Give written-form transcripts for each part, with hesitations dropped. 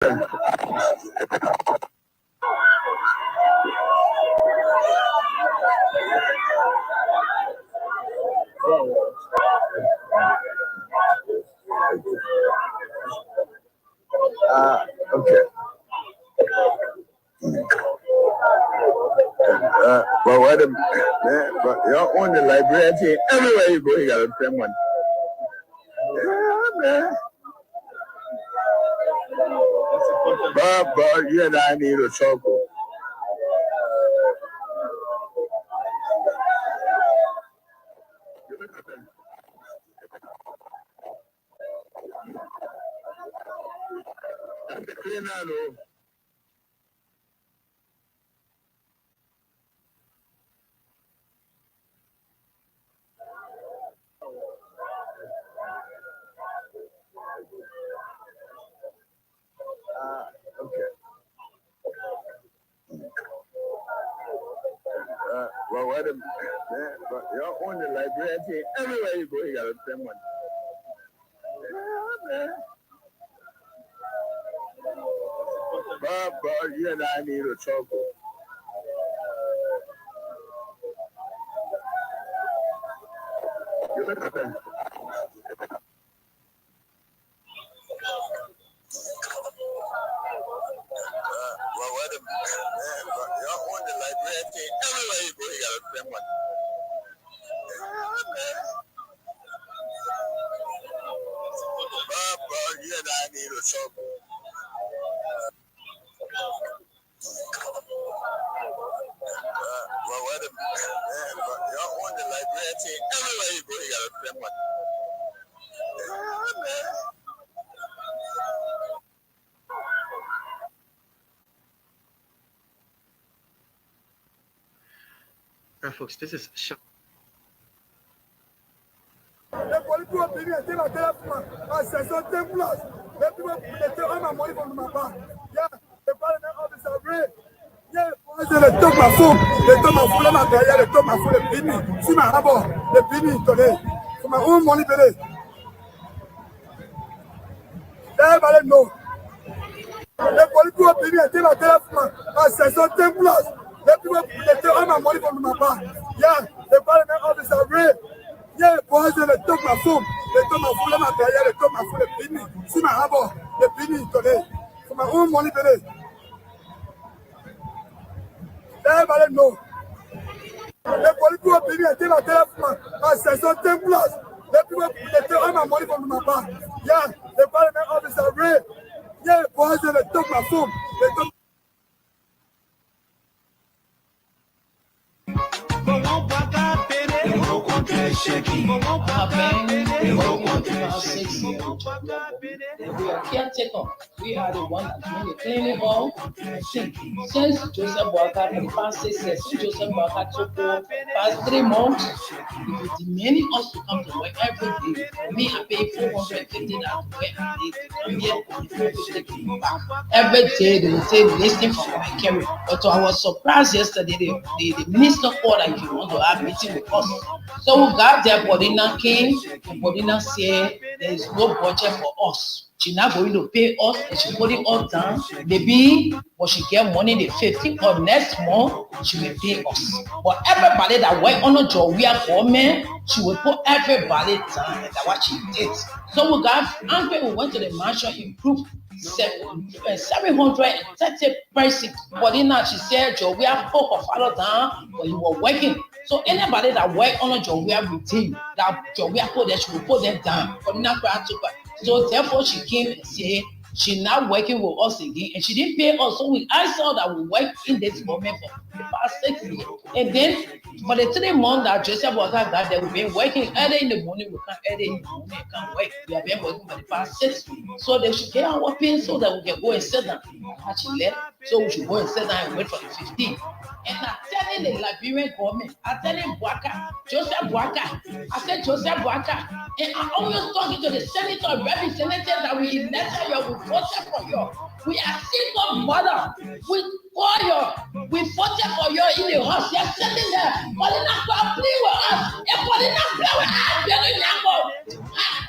Okay. But what but you're on the library everywhere you go, you gotta spend money. Yeah, man. But you and I need a circle. Okay. Well, what but you're on the library everywhere you go, you gotta spend money. Yeah, man. But you and I need a circle. Well, what but you're on the library everywhere you go, you gotta spend money. Yeah, man. But you and I need a circle. Well, what but you're on the library everywhere you go, you gotta spend money. Yeah, man. All right, folks, this is Sean. The political opinion is like that. As a templars, the people they take all my money from my bank. Yeah, the parliament officer read. Yeah, they took my phone, they took my phone, they took my phone, they beat me. See my harbor, they beat me today. For my own money today. Everybody know. The political opinion is like that. As a templars, the people they take all my money from my bank. Yeah, the parliament officer read. Yeah, boys, they took my phone, they took my phone, they took my phone, they beat me. See my harbor, they beat me today. For my own money today. Everybody know. The political opinion is like that. As a templars, the people they take all my money from my bank. Yeah, the parliament officer read. Yeah, boys, they took my phone, they took. We are caretaker. We are the one that doing the cleaning all. Since Joseph Boaka, for the past 6 years, since Joseph Boaka took over past 3 months, it is demanding us to come to work every day. Me, I pay $450 to work every day. I'm here $450 back. Every day they will say listening for my carry. But I was surprised yesterday. The minister called that he want to have meeting with us. So we got there, Bodina came, and Bodina said there is no budget for us. She's not going to pay us, and she's putting us down. Maybe when she get money the 15th or next month, she will pay us. But everybody that work on a job, we are government, she will put everybody down. That's what she did. So we got angry, we went to the mansion, improved 730 person. But then now she said, Joe, we have put her father down, but you were working. So anybody that work on a job, we have routine. That job, we have put them, she will put them down. But now, so therefore, she came and said, she's not working with us again, and she didn't pay us. So we asked her that we work in this moment for the past 6 years. And then for the 3 months that Joseph Boaka got there, we've been working early in the morning, we can't early in the morning, we can't work. We have been working for the past 6 weeks. So they should get our pay so that we can go and sit down. And she left, so we should go and sit down and wait for the 15th. And I'm telling the Liberian government, I'm telling Boaka, Joseph Boaka, I said Joseph Boaka, and I'm always talking to the senator, representatives that we elected you, we voted for you. We are single mother. We for you. We voted for you in the house. You're sitting there. But they're not play with us. If they're not play with us, they're not going to.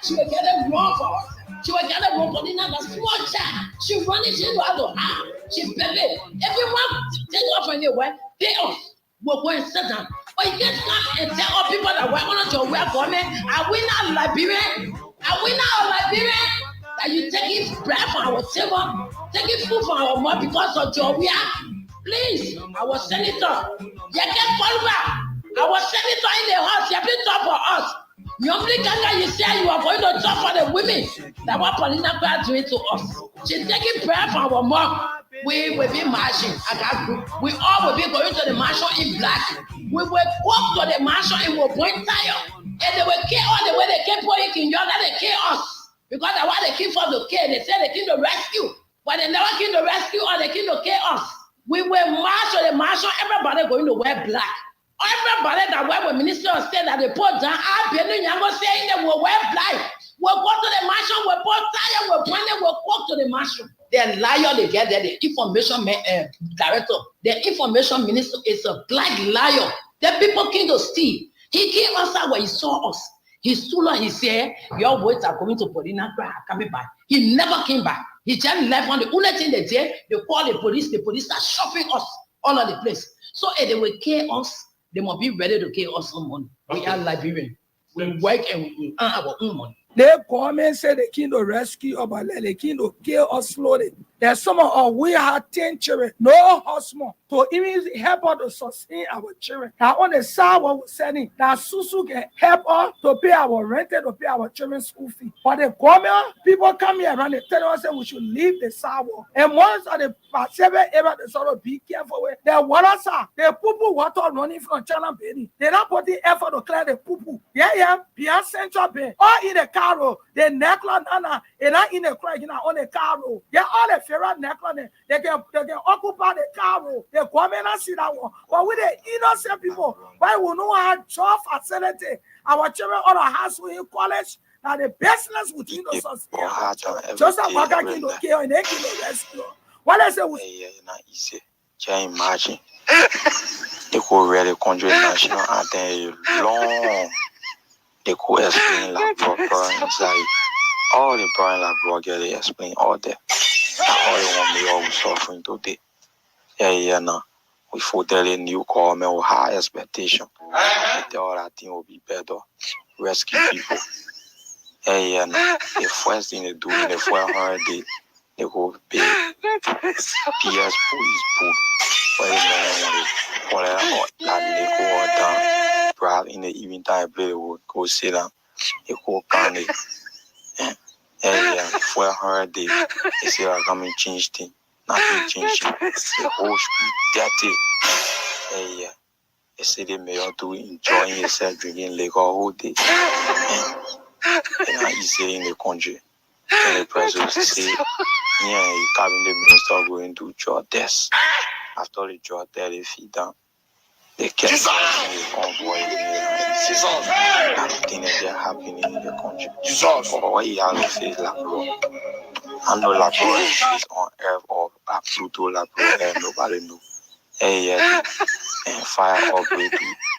She will get it wrong for us. She was getting one for dinner, a small child. She running, she was out of her. She baby. Everyone take off anywhere, pay off. We're going to sit down. But you can't come and tell all people that we're on your way coming. Are we not Liberian? Are we not Liberian? That you taking bread from our table, taking food from our mouth because of your way? Please, our senator, you can follow back. Our senator in the house, you have to talk for us. You say you are going to talk for the women that what Paulina is doing to us. She's taking prayer from our mom. We will be marching. We all will be going to the mansion in black. We will walk to the mansion and we'll point tire. And they will kill all the way they keep going in York, they kill us. Because they want the king for the kill. They say they came to rescue. But they never came to rescue or they came to kill us. We will march to the mansion, everybody going to wear black. Everybody that wear with Minister of State that they put down, I've been saying they will wear black. We'll go to the mansion, we'll put tire, we'll point it, we'll walk to the mansion. The liar they get there, the information director, the information minister is a black liar. The people came to steal. He came outside when he saw us. He stood and he said, your words are going to Paulina coming back. He never came back. He just left on the only thing they did, they called the police are shopping us all over the place. So if they will kill us, they must be ready to kill us some money. We are Liberian. We work and we earn our own money. The government said they came to rescue us, but they came to kill us slowly. There's some of we have 10 children, no husband, to even help us to sustain our children. Now on the side what we're sending, that Susu can help us to pay our rent, to pay our children's school fee. But the government, people come here around and tell us that we should leave the sidewalk. And once of the seven able to sort of be careful with, the water side, the poo water running from China Bay. They're not putting effort to clear the poo. Yeah, beyond Central Bay, or in the car road, the necklace, and not in the crack, on the car road. Yeah, all the Ferrat necklace, they can occupy the car road. The government not see that one. But with the innocent people, why we know how job facility, our children on a house in college, now the business within the society. Just a bugger can do care and they can do rescue. What I say was not easy. Can imagine? They could really conjure national anthem long. They could explain like proper inside. All the Brian like blogger they explain all that. All the one they all suffering today. Now. We for the new government with high expectation. The other thing will be better. Rescue people. Now. The first thing they do in the 400 days, they go pay PS police pool. For they go down. Perhaps in the evening time, play would go sit down. They go candy. 400 days. They say I'm coming change thing. Nothing changed. The whole street dirty. They say they may not do enjoying yourself, drinking liquor all day. And you say in the country. And the president say, yeah, you cabinet minister going to draw death. After the draw death, they feed down. They kept the convoy in everything that happening in the country. Or what you have to face Labro. I know Labro is on Earth or Pluto Labro, nobody knows. And fire outbreak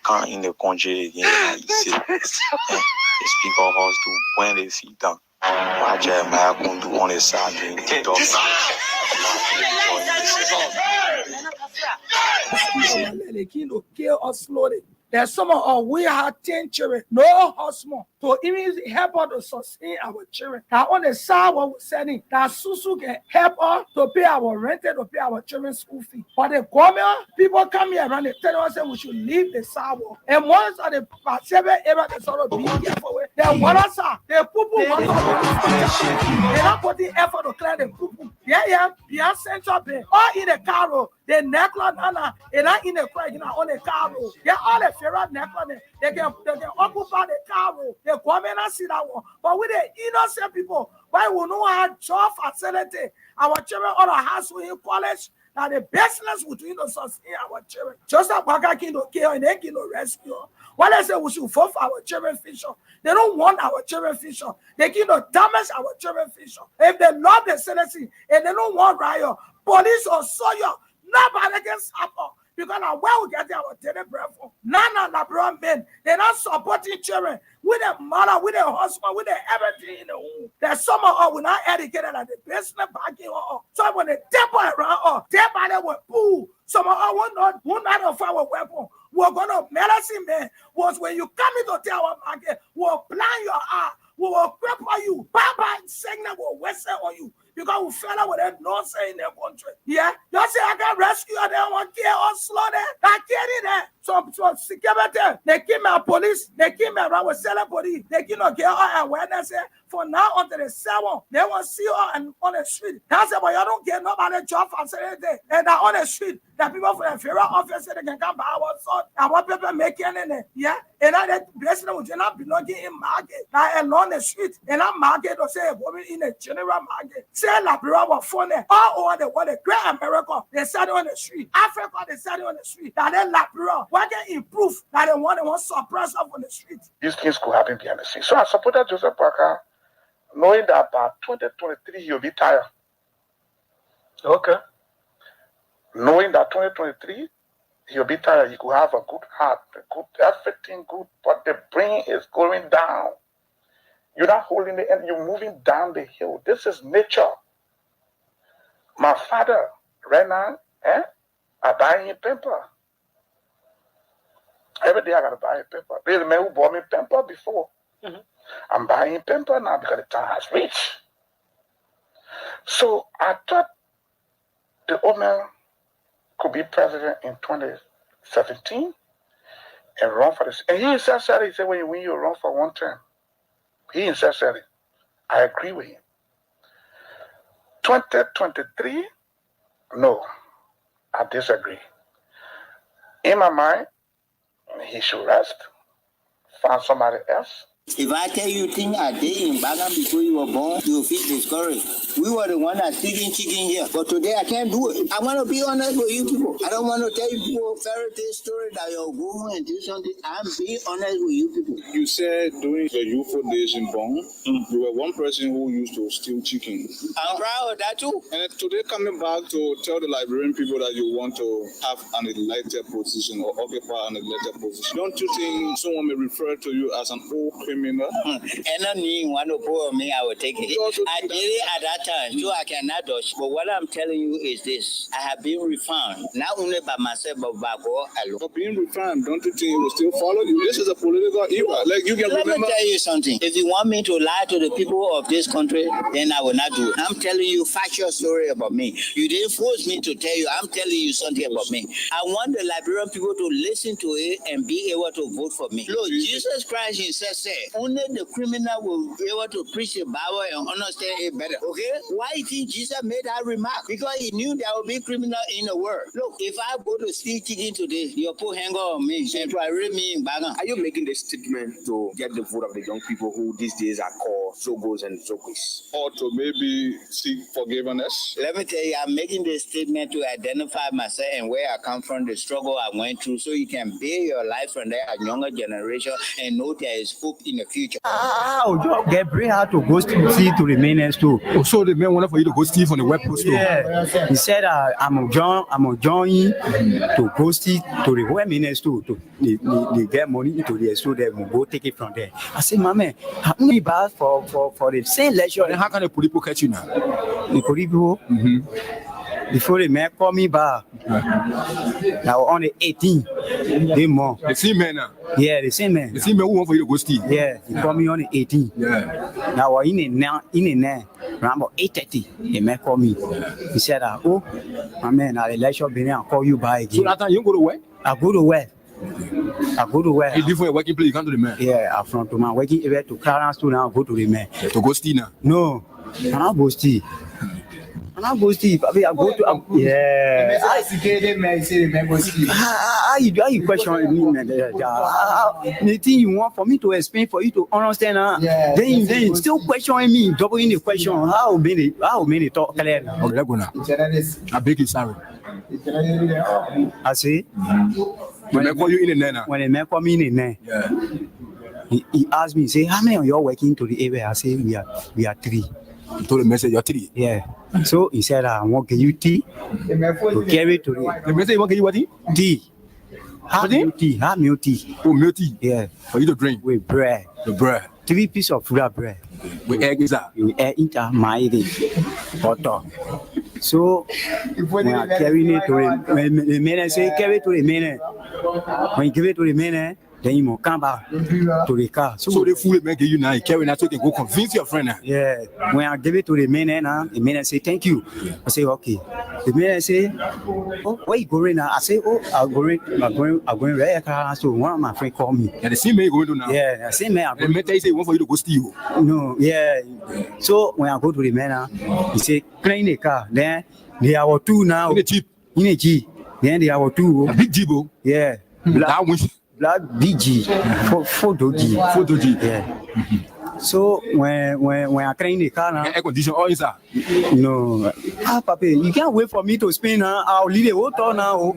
come in the country again. You see, the speaker house to when they feed down. What Jeremiah can do on the side during the dog. They came to kill us slowly. There's some of we have 10 children, no husband, to even help us to sustain our children. Now on the side what we're sending, that Susu can help us to pay our rent, to pay our children's school fee. But the government, people come here around and tell us that we should leave the sidewalk. And once of the seven able to sort of be careful with, the water side, the poo water running. They're not putting effort to clear the poo. Yeah, beyond Central Bay, or in the car road, the necklace, and not in the crack, on the car road. Yeah, all the Ferrat necklace, they can occupy the car road. The government not see that one. But with the innocent people, why we know how job facility, our children on a house in college, now the business between us sustain our children. Just like Baka can do care and they can do rescue. What I say we should vote for our children future. They don't want our children future. They can damage our children future. If they love the citizen and they don't want riot, police or soldier, nobody can stop us. because now where we get our daily bread from? None of the brown men, they're not supporting children with a mother, with a husband, with everything in the home. There's some of us will not educated at the basement backing or so when they temper around or temper they will pull. Some of us will not of our weapon. We're gonna medicine man was when you come into our market, we'll plan your eye, we will cripple you, Papa signal will whistle on you. Because we fell out with that nonsense in their country. Yeah? You say I can rescue them, I want to kill or slow them. I can't do that. So security, they keep my police, they keep me around with selling police, they keep not get all awareness. For now until the 7th, they will see you on the street. That's why you don't get nobody job for anything. And they're on the street. The people from the federal office they can come by our son. And what people making in it. Yeah? And that basically would not belonging in market. Now along the street. And that market or say woman in a general market. Say Liberia was funny. All over the world, the great America, they sat on the street. Africa, they sat on the street. That then Liberia, why can improve that they want to suppress up on the street. These things could happen behind the scenes. So I supported Joseph Parker, knowing that by 2023 he'll be tired. Okay. Knowing that 2023 he'll be tired, he could have a good heart, everything good, but the brain is going down. You're not holding the end, you're moving down the hill. This is nature. My father, right now, I buy him pamper. Every day I gotta buy him pamper. There's a man who bought me pamper before. Mm-hmm. I'm buying him pamper now because the time has reached. So I thought the old man could be president in 2017 and run for this. And he himself said, he said, when you win, you run for one term. He himself said it. I agree with him. 2023, no, I disagree. In my mind, he should rest, find somebody else. If I tell you things I did in Bagan before you were born, you will feel discouraged. We were the one that's speaking chicken here, but today I can't do it. I want to be honest with you people. I don't want to tell you people fairy tale story that you're going and do something. I'm being honest with you people. You said during the UFO days in Bong, you were one person who used to steal chicken. I'm proud of that too. And today coming back to tell the Liberian people that you want to have an elected position or occupy an elected position. Don't you think someone may refer to you as an old criminal? And I need one to pour me, I will take it. I did it at that time, so I cannot dodge. But what I'm telling you is this: I have been refined, not only by myself, but by God alone. But being refined, don't you think it will still follow you? This is a political era. Like you can Let remember. me tell you something. If you want me to lie to the people of this country, then I will not do it. I'm telling you factual story about me. You didn't force me to tell you. I'm telling you something about me. I want the Liberian people to listen to it and be able to vote for me. Look, Jesus Christ himself said, only the criminal will be able to preach the Bible and understand it better. Okay? Why do you think Jesus made that remark? Because he knew there will be criminal in the world. Look, if I go to steal chicken today, your poor hanger on me and try to rape me in Bagan. Are you making this statement to get the vote of the young people who these days are called Zogos and Zogis? Or to maybe seek forgiveness? Let me tell you, I'm making this statement to identify myself and where I come from, the struggle I went through, so you can build your life from there, a younger generation, and know there is hope in the future. You get bring her to go see to the mainland store. Oh, so the man wanted for you to go steal from the web post store. Yeah, he said I'm joining to go see to the web mainland store to they get money into the store. They will go take it from there. I said, "Mama, how many bars for the same lecture?" Then how can the police catch you now? The police people. Before the man called me back, now on the 18th, they more. The same man now. Yeah, the same man. The same man who want for you to go steal. Yeah, he called me on the 18th. Yeah. Now in the around about 8:30, the man called me. He said, "Oh, my man, I'll let you be there and call you back again." So that time you go to work? I go to work. You leave for your working place, you come to the man. Yeah, I'm from to my working area to Clarence to now go to the man. Yeah, to go steal now. No, I'm not go steal. I go Steve. I go to yeah. How you question me, man? The thing you want for me to explain for you to understand, then you still questioning me, doubling the question. How many talk clear? Okay, let's go now. I beg you, sorry. I say when they call you in the night now. When the man call me in the night, yeah. He asked me, say, how many of you are working to the area? I say we are 3. You told the message your tea. Yeah. So he said, I want to give you tea to carry to The message want to give you what tea? tea. Have milk tea. Have milk tea. Oh, milk tea. Yeah. For you to drink With bread. The bread. 3 pieces of real bread. With egg is that? You egg into my butter. So when I carry it to the man, say carry it to the man. When you give it to the man, then you must come back to the car. So the food man give you now, you carry that so you can go convince your friend now. Yeah. When I give it to the man, the man say thank you. I say okay. The man say, oh, where you going now? I say, oh, I'm going right car. So one of my friends called me. Yeah, the same man you going to now. Yeah, the same man. The man tell you say he want for you to go steal. No, yeah. So when I go to the man, he say clean the car. Then they are 2 now. In a jeep. In a Jeep. Then they are 2. A big jeep. Yeah. That one. Black BG, photo G. Yeah. So when I clean the car now, air condition all inside. No, Papa, you can't wait for me to spin now. I'll leave the whole town now.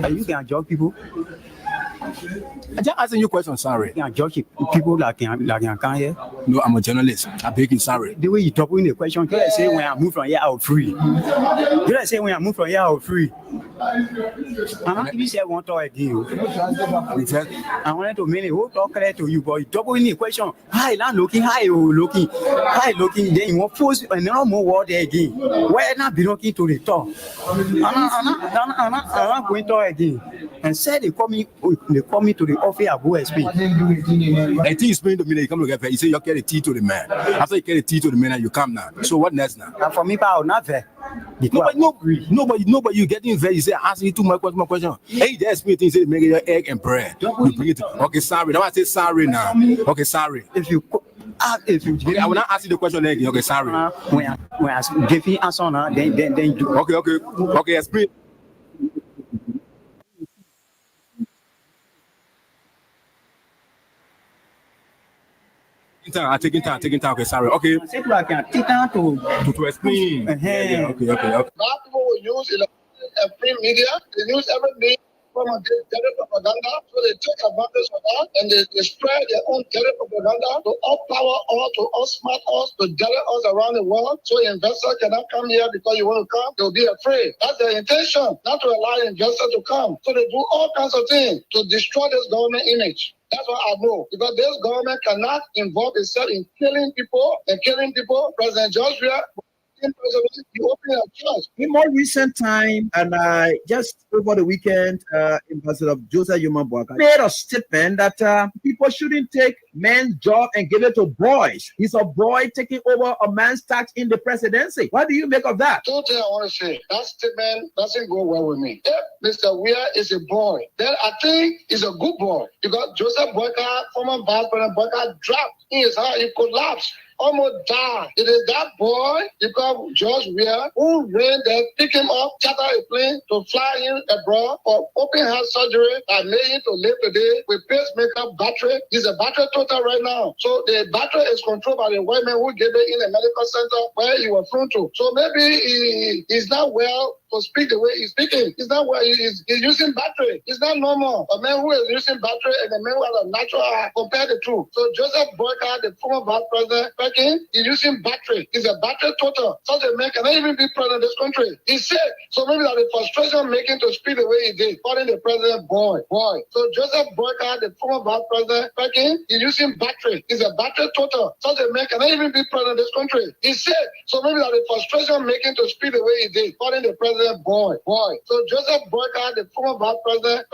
You can judge people. I just asking you a question, sorry. You can judge people like you can here. No, I'm a journalist. I beg you, sorry. The way you talk in the question, you say when I move from here, I'll free. You say when I move from here, I'll free. You said one talk again. I wanted to mean whole talk clear to you, but you double in the question. Hi, now looking, hi, looking. Then you want force and no more word again. Why not be looking to the top? I'm not going to talk again. And said they call me to the office. I go explain. I think you explain to me that you come to get paid. You say you carry the tea to the man. After you carry the tea to the man, you come now. So what next now? And for me, I will not fair. Nobody, you getting very. You say asking you too much question. Hey, there's me things. Say make your egg and bread. You bring it. Okay, sorry. Now I say sorry now. Okay, sorry. If you okay, I will not ask you the question again. Okay, sorry. When I give you answer now, then you do. Okay, explain. Taking time. Okay, sorry. Okay. I said like take time to explain. Yeah, okay. Now people will use free media. They use every day from a direct propaganda. So they take advantage of that and they spread their own direct propaganda to outpower us, to outsmart us, to gather us around the world. So investors cannot come here because you want to come. They'll be afraid. That's their intention, not to allow investors to come. So they do all kinds of things to destroy this government image. That's what I know. Because this government cannot involve itself in killing people. President George in more recent time, and just over the weekend, Ambassador Joseph Yuma Boakai made a statement that people shouldn't take men's job and give it to boys. He's a boy taking over a man's task in the presidency. What do you make of that? Two things I want to say. That statement doesn't go well with me. If Mr. Weir is a boy, then I think he's a good boy. Because Joseph Boakai, former Vice President Boakai, dropped in his heart, he collapsed. Almost died. It is that boy, because George Weir, who ran there, pick him up, charter a plane to fly him abroad for open heart surgery that made him to live today with pacemaker battery. He's a battery total right now. So the battery is controlled by the white man who gave it in a medical center where he was flown to. So maybe he's not well to speak the way he's speaking. He's not well. He's using battery. It's not normal. A man who is using battery and a man who has a natural eye, compare the two. So Joseph Boakai, the former vice president, he's using battery. He's a battery total. Such a man cannot even be president of this country. He's sick. So maybe that the frustration making to speak the way he did, calling the president boy. So Joseph Boakai, the former vice president, he's using battery. He's a battery total. Such a man cannot even be president of this country. He's sick. So maybe that the frustration making to speak the way he did, calling the president boy. So Joseph Boakai, the former vice president,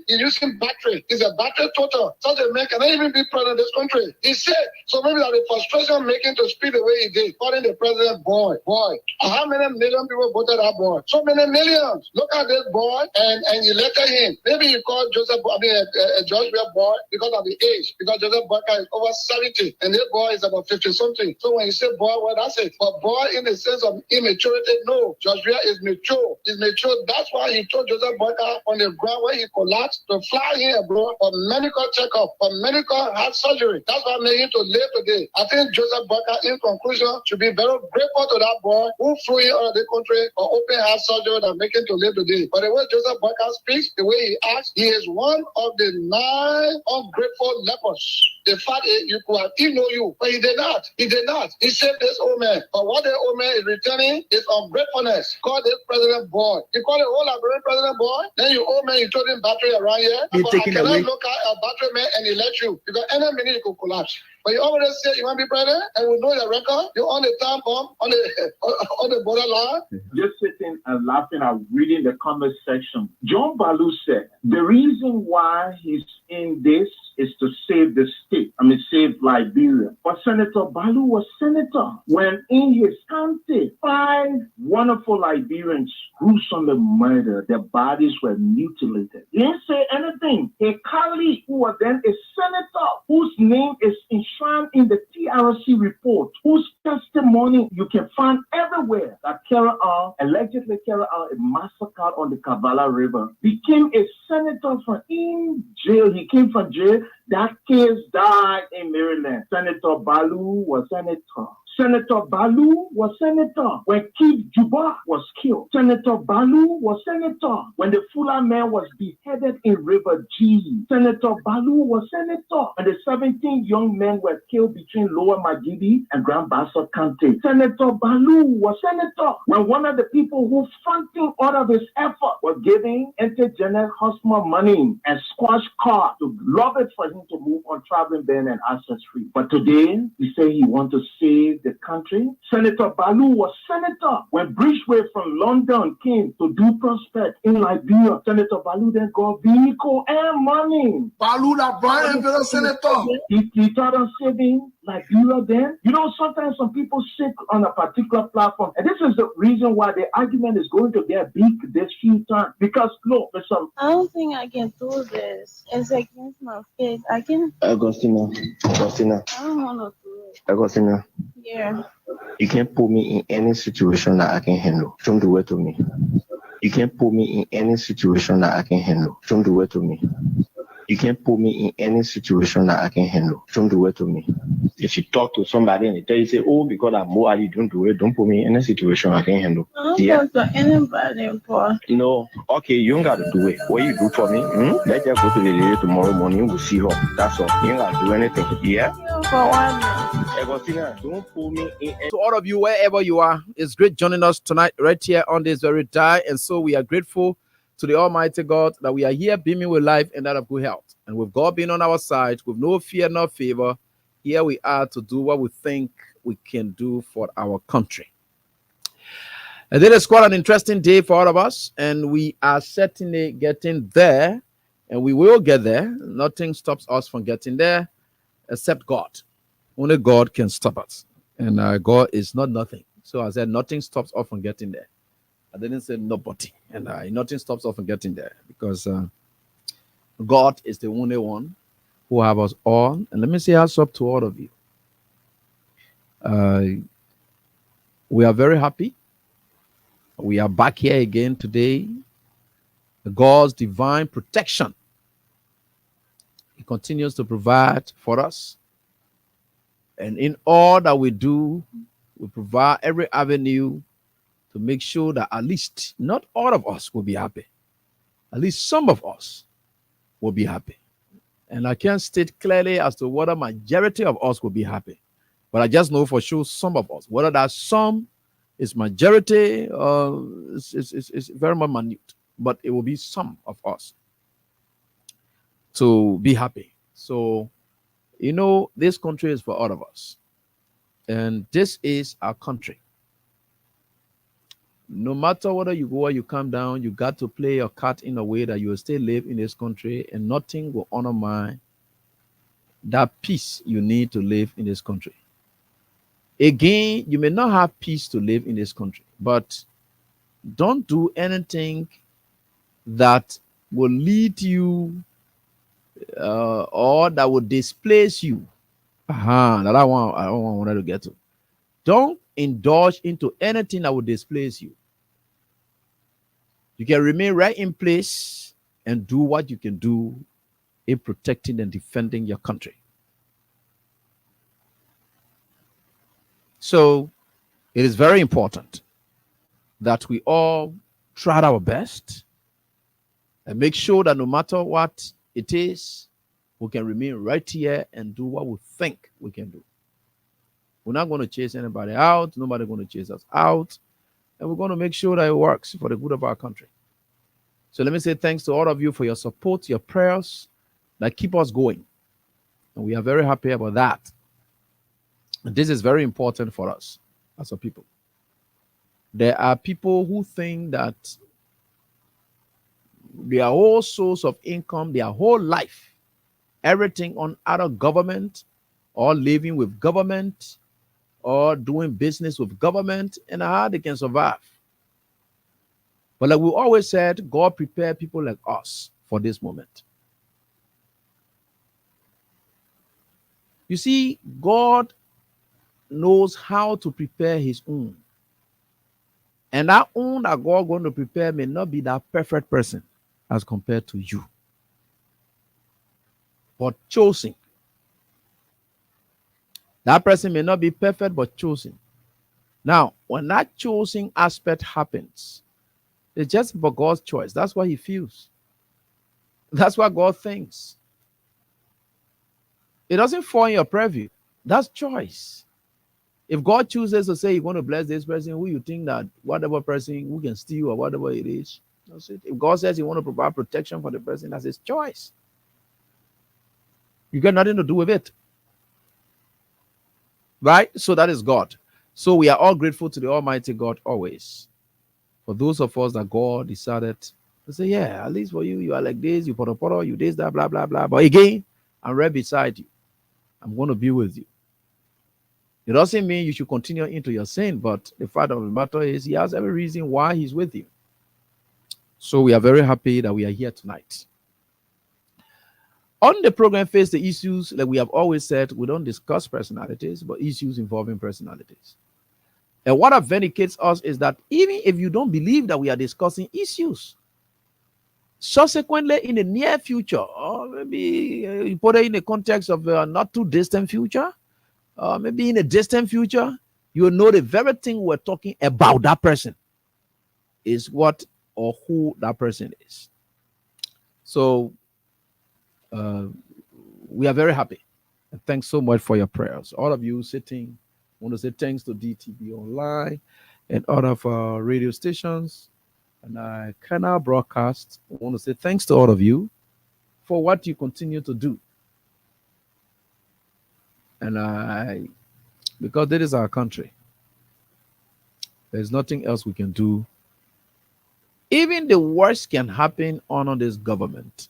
he's using battery. He's a battery total. Such a man cannot even be president of this country. He's sick. So maybe that the frustration making to speak the way he did, calling the president boy. How many million people voted that boy? So many millions. Look at this boy and you letter him. Maybe you call George Weir boy because of the age. Because Joseph Boakai is over 70 and this boy is about 50 something. So when you say boy, well, that's it. But boy in the sense of immaturity, no. George Weir is mature. He's mature. That's why he told Joseph Boakai on the ground where he collapsed to fly here, bro, for medical checkup, for medical heart surgery. That's why made him to live today. I think Joseph Boakai, in conclusion, should be very grateful to that boy who flew him out of the country for open heart surgery that make him to live today. But the way Joseph Boakai speaks, the way he acts, he is one of the 9 ungrateful lepers. The fact is, you could have he know you, but he did not. He did not. He saved this old man. But what the old man is returning is ungratefulness. Call this president boy. You call the whole Liberian president boy. Then you old man, you told him battery around here. You're But I taking cannot away. look at a battery man and elect you because any minute you could collapse. But you already say you want to be president, and we know your record. You're on the time bomb on the on the borderline. Just sitting and laughing and reading the comment section. John Balu said the reason why he's in this is to save the state. Save Liberia. But Senator Balu was senator when in his county, 5 wonderful Liberians gruesomely murdered. Their bodies were mutilated. He didn't say anything. A colleague who was then a senator, whose name is enshrined in the TRC report, whose testimony you can find everywhere, that allegedly Carol is massacred on the Kavala River, became a senator from in jail. He came from jail. That case died in Maryland. Senator Balu was senator. Senator Balu was senator when Keith Juba was killed. Senator Balu was senator when the Fula man was beheaded in River G. Senator Balu was senator when the 17 young men were killed between Lower Magidi and Grand Bassa County. Senator Balu was senator when one of the people who funding all of his effort was giving Intergenetic Hospital money and squash car to love it for him to move on traveling ban and access free. But today, he say he wants to save the country. Senator Balu was senator when Bridgeway from London came to do prospect in Liberia. Senator Balu then got vehicle and money. Balu la Brian senator. He thought of saving Liberia then. You know, sometimes some people sit on a particular platform, and this is the reason why the argument is going to get big this few times. Because look, there's some. I don't think I can do this. It's against my faith. I can. Agostina. I don't want to do it. Agostina. Yeah. You can't put me in any situation that I can handle. Don't do it to me. You can't put me in any situation that I can handle. Don't do it to me. You can't put me in any situation that I can handle. Don't do it to me. If you talk to somebody and they tell you, say, oh, because I'm more, you don't do it, don't put me in any situation I can handle. I don't talk to anybody, boy. No, okay, you ain't got to do it. What you do for me? Let's just go to the lady tomorrow morning, we'll see her. That's all. You ain't got to do anything. Yeah? For what? Don't put me in any. To all of you, wherever you are, it's great joining us tonight right here on this very day. And so we are grateful to the Almighty God that we are here beaming with life and that of good health. And with God being on our side, with no fear nor favor, here we are to do what we think we can do for our country. And it is quite an interesting day for all of us, and we are certainly getting there, and we will get there. Nothing stops us from getting there except God. Only God can stop us. And God is not nothing. So I said nothing stops us from getting there. I didn't say nobody. And nothing stops us from getting there because God is the only one who have us all. And let me say what's up to all of you. We are very happy. We are back here again today. God's divine protection. He continues to provide for us. And in all that we do, we provide every avenue to make sure that at least not all of us will be happy. At least some of us will be happy. And I can't state clearly as to whether majority of us will be happy. But I just know for sure some of us, whether that some is majority, is very much minute. But it will be some of us to be happy. So, you know, this country is for all of us. And this is our country. No matter whether you go or you come down, you got to play your card in a way that you will still live in this country and nothing will undermine that peace you need to live in this country. Again, you may not have peace to live in this country, but don't do anything that will lead you or that will displace you. That I wanted to get to. Don't indulge into anything that will displace you. You can remain right in place and do what you can do in protecting and defending your country. So it is very important that we all try our best and make sure that no matter what it is, we can remain right here and do what we think we can do. We're not going to chase anybody out. Nobody's going to chase us out. And we're going to make sure that it works for the good of our country. So let me say thanks to all of you for your support, your prayers that keep us going. And we are very happy about that. And this is very important for us as a people. There are people who think that their whole source of income, their whole life, everything on other government or living with government or doing business with government and how they can survive. But like we always said, God prepared people like us for this moment. You see, God knows how to prepare his own. And that own that God going to prepare may not be that perfect person as compared to you, but chosen. That person may not be perfect, but chosen. Now, when that chosen aspect happens, it's just about God's choice. That's what he feels. That's what God thinks. It doesn't fall in your purview. That's choice. If God chooses to say you're going to bless this person, who you think that whatever person who can steal or whatever it is, that's it. If God says you want to provide protection for the person, that's his choice. You got nothing to do with it. Right? So that is God. So we are all grateful to the Almighty God always. For those of us that God decided to say, yeah, at least for you, you are like this, you poro, you this, that, blah, blah, blah. But again, I'm right beside you. I'm going to be with you. It doesn't mean you should continue into your sin, but the fact of the matter is he has every reason why he's with you. So we are very happy that we are here tonight. On the program, Face the Issues, like we have always said, we don't discuss personalities, but issues involving personalities. And what authenticates us is that even if you don't believe that we are discussing issues, subsequently in the near future, or maybe you put it in the context of a not too distant future, maybe in a distant future, you will know the very thing we're talking about that person is what or who that person is. So we are very happy. And thanks so much for your prayers. All of you sitting, I want to say thanks to DTB Online and all of our radio stations and Canal Broadcast. I want to say thanks to all of you for what you continue to do. And because this is our country, there's nothing else we can do. Even the worst can happen under this government.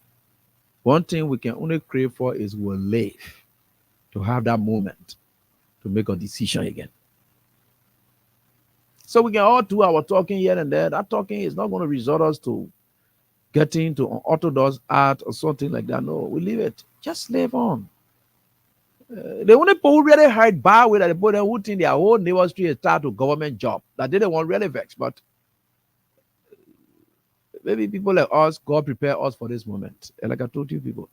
One thing we can only crave for is we'll live to have that moment to make a decision again. So we can all do our talking here and there. That talking is not going to result us to getting into unorthodox art or something like that. No, we leave it. Just live on. The only people who really hide bad with that the people who think their whole neighbor street is tied to government job that they don't want really vex. But maybe people like us, God prepare us for this moment. And like I told you people,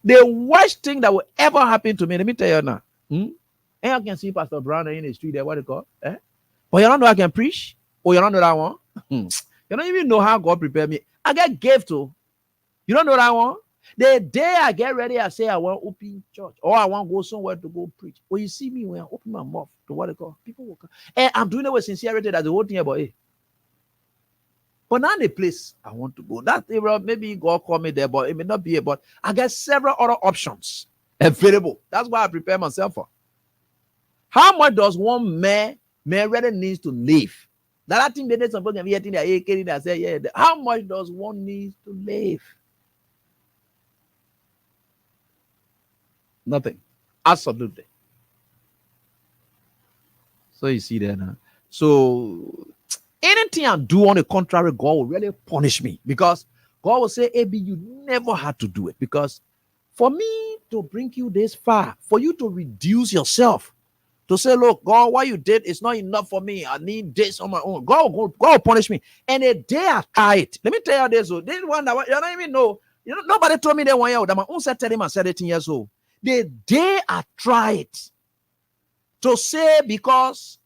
the worst thing that will ever happen to me, let me tell you now. And I can see Pastor Brown in the street there, what they call, but you don't know I can preach? Or you don't know that one? You don't even know how God prepared me. I get gave to. You don't know that one? The day I get ready, I say I want to open church or I want to go somewhere to go preach. When you see me, when I open my mouth to what they call, people will come. And I'm doing it with sincerity. That's the whole thing about it. But not the place I want to go. That maybe God call me there, but it may not be. But I get several other options available. That's why I prepare myself for. How much does one man really needs to live? That I think they did something and yet they say, yeah. How much does one need to live? Nothing. Absolutely. So you see that now. So anything I do on the contrary, God will really punish me because God will say, AB, you never had to do it. Because for me to bring you this far, for you to reduce yourself, to say, look, God, what you did is not enough for me. I need this on my own. God will punish me. And the day I try it, let me tell you this. This one that you don't even know. You know, nobody told me that 1 year that my own set tell him I'm 17 years old. The day I try it to say because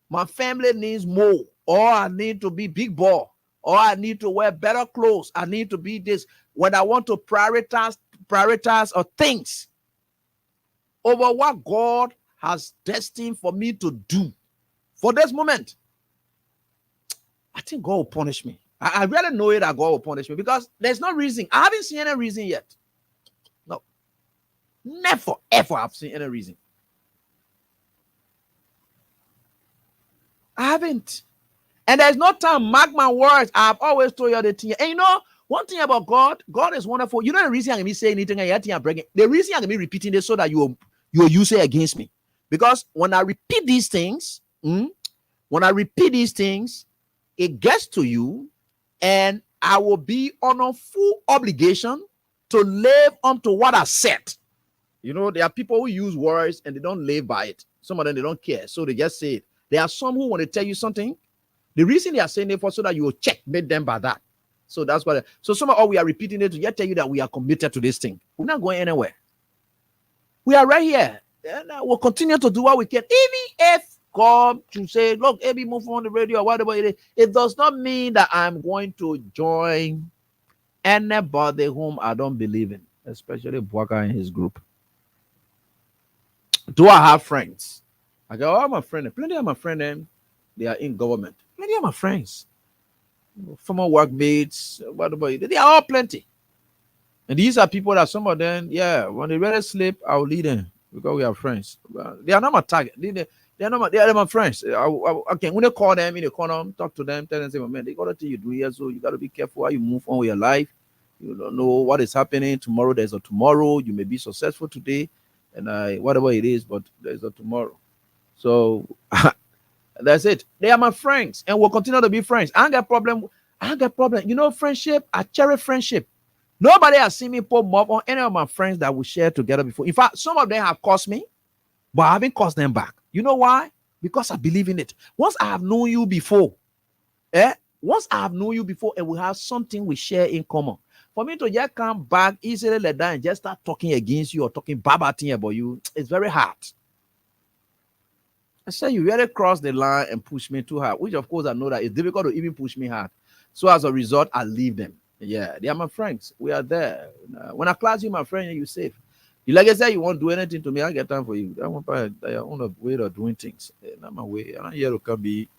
my family needs more, or I need to be big boy, or I need to wear better clothes, I need to be this. When I want to prioritize prioritize or things over what God has destined for me to do for this moment, I think God will punish me. I really know it that God will punish me because there's no reason. I haven't seen any reason yet. No. Never, ever have seen any reason. I haven't. And there's no time, mark my words. I've always told you the thing. And you know, one thing about God, God is wonderful. You know the reason I can be saying anything and I'm breaking. The reason I can be repeating this so that you use it against me. Because when I repeat these things, it gets to you, and I will be on a full obligation to live onto what I said. You know, there are people who use words and they don't live by it. Some of them, they don't care. So they just say it. There are some who want to tell you something. The reason they are saying it for so that you will checkmate them by that. So that's what. So somehow we are repeating it to yet tell you that we are committed to this thing. We're not going anywhere. We are right here. And we'll continue to do what we can. Even if God to say, look, maybe move on the radio or whatever it is, it does not mean that I'm going to join anybody whom I don't believe in, especially Bwaka and his group. Do I have friends? I go, oh, my friend, plenty of my friends, they are in government. Plenty of my friends, former workmates, whatever, they are all plenty. And these are people that some of them, yeah, when they really sleep, I'll lead them because we are friends. They are not my target. They are my friends. Okay, when they call them in the corner, talk to them, tell them, say, man, they got to tell you do here, so you got to be careful how you move on with your life. You don't know what is happening tomorrow. There's a tomorrow. You may be successful today, and whatever it is, but there's a tomorrow. So that's it. They are my friends, and we'll continue to be friends. I ain't got problem. You know, friendship. I cherish friendship. Nobody has seen me put mob on any of my friends that we share together before. In fact, some of them have cost me, but I haven't cost them back. You know why? Because I believe in it. Once I have known you before, and we have something we share in common. For me to just come back easily like that and just start talking against you or talking bad thing about you, it's very hard. I say you really cross the line and push me too hard, which of course I know that it's difficult to even push me hard. So as a result, I leave them. Yeah, they are my friends. We are there. When I class you, my friend, you're safe. You like I said, you won't do anything to me. I get time for you. I want a way of doing things. Not my way. I'm not here to come be.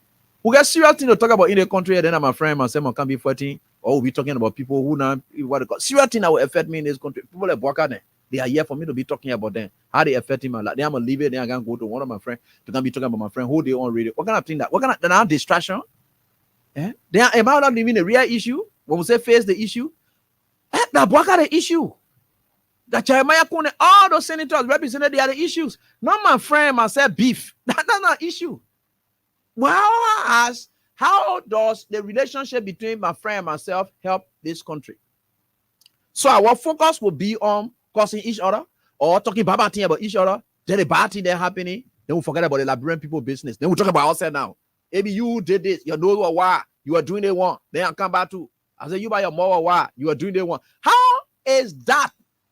We got serious thing to talk about in the country. Then I'm a friend, myself, I can't be fighting. Or we'll be talking about people who now what they call serious thing that will affect me in this country. People like Bwaka, they are here for me to be talking about them. How they affect him. Like, then I'm gonna leave it. Then I'm gonna go to one of my friends to come be talking about my friend who they on radio. What kind of thing that? What kind of distraction? Yeah. Then am I not living the real issue? When we say face the issue, that Bwaka the issue. That Jeremiah Kune, all those senators represented the other issues. Not my friend, myself, beef. That's not an issue. Well, I ask, how does the relationship between my friend and myself help this country? So our focus will be on causing each other or talking bad thing about each other. Then the bad thing that's happening, then we forget about the Liberian people business. Then we talk about ourselves now. Maybe you did this, you know why you are doing the one. Then I come back to, I say you buy your more why you are doing the one. How is that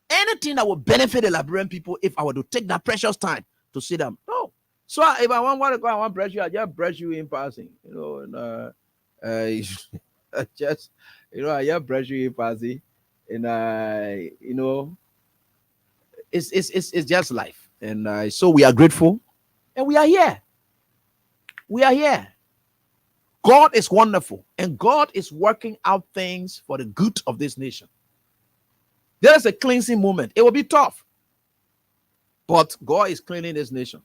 anything that will benefit the Liberian people if I were to take that precious time to see them? No. So if I want to go, I want to brush you, I just brush you in passing, you know, and I just brush you in passing, and you know, it's just life, and so we are grateful, and we are here. We are here. God is wonderful, and God is working out things for the good of this nation. There is a cleansing moment. It will be tough, but God is cleaning this nation.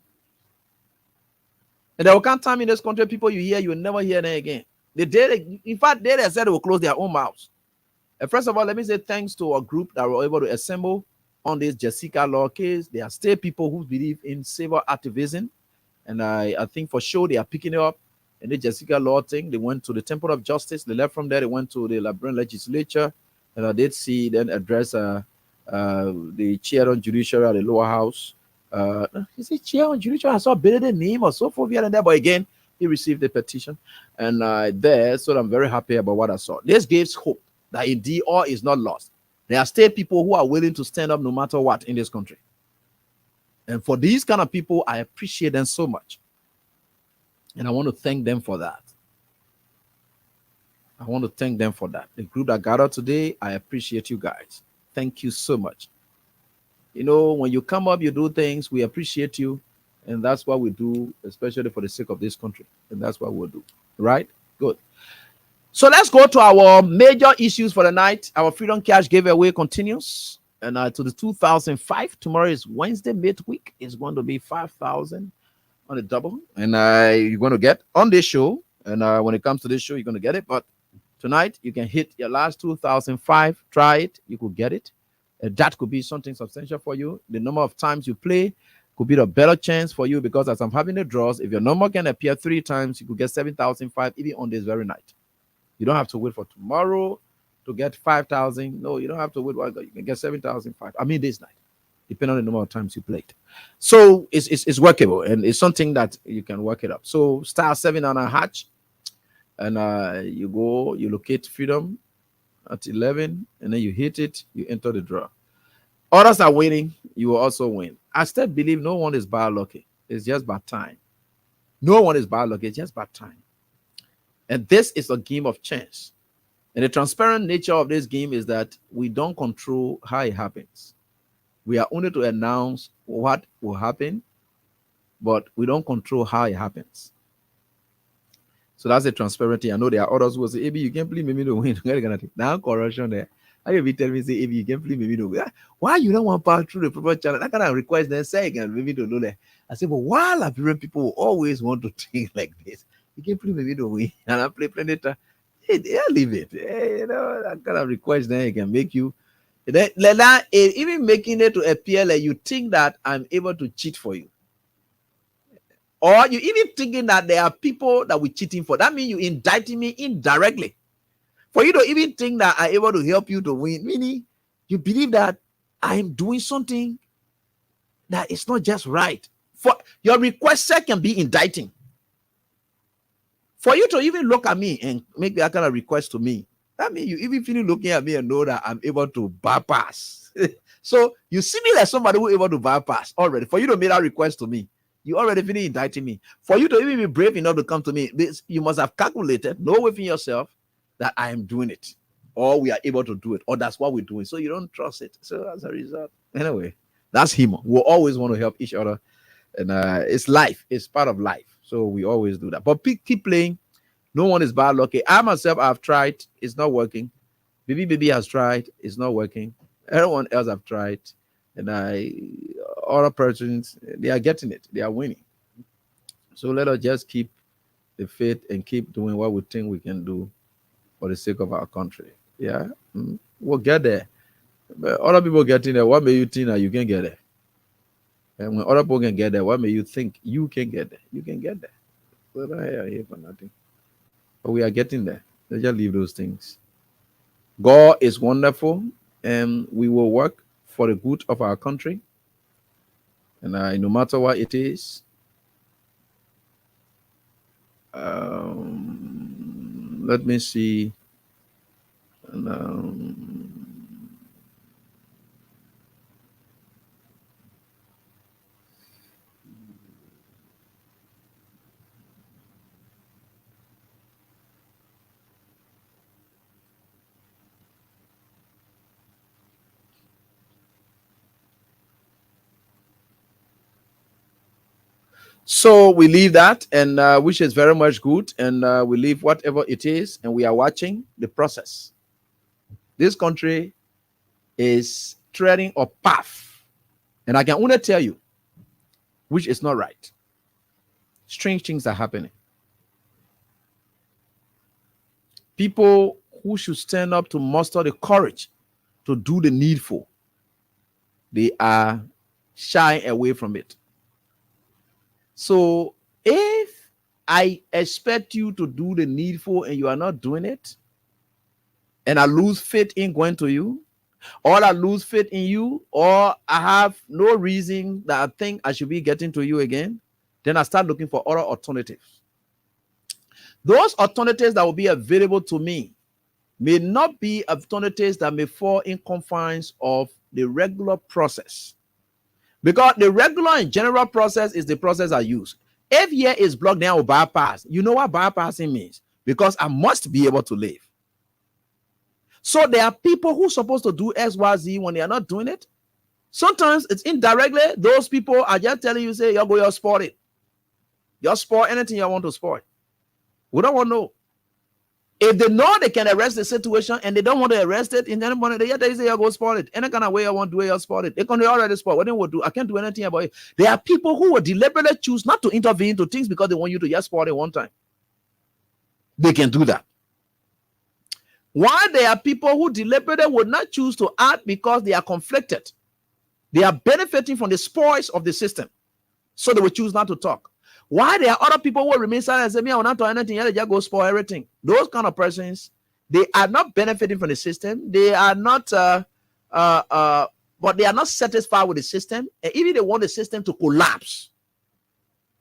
And there will come time in this country, people you hear, you will never hear them again. In fact, they said they will close their own mouths. And first of all, let me say thanks to our group that were able to assemble on this Jessica Law case. There are still people who believe in civil activism, and I think for sure they are picking it up. And the Jessica Law thing, they went to the Temple of Justice. They left from there. They went to the Liberian legislature, and I did see then address the chair on judiciary at the lower house. Is it chair on judiciary? I saw the name or so forth here and there, but again, he received the petition, and so I'm very happy about what I saw. This gives hope that indeed all is not lost. There are still people who are willing to stand up no matter what in this country, and for these kind of people, I appreciate them so much, and I want to thank them for that. The group that gathered today, I appreciate you guys. Thank you so much. You know, when you come up, you do things, we appreciate you. And that's what we do, especially for the sake of this country. And that's what we'll do. Right? Good. So let's go to our major issues for the night. Our Freedom Cash giveaway continues. And to the 2005, tomorrow is Wednesday midweek. It's going to be 5,000 on the double. And you're going to get on this show. And when it comes to this show, you're going to get it. But tonight, you can hit your last 2005. Try it. You could get it. That could be something substantial for you. The number of times you play could be the better chance for you, because as I'm having the draws, if your number can appear 3 times, you could get 7,005 even on this very night. You don't have to wait for tomorrow to get 5,000. No, you don't have to wait. You can get 7,005. I mean, this night, depending on the number of times you played. So it's workable, and it's something that you can work it up. So *7 on a hatch, and you go, you locate Freedom at 11, and then you hit it, you enter the draw. Others are winning, you will also win. I still believe no one is bad lucky. It's just bad time. No one is bad lucky. It's just bad time. And this is a game of chance. And the transparent nature of this game is that we don't control how it happens. We are only to announce what will happen, but we don't control how it happens. So that's the transparency. I know there are others who will say, "Maybe you can play maybe no win." Now corruption there. I will be telling me, say, "If you can play maybe no win." Why you don't want to pass through the proper channel? That kind of request then say again, maybe to know that. I say, but why Liberian people always want to think like this? You can play maybe no win, and I play later. Hey, leave it. Hey, you know, that kind of request then can make you. Then, even making it to appear like you think that I'm able to cheat for you. Or you even thinking that there are people that we're cheating for. That means you indicting me indirectly. For you to even think that I'm able to help you to win, meaning you believe that I'm doing something that is not just right. For your requester can be indicting. For you to even look at me and make that kind of request to me, that means you even feel looking at me and know that I'm able to bypass. So you see me like somebody who is able to bypass already. For you to make that request to me, you already feel indicting me. For you to even be brave enough to come to me, you must have calculated, know within yourself that I am doing it, or we are able to do it, or that's what we're doing. So you don't trust it. So as a result, anyway, that's him. We'll always want to help each other, and it's life. It's part of life. So we always do that. But keep playing. No one is bad lucky. I myself have tried. It's not working. Baby has tried. It's not working. Everyone else have tried, and other persons, they are getting it. They are winning. So let us just keep the faith and keep doing what we think we can do for the sake of our country. Yeah, we'll get there. But other people getting there, what may you think that you can get there? And when other people can get there, what may you think you can get there? You can get there. We're not here for nothing. But we are getting there. Let's just leave those things. God is wonderful, and we will work for the good of our country. And no matter what it is, let me see. So we leave that, and which is very much good, and we leave whatever it is, and we are watching the process. This country is treading a path, and I can only tell you which is not right. Strange things are happening. People who should stand up to muster the courage to do the needful, they are shying away from it. So if I expect you to do the needful and you are not doing it, and I lose faith in going to you, or I lose faith in you, or I have no reason that I think I should be getting to you again, then I start looking for other alternatives. Those alternatives that will be available to me may not be alternatives that may fall in confines of the regular process. Because the regular and general process is the process I use. If here is blocked, then I will bypass. You know what bypassing means? Because I must be able to live. So there are people who are supposed to do XYZ when they are not doing it. Sometimes it's indirectly. Those people are just telling you, say, you're going to sport it. Just sport anything you want to sport. We don't want to know. If they know they can arrest the situation and they don't want to arrest it, in any moment they say you go sport it. Any kind of way I want to do it, you sport it. They can already sport. What they will do, I can't do anything about it. There are people who will deliberately choose not to intervene into things because they want you to just sport it one time. They can do that. While there are people who deliberately would not choose to act because they are conflicted. They are benefiting from the spoils of the system. So they will choose not to talk. Why there are other people who will remain silent and say, me, I will not do anything, they just go spoil everything. Those kind of persons, they are not benefiting from the system. They are not, but they are not satisfied with the system. And even they want the system to collapse.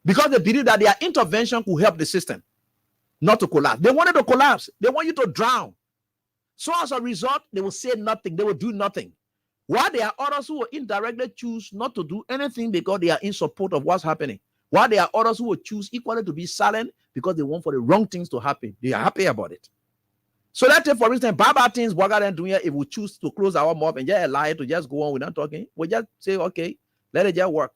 Because they believe that their intervention could help the system not to collapse. They want it to collapse. They want you to drown. So as a result, they will say nothing. They will do nothing. While there are others who will indirectly choose not to do anything because they are in support of what's happening. While there are others who will choose equally to be silent because they want for the wrong things to happen. They are happy about it. So let's take, for instance, bad things we're going to do here. If we choose to close our mouth and just lie to just go on without talking, we just say, okay, let it just work.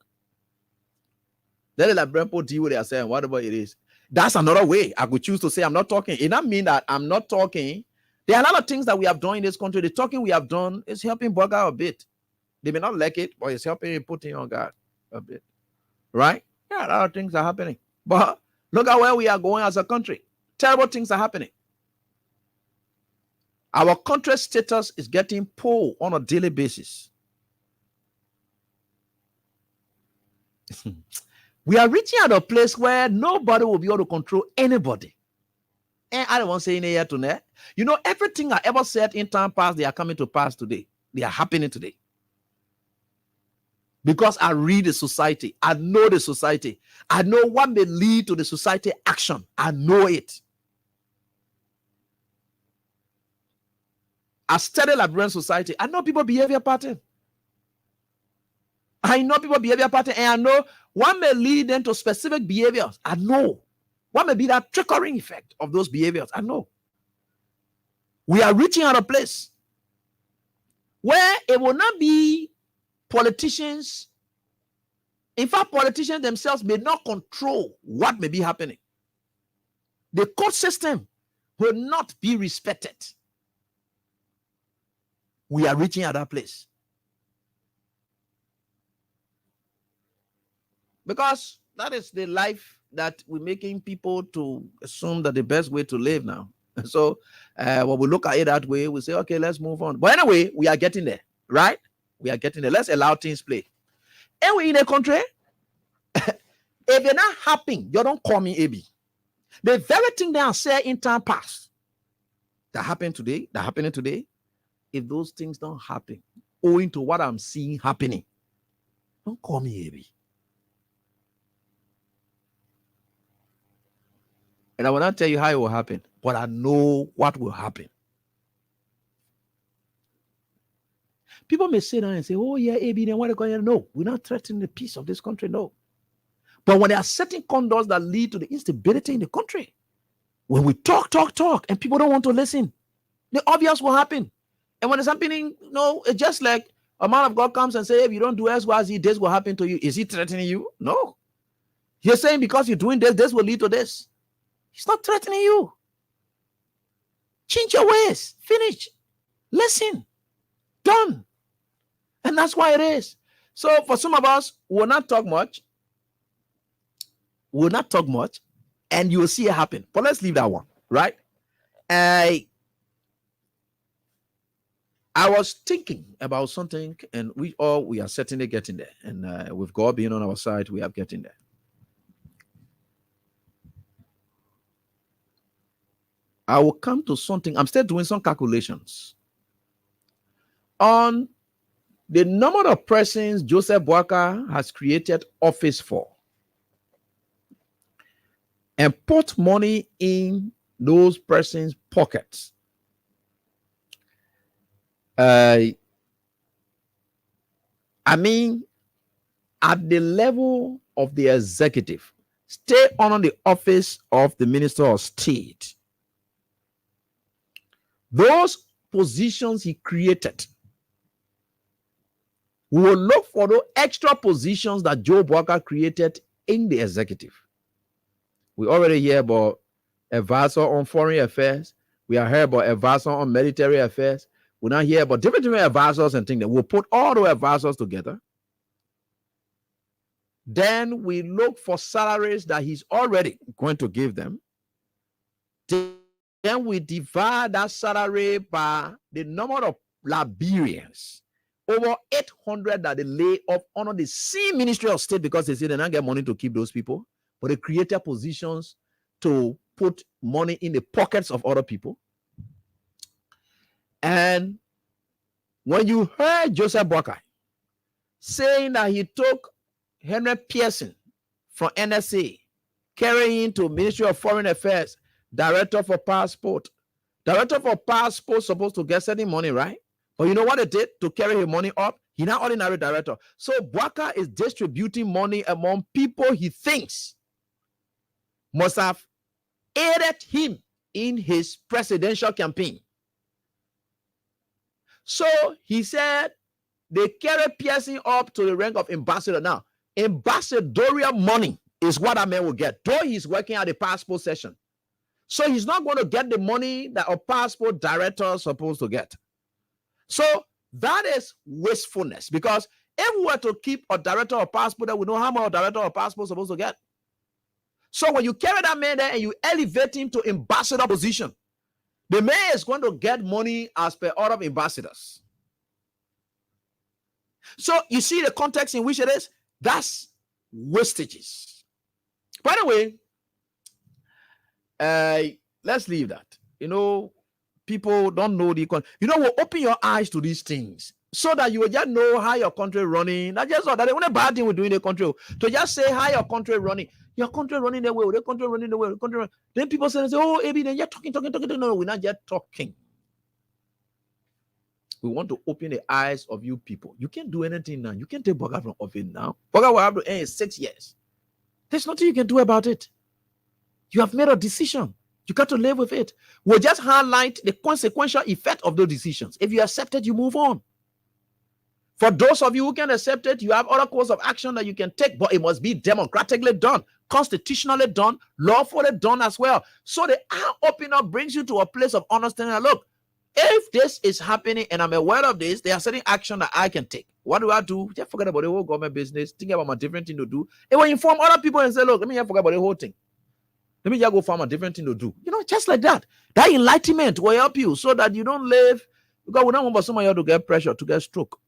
Let the Liberian people deal with it and whatever it is. That's another way. I could choose to say I'm not talking. It doesn't mean that I'm not talking. There are a lot of things that we have done in this country. The talking we have done is helping Burger a bit. They may not like it, but it's helping putting on guard a bit. Right? Yeah, a lot of things are happening. But look at where we are going as a country. Terrible things are happening. Our country status is getting poor on a daily basis. We are reaching at a place where nobody will be able to control anybody. And I don't want to say in here tonight. You know, everything I ever said in time past, they are coming to pass today. They are happening today. Because I read the society. I know the society. I know what may lead to the society action. I know it. I study Liberian society. I know people behavior pattern. I know people behavior pattern, and I know what may lead them to specific behaviors. I know what may be that triggering effect of those behaviors. I know. We are reaching out a place where it will not be politicians. In fact, politicians themselves may not control what may be happening. The court system will not be respected. We are reaching at that place. Because that is the life that we're making people to assume that the best way to live now. So when we look at it that way, we say, okay, let's move on. But anyway, we are getting there, right? We are getting there. Let's allow things play. And we in a country, if you're not happy, you don't call me AB. The very thing that I said in time past, that happened today, that happening today, if those things don't happen, owing to what I'm seeing happening, don't call me AB. And I will not tell you how it will happen, but I know what will happen. People may sit down and say, oh, yeah, AB, then what are you going to do? No, we're not threatening the peace of this country, no. But when there are certain conducts that lead to the instability in the country, when we talk, and people don't want to listen, the obvious will happen. And when it's happening, no, it's just like a man of God comes and says, if you don't do X, Y, Z, this will happen to you. Is he threatening you? No. He's saying because you're doing this, this will lead to this. He's not threatening you. Change your ways. Finish. Listen. Done. And that's why it is. So for some of us, we'll not talk much. We'll not talk much. And you'll see it happen. But let's leave that one, right? I was thinking about something, and we are certainly getting there. And with God being on our side, we are getting there. I will come to something. I'm still doing some calculations on the number of persons Joseph Boakai has created office for and put money in those persons' pockets. I mean, at the level of the executive, stay on the office of the Minister of State. Those positions he created We will look for those extra positions that Joe Walker created in the executive. We already hear about advisor on foreign affairs. We are heard about advisor on military affairs. We now hear about different advisors and things. That we'll put all the advisors together. Then we look for salaries that he's already going to give them. Then we divide that salary by the number of Liberians. Over 800 that they lay off under the same Ministry of State because they say they don't get money to keep those people, but they created positions to put money in the pockets of other people. And when you heard Joseph Boakai saying that he took Henry Pearson from NSA, carrying to Ministry of Foreign Affairs, Director for Passport. Director for Passport supposed to get certain money, right? But you know what they did to carry his money up? He's not ordinary director. So Boakai is distributing money among people he thinks must have aided him in his presidential campaign. So he said they carry Pearson up to the rank of ambassador. Now, ambassadorial money is what that man will get, though he's working at the passport session. So he's not going to get the money that a passport director is supposed to get. So that is wastefulness, because if we were to keep a director of passport, then we know how much a director of passport is supposed to get. So when you carry that man there and you elevate him to ambassador position, the man is going to get money as per other ambassadors. So you see the context in which it is? That's wastages. By the way, let's leave that. You know, people don't know the we'll open your eyes to these things so that you will just know how your country running. Not just that the only bad thing we do in the country to just say how your country running. Your country running the way, the country running the way, the country running. Then people say, oh, Abi, then you're talking. No, we're not yet talking. We want to open the eyes of you people. You can't do anything now. You can't take Boakai from office now. Boakai will have to end in 6 years. There's nothing you can do about it. You have made a decision. You got to live with it. We'll just highlight the consequential effect of those decisions. If you accept it, you move on. For those of you who can accept it, you have other course of action that you can take, but it must be democratically done, constitutionally done, lawfully done as well. So the eye-opener brings you to a place of understanding. Look, if this is happening and I'm aware of this, there are certain action that I can take. What do I do? Just forget about the whole government business. Think about my different thing to do. It will inform other people and say, look, let me just forget about the whole thing. Let me just go find a different thing to do. You know, just like that. That enlightenment will help you so that you don't live, because we don't want somebody to get pressure, to get stroke.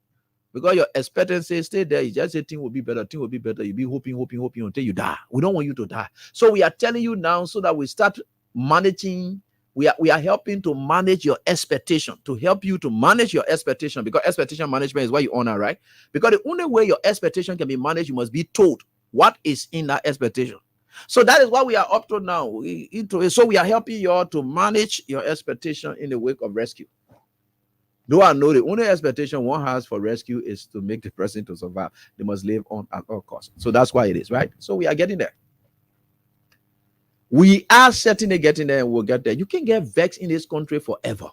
Because your expectancy stay there. You just say things will be better, things will be better. You be hoping until you die. We don't want you to die. So we are telling you now so that we start managing. We are helping to manage your expectation, to help you to manage your expectation, because expectation management is what you honor, right? Because the only way your expectation can be managed, you must be told what is in that expectation. So that is what we are up to now. So we are helping you all to manage your expectation in the wake of rescue. Though I know the only expectation one has for rescue is to make the person to survive. They must live on at all costs. So that's why it is, right? So we are getting there. We are certainly getting there, and we'll get there. You can get vexed in this country forever.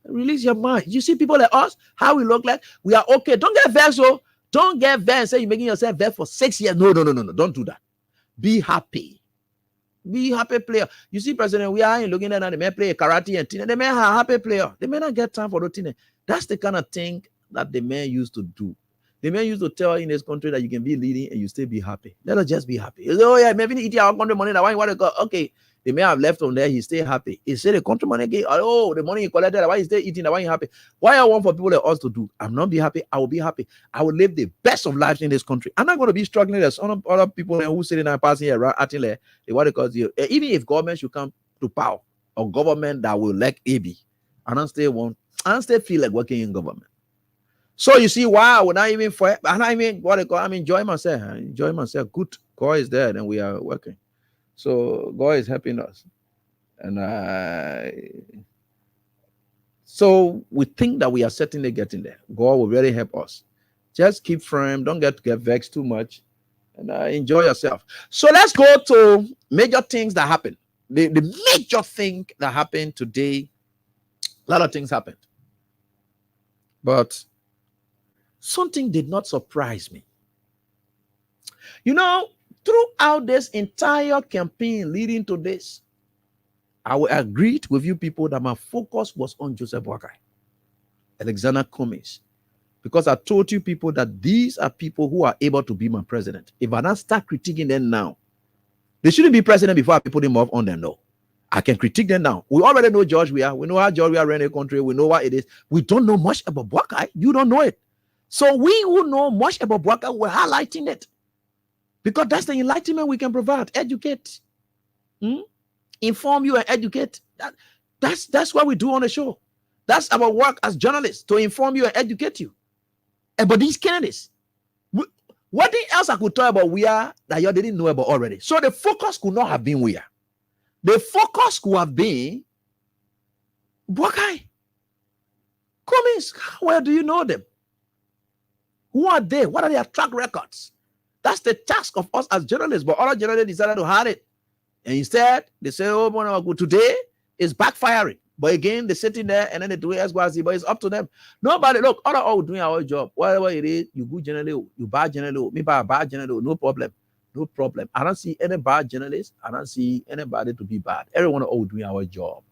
Release your mind. You see people like us, how we look like, we are okay. Don't get vexed, so don't get vexed and say you're making yourself vexed for 6 years. No. Don't do that. Be happy. Be happy player. You see, President, we are looking at the man play karate and teen. The man are happy player. The man not get time for the teen. That's the kind of thing that the man used to do. The man used to tell in this country that you can be leading and you still be happy. Let us just be happy. Oh yeah, maybe eating our country money. That why you want to go? Okay, the man have left on there. He stay happy. He said the country money again. Oh, the money he collected. Why he stay eating? Why you happy? Why I want for people like us to do? I'm not be happy. I will be happy. I will live the best of lives in this country. I'm not going to be struggling. There's other people who sitting there passing around acting like what they call you. Even if government should come to power, or government that will elect AB, I don't still feel like working in government. So you see why I would not even for and I mean what they call I'm enjoying myself. Good. God is there and we are working. So God is helping us. And so we think that we are certainly getting there. God will really help us. Just keep firm, don't get vexed too much, and enjoy yourself. So let's go to major things that happen. The major thing that happened today, a lot of things happened. But something did not surprise me. You know, throughout this entire campaign leading to this, I will agree with you people that my focus was on Joseph Boakai, Alexander Cummings, because I told you people that these are people who are able to be my president. If I don't start critiquing them now, they shouldn't be president before I put him off on them. No, I can critique them now. We already know George Weah. We know how George Weah ran a country. We know what it is. We don't know much about Boakai. You don't know it. So we who know much about Boakai, we're highlighting it. Because that's the enlightenment we can provide. Educate. Inform you and educate. That's what we do on the show. That's our work as journalists, to inform you and educate you about these candidates. What else I could talk about Weah that you didn't know about already? So the focus could not have been Weah. The focus could have been Boakai. Cummings, how well do you know them? Who are they? What are their track records? That's the task of us as journalists. But other journalists decided to hide it. And instead, they say, oh, well, today is backfiring. But again, they're sitting there and then they do it as well. But it's up to them. Nobody, look, all doing our job. Whatever it is, you good journalist, you bad journalist, me bad journalist, no problem. No problem. I don't see any bad journalists. I don't see anybody to be bad. Everyone all doing our job.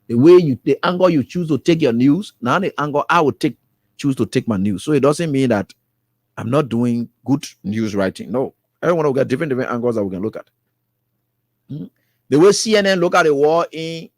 The way the angle you choose to take your news, now the angle I would choose to take my news. So it doesn't mean that I'm not doing good news writing. No. Everyone will get different angles that we can look at. The way CNN look at the war in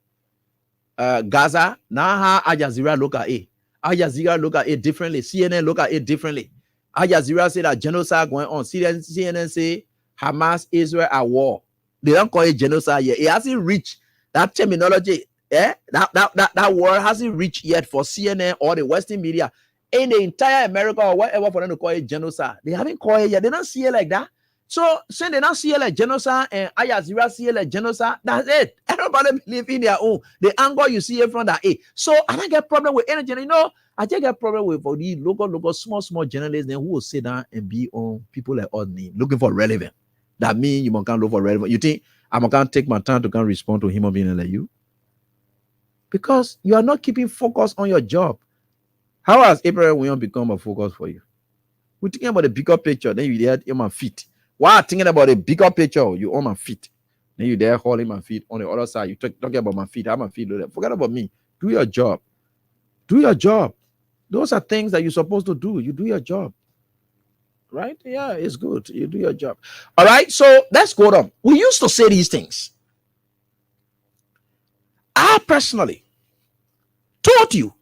Gaza, now how Al Jazeera look at it. Al Jazeera look at it differently. CNN look at it differently. Al Jazeera say that genocide going on. CNN say Hamas, Israel at war. They don't call it genocide yet. It hasn't reached that terminology. That word hasn't reached yet for CNN or the Western media in the entire America or whatever for them to call it genocide. They haven't called it yet. They don't see it like that. So saying they don't see it like genocide and Al Jazeera see it like genocide, that's it. Everybody believe in their own. The angle you see it from that. So I don't get problem with any journalist. You know, I just get problem with for the local, small journalists then who will sit down and be on people like us looking for relevant. That means you can't look for relevant. You think I can't take my time to come respond to him or being like you? Because you are not keeping focus on your job. How has Abraham Williams become a focus for you? We're thinking about the bigger picture, then you had him on feet. While thinking about the bigger picture, you on my feet. Then you there holding my feet on the other side. You talking about my feet. How my feet do that? Forget about me. Do your job. Do your job. Those are things that you're supposed to do. You do your job. Right? Yeah, it's good. You do your job. All right. So let's go on. We used to say these things. I personally told you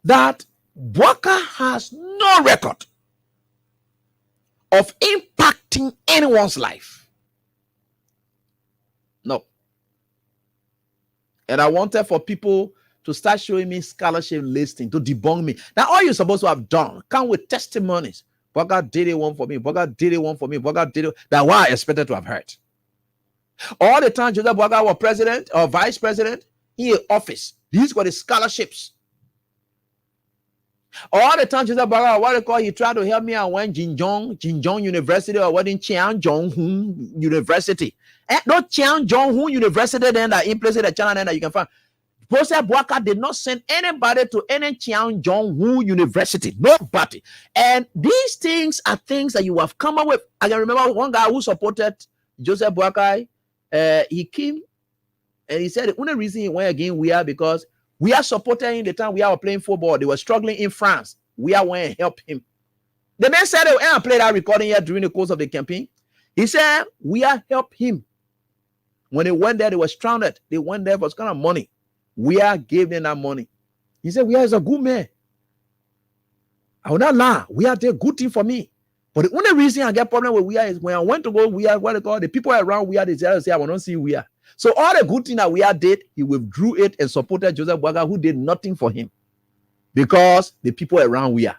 that Boakai has no record of impacting anyone's life. No. And I wanted for people to start showing me scholarship listing to debunk me. Now, all you're supposed to have done, come with testimonies. Boakai did it one for me. Boakai did it one for me. Boakai did it. That's what I expected to have heard. All the time Joseph Boakai was president or vice president, he in office. These were the scholarships. All the time Joseph Boakai, what they call, he tried to help me. I went Jinjong University or what in Cheongjong University. And not Cheongjong University then that in place of the channel then that you can find. Joseph Boakai did not send anybody to any Cheongjong University. Nobody. And these things are things that you have come up with. I can remember one guy who supported Joseph Boakai. He came and he said the only reason he went again because we are supporting the time we are playing football. They were struggling in France. We are going to help him. The man said, I played that recording here during the course of the campaign. He said, we are help him. When they went there, they were stranded. They went there for kind of money. We are gave them that money. He said, we are a good man. I will not lie. We are the good thing for me. But the only reason I get problem with we are is when I went to go, we are what they call the people around we are, they say, I will not see we are. So all the good thing that we are did, he withdrew it and supported Joseph Boakai, who did nothing for him. Because the people around we are.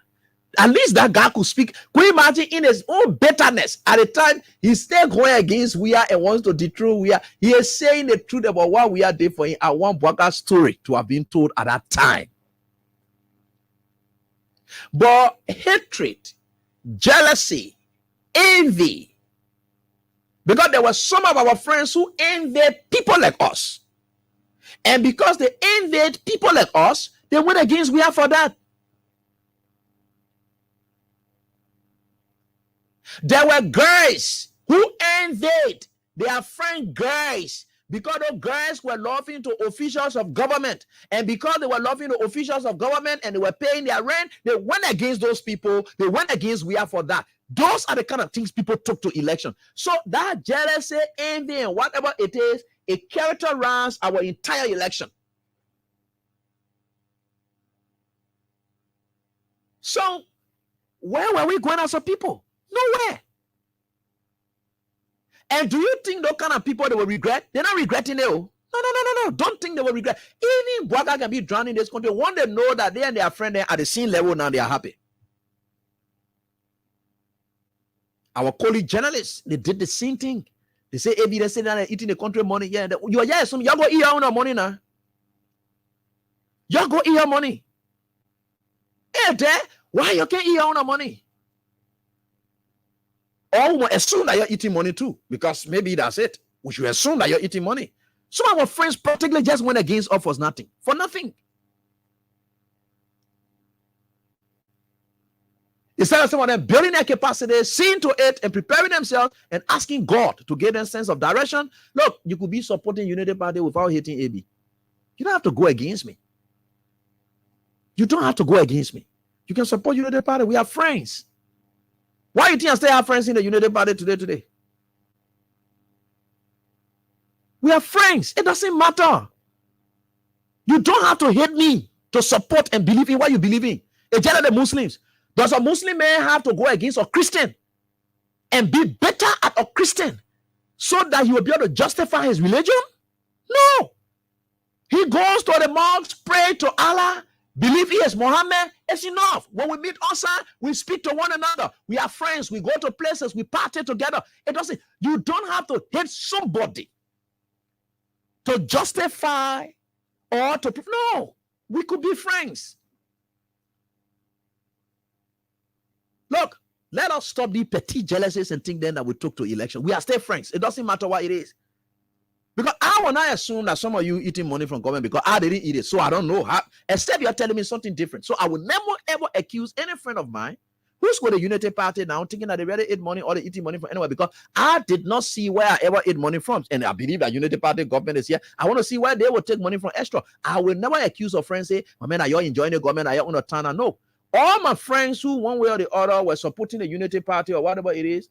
At least that guy could speak. Could you imagine in his own bitterness at the time he's still going against we are and wants to dethrone we are. He is saying the truth about what we are did for him. I want Boakai's story to have been told at that time. But hatred, jealousy, envy, because there were some of our friends who envied people like us, and because they envied people like us, they went against we are for that. There were girls who envied their friend girls because those girls were loving to officials of government. And because they were loving the officials of government and they were paying their rent, they went against those people. They went against we are for that. Those are the kind of things people took to election. So that jealousy, envy, and whatever it is, it characterized our entire election. So where were we going as a people? Nowhere. And do you think those kind of people they will regret? They're not regretting it. No. Don't think they will regret. Even Bwaga can be drowned in this country. One, they know that they and their friend are at the same level now, they are happy. Our colleague journalists, they did the same thing. They say, AB, they say that they're eating the country money. Yeah, you are yes, y'all go eat your own money now. Y'all go eat your money. Hey, there, why you can't eat your own money? Or we assume that you're eating money too, because maybe that's it. We should assume that you're eating money. Some of our friends practically just went against us for nothing. For nothing. Instead of some of them building their capacity, seeing to it and preparing themselves and asking God to give them a sense of direction. Look, you could be supporting Unity Party without hating AB. You don't have to go against me. You don't have to go against me. You can support Unity Party. We are friends. Why do you think I still have friends in the Unity Party today? We are friends. It doesn't matter. You don't have to hate me to support and believe in what you believe in. It's just like the Muslims. Does a Muslim man have to go against a Christian and be better at a Christian so that he will be able to justify his religion? No. He goes to the mosque, pray to Allah, believe he is Muhammad. It's enough. When we meet outside, we speak to one another. We are friends. We go to places. We party together. It doesn't. You don't have to hate somebody to justify or to. No. We could be friends. Look, let us stop the petty jealousies and think then that we took to election. We are still friends. It doesn't matter what it is. Because I will not assume that some of you eating money from government because I didn't eat it. So I don't know how, except you're telling me something different. So I will never ever accuse any friend of mine who's with the Unity Party now thinking that they really eat money or they eating money from anywhere, because I did not see where I ever ate money from. And I believe that Unity Party government is here. I want to see where they will take money from extra. I will never accuse a friend say, oh, man, are you enjoying the government? Are you on a turn? No. All my friends who one way or the other were supporting the Unity Party or whatever it is,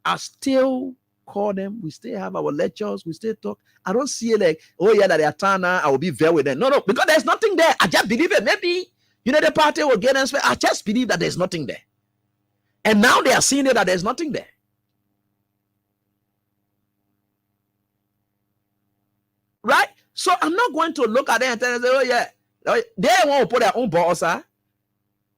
I still call them. We still have our lectures. We still talk. I don't see it like, oh yeah, that they are turn now. I will be there with them. No, because there's nothing there. I just believe it. Maybe Unity Party will get them. I just believe that there's nothing there. And now they are seeing it that there's nothing there. Right? So I'm not going to look at them and tell them, oh yeah, they want to put their own boss,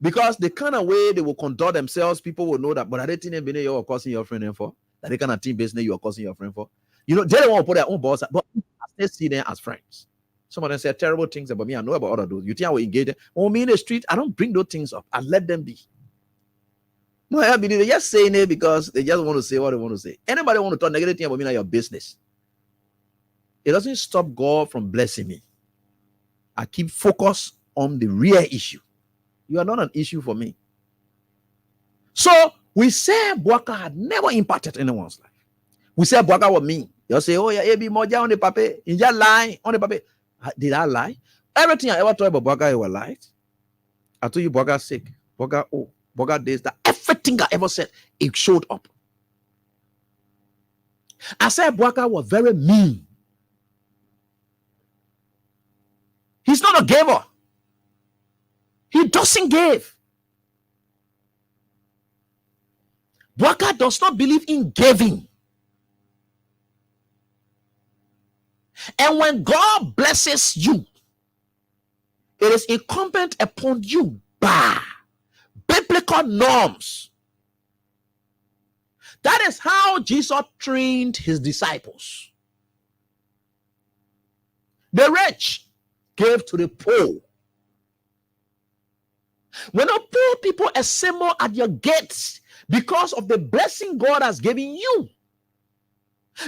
because the kind of way they will conduct themselves, people will know that, but are they think you are causing your friend for? That the kind of team business you are causing your friend for? You know, they don't want to put their own boss, but I still see them as friends. Some of them say terrible things about me. I know about other those. You think I will engage them? When me in the street, I don't bring those things up. I let them be. No, I believe they're just saying it because they just want to say what they want to say. Anybody want to talk negative thing about me, not your business. It doesn't stop God from blessing me. I keep focused on the real issue. You are not an issue for me. So we say Bwaka had never impacted anyone's life. We say Bwaka was mean. You say, oh yeah, AB Moja on the paper. In just lie on the paper. Did I lie? Everything I ever told about Bwaka, I was lied. I told you Bwaka sick. Bwaka Bwaka days, that everything I ever said, it showed up. I said Bwaka was very mean. He's not a giver. He doesn't give. Bwaka does not believe in giving. And when God blesses you, it is incumbent upon you by biblical norms. That is how Jesus trained his disciples. The rich gave to the poor. When the poor people assemble at your gates because of the blessing God has given you,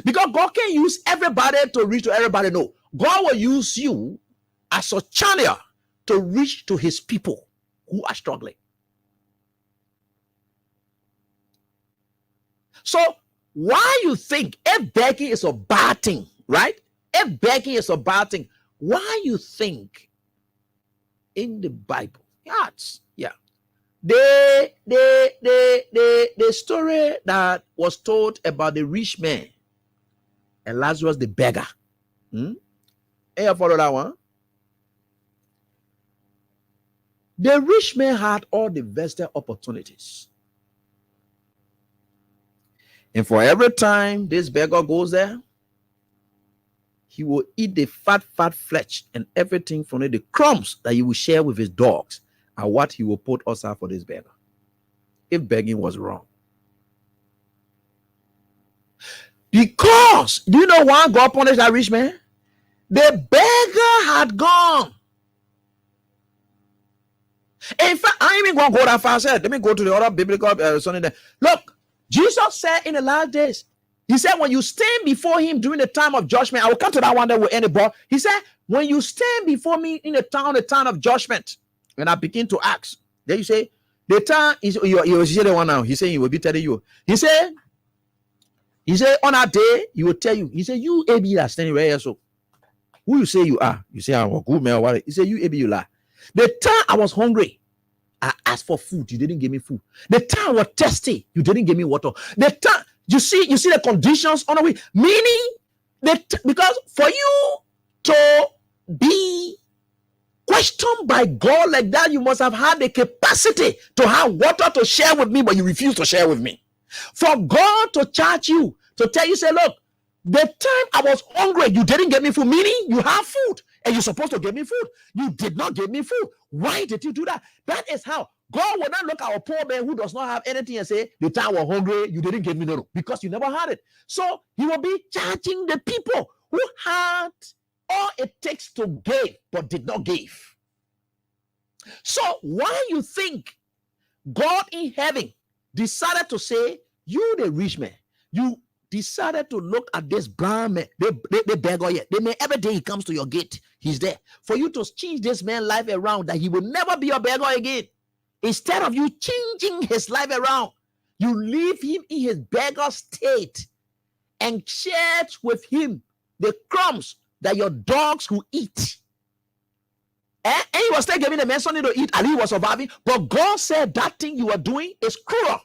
because God can use everybody to reach to everybody. No, God will use you as a channel to reach to his people who are struggling. So why you think if begging is a bad thing, right? If begging is a bad thing, why you think in the Bible? Yeah. The story that was told about the rich man and Lazarus the beggar. Hey, you follow that one? The rich man had all the vested opportunities. And for every time this beggar goes there, he will eat the fat flesh and everything from it, the crumbs that he will share with his dogs, and what he will put aside for this beggar. If begging was wrong. Because, do you know why God punished that rich man? The beggar had gone. In fact, I ain't even going to go that far. Let me go to the other biblical something there. Look, Jesus said in the last days, he said, when you stand before him during the time of judgment, I will come to that one that will end it, but he said, when you stand before me in the time of judgment, and I begin to ask, then you say, the time is, you see the one now. He said, he will be telling you. He said, on that day, he will tell you. He said, you AB that standing right here, so who you say you are? You say, I'm a good man or what? He said, you AB, you lie. The time I was hungry, I asked for food. You didn't give me food. The time I was thirsty, you didn't give me water. The time, you see the conditions on the way. Meaning that because for you to be questioned by God like that, you must have had the capacity to have water to share with me, but you refuse to share with me. For God to charge you, to tell you, say, look, the time I was hungry, you didn't give me food, meaning you have food and you're supposed to give me food. You did not give me food. Why did you do that? That is how God will not look at a poor man who does not have anything and say, the time I was hungry, you didn't give me no, because you never had it. So he will be charging the people who had all it takes to give, but did not give. So why you think God in heaven decided to say, you the rich man, you decided to look at this blind man, the beggar yet. The man, every day he comes to your gate, he's there. For you to change this man's life around, that he will never be a beggar again. Instead of you changing his life around, you leave him in his beggar state and share with him the crumbs that your dogs will eat. And he was still giving the man something to eat, and he was surviving. But God said that thing you are doing is cruel.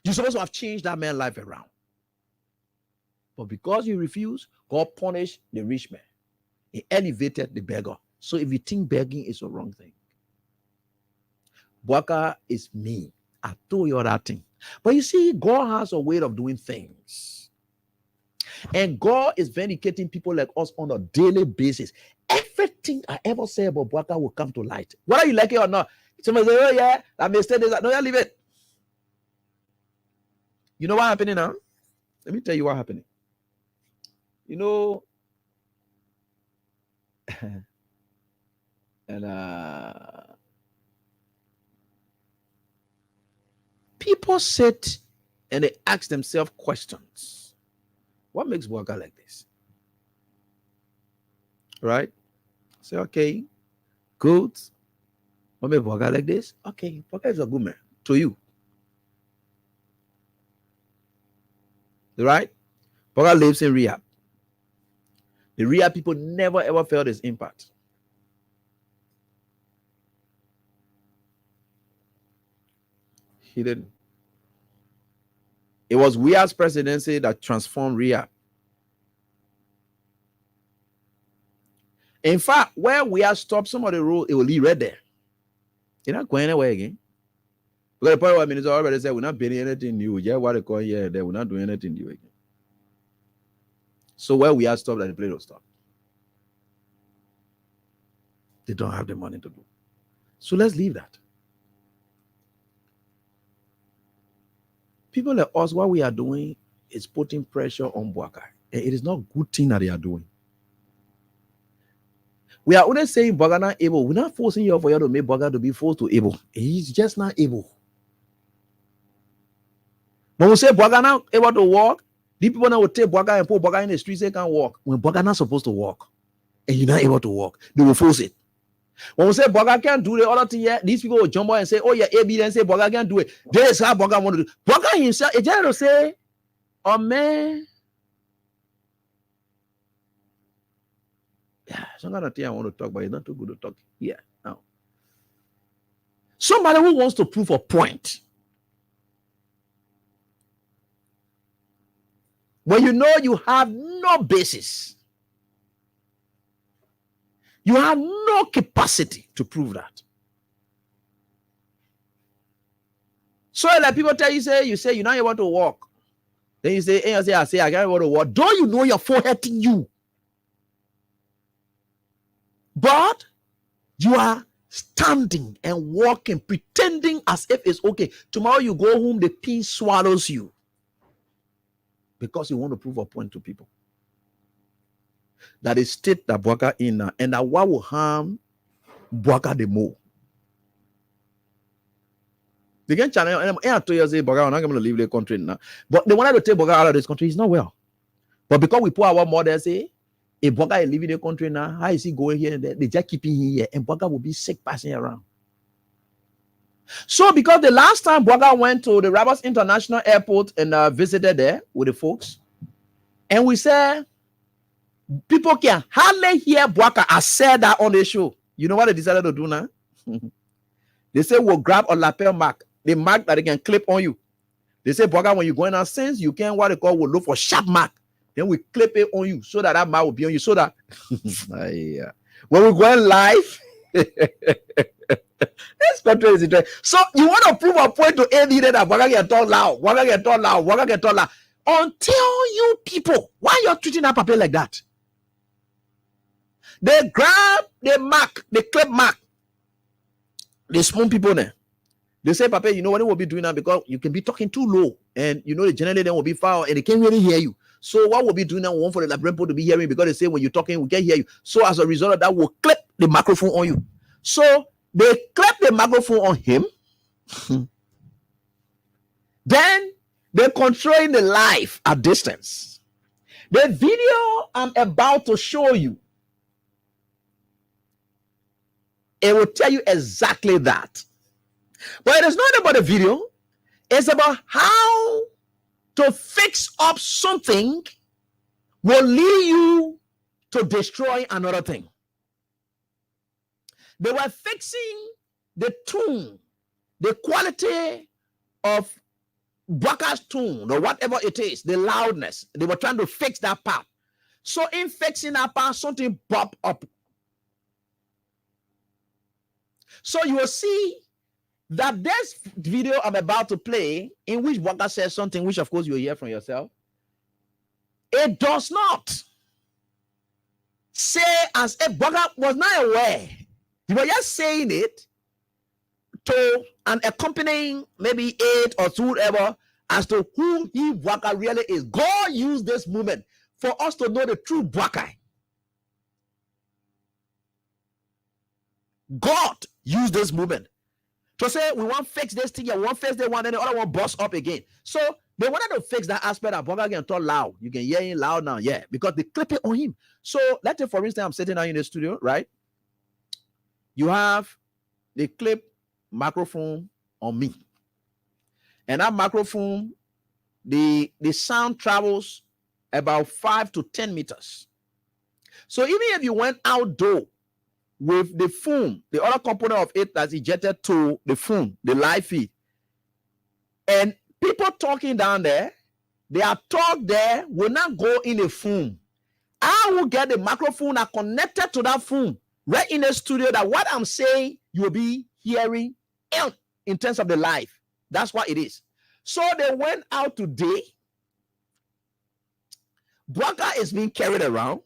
You're supposed to have changed that man's life around. But because you refuse, God punished the rich man. He elevated the beggar. So if you think begging is a wrong thing, Bwaka is me. I told you that thing. But you see, God has a way of doing things. And God is vindicating people like us on a daily basis. Everything I ever say about Bwaka will come to light. Whether you like it or not. Somebody say, oh yeah, that mistake is that. No, yeah, leave it. You know what happening now? Let me tell you what happening. You know, and people sit and they ask themselves questions. What makes Bwaka like this? Right? Say, okay, good. What makes Bwaka like this? Okay, Bwaka is a good man to you. Right? Bwaka lives in rehab. The rehab people never ever felt his impact. He didn't. It was Weah's presidency that transformed rehab. In fact, where Weah stopped some of the rules, it will lead right there. You're not going anywhere again. Because the point where minister already said, we're not building anything new. Yeah, what they call here, we're not doing anything new again. So where we are stopped, and the plane will stop. They don't have the money to do. So let's leave that. People like us, what we are doing is putting pressure on Bwaka. And it is not a good thing that they are doing. We are only saying Bwaka not able. We're not forcing you for you to make Bwaka to be forced to able. He's just not able. When we say Bwaka not able to walk, the people now will take Bwaka and put Bwaka in the streets, they can't walk. When Bwaka not supposed to walk, and you're not able to walk, they will force it. When we say Boga can't do the other thing here, these people will jump on and say, oh yeah, AB then say Boga can't do it. This is how Boga want to do. Boga himself, a general say, oh man. Yeah, some kind of thing I want to talk, but it's not too good to talk here now. Somebody who wants to prove a point. When you know you have no basis, you have no capacity to prove that. So like people tell you, say you know you want to walk. Then you say, hey, I can't want to walk. Don't you know your forehead hurting you? But you are standing and walking, pretending as if it's okay. Tomorrow you go home, the pain swallows you. Because you want to prove a point to people. That is state that Boga in now, and that what will harm Boga the more. They can channel, and I told you, Boga, I'm not going to leave the country now. But they wanted to take Boga out of this country. He's not well. But because we put our mother say, if Boga is leaving the country now, how is he going here and there? They just keeping him here, and Boga will be sick passing around. So because the last time Boga went to the Rabat International Airport and visited there with the folks, and we said, people can hardly hear Boga. I said that on the show. You know what they decided to do now? They say we'll grab a lapel mark, the mark that they can clip on you. They say, Boga, when you're going out, since you can what they call, we'll look for sharp mark. Then we clip it on you so that that mark will be on you. So that when we're going live, this country is interesting. So you want to prove a point to AD that Boga get talk loud, Boga get talk loud, Boga get talk loud. Until you people, why you're treating that paper like that? They grab the mark, the clip mark. They spoon people there. They say, Papa, you know what they will be doing now because you can be talking too low, and you know the generally they will be far and they can't really hear you. So what we'll be doing now, we want for the Liberian people to be hearing because they say when you're talking, we can't hear you. So as a result of that, we'll clip the microphone on you. So they clip the microphone on him. Then they're controlling the live at distance. The video I'm about to show you, it will tell you exactly that. But it is not about the video. It's about how to fix up something will lead you to destroy another thing. They were fixing the tune, the quality of Boga's tune or whatever it is, the loudness. They were trying to fix that part. So in fixing that part, something popped up. So you will see that this video I'm about to play, in which Boga says something, which of course you'll hear from yourself, it does not say as if Boga was not aware. He was just saying it to an accompanying maybe 8 or 2 whatever as to who he Boga really is. God used this moment for us to know the true Boga. God used this moment to say, we want to fix this thing, we want to fix that one, then the other one bust up again. So they wanted to fix that aspect that Boga can talk loud. You can hear him loud now, yeah, because they clip it on him. So let's say, for instance, I'm sitting down in the studio, right? You have the clip microphone on me. And that microphone, the sound travels about 5 to 10 meters. So even if you went outdoor with the phone, the other component of it that's ejected to the phone, the live feed, and people talking down there, their talk there will not go in the phone. I will get the microphone that connected to that phone right in the studio, that what I'm saying you'll be hearing in terms of the live. That's what it is. So they went out today. Boga is being carried around,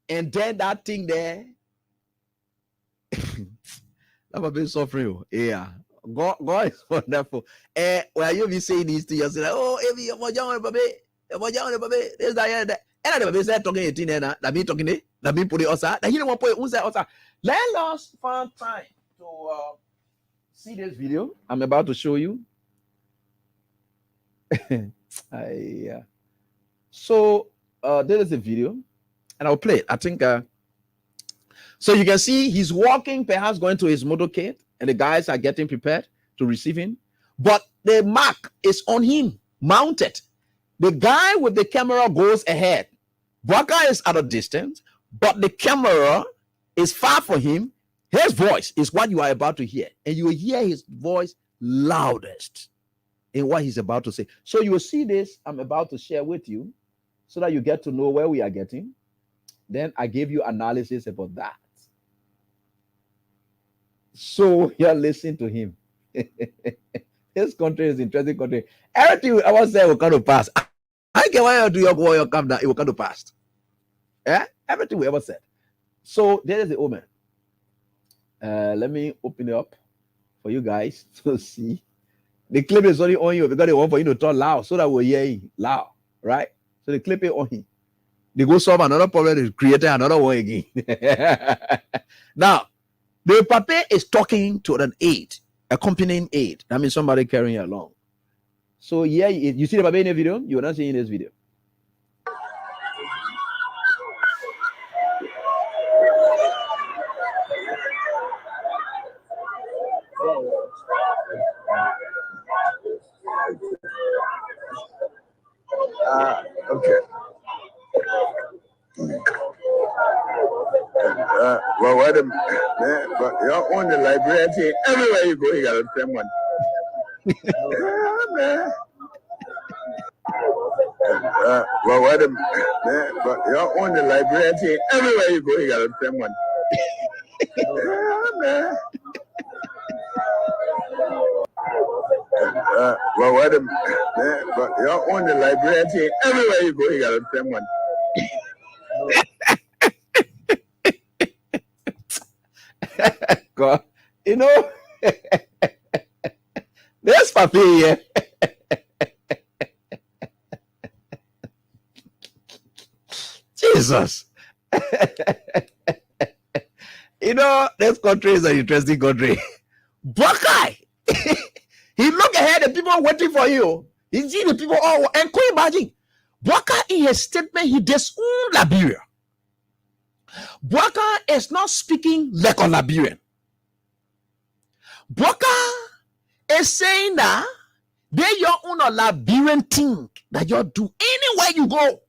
and then that thing there, I've been suffering. Yeah, God is wonderful. When you be saying these things, you're saying, oh, Amy, you're baby, this, that. And the baby said talking 18 and that mean talking it, that mean put it outside. That he don't want to put it outside. Let us find time to see this video I'm about to show you. So this is a video, and I'll play it. I think So you can see he's walking, perhaps going to his motorcade, and the guys are getting prepared to receive him. But the mark is on him, mounted. The guy with the camera goes ahead. Bwaka is at a distance, but the camera is far from him. His voice is what you are about to hear, and you will hear his voice loudest in what he's about to say. So you will see this I'm about to share with you so that you get to know where we are getting. Then I give you analysis about that. So you're listening to him. This country is an interesting country. Everything I was saying will come to pass. I can why you do your go, your come down, it will come to pass. Yeah, everything we ever said. So there is the omen. Let me open it up for you guys to see. The clip is only on you because they want for you to talk loud so that we'll hear you loud, right? So the clip is on him. They go solve another problem, they create another one again. Now, the papa is talking to an aide, accompanying aide. That means somebody carrying along. So yeah, you see the papa in the video? You are not seeing this video. Okay. Well, wait a minute. But you're on the library. Everywhere you go, you got the same one. Yeah, man. Well, wait a minute. But you're on the library. Everywhere you go, you got the same one. Yeah, man. Well, wait a minute. But you're on the library. Everywhere you go, you got the same one. God, you know, there's Papa here. Jesus. You know, this country is an interesting country. Buckeye. He look ahead, the people are waiting for you. He see the people all, and can you imagine? Buckeye in his statement, he disowned Liberia. Buckeye is not speaking like a Liberian. Buckeye is saying that they your own a Liberian thing that you do anywhere you go.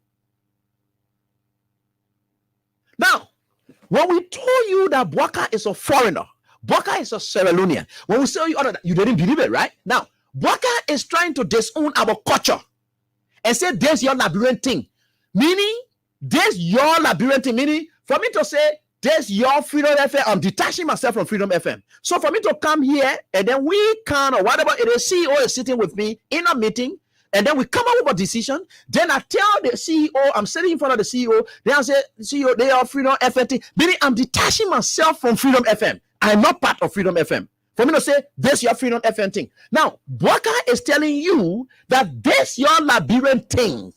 Now, when we told you that Buckeye is a foreigner, Buckeye is a Sierra Leonean. When we say you didn't believe it, right? Now, Buckeye is trying to disown our culture and say there's your Liberian thing. Meaning, there's your Liberian thing. Meaning, for me to say, there's your Freedom FM, I'm detaching myself from Freedom FM. So for me to come here, and then we can, or whatever, the CEO is sitting with me in a meeting, and then we come up with a decision. Then I tell the CEO, I'm sitting in front of the CEO, then I say, CEO, they are Freedom FM. Meaning, I'm detaching myself from Freedom FM. I'm not part of Freedom FM. For me to say, this your Freedom FM thing. Now, Buckeye is telling you that this your Liberian thing.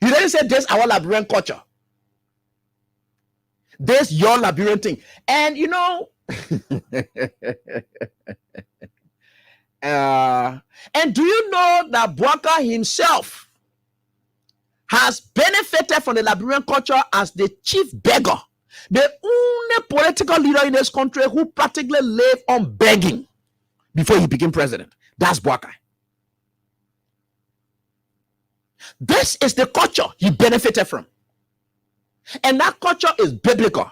He didn't say this our Liberian culture. This your Liberian thing. And you know, and do you know that Buckeye himself has benefited from the Liberian culture as the chief beggar? The only political leader in this country who practically lived on begging before he became president. That's Buckeye. This is the culture he benefited from. And that culture is biblical.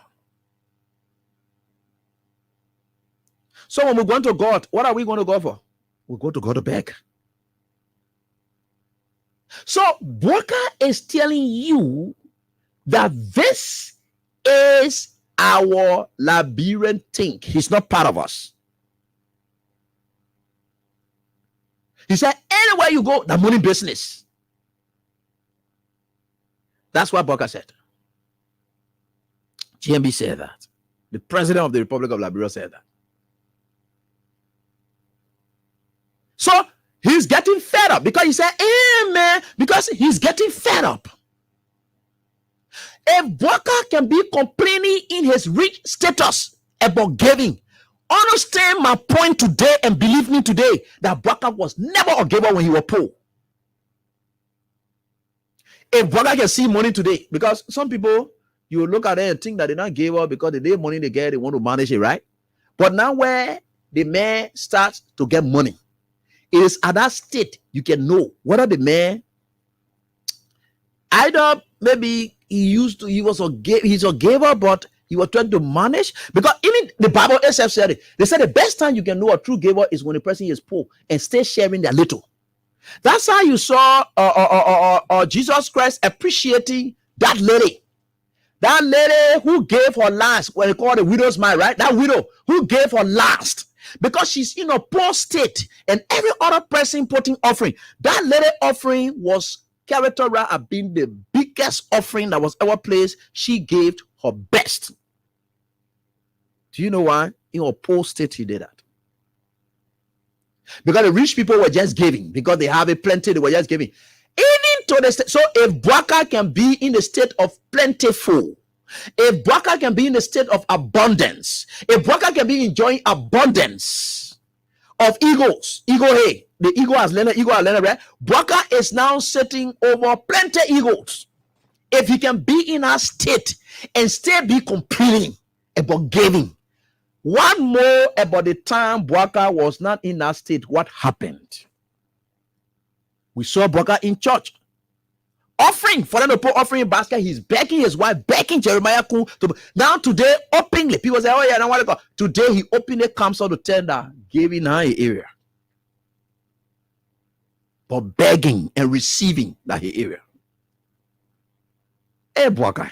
So when we go to God, what are we going to go for? We go to God to beg. So Buckeye is telling you that this is our Liberian thing. He's not part of us. He said, anywhere you go, the money business. That's what Buckeye said. GMB said that. The president of the Republic of Liberia said that. So he's getting fed up because he said, amen, because he's getting fed up. If Buckeye can be complaining in his rich status about giving, understand my point today and believe me today that Buckeye was never a giver when he was poor. If Buckeye can see money today, because some people, you look at it and think that they not gave up because the day money they get, they want to manage it, right? But now where the man starts to get money, it is at that state you can know whether the man either maybe he's a giver, but he was trying to manage. Because even the Bible itself said it. They said the best time you can know a true giver is when the person is poor and stay sharing their little. That's how you saw Jesus Christ appreciating that lady. That lady who gave her last, what they call the widow's mite, right? That widow who gave her last. Because she's in a poor state and every other person putting offering. That lady offering was characterized as being the biggest offering that was ever placed. She gave her best. Do you know why? In a poor state, she did that. Because the rich people were just giving. Because they have it plenty, they were just giving. Even to the state. So if Bwaka can be in the state of plentiful, if Bwaka can be in the state of abundance, if Bwaka can be enjoying abundance of eagles, the eagle has landed, right? Bwaka is now sitting over plenty eagles. If he can be in our state and still be complaining about giving, one more about the time Bwaka was not in that state, what happened? We saw Bwaka in church. Offering for them to put offering in basket. He's begging his wife, begging Jeremiah Kun to. Now today, openly, people say, "Oh yeah, I don't want to go." Today, he openly comes out to tender, giving her an area, but begging and receiving that area. Hey, Bwaka,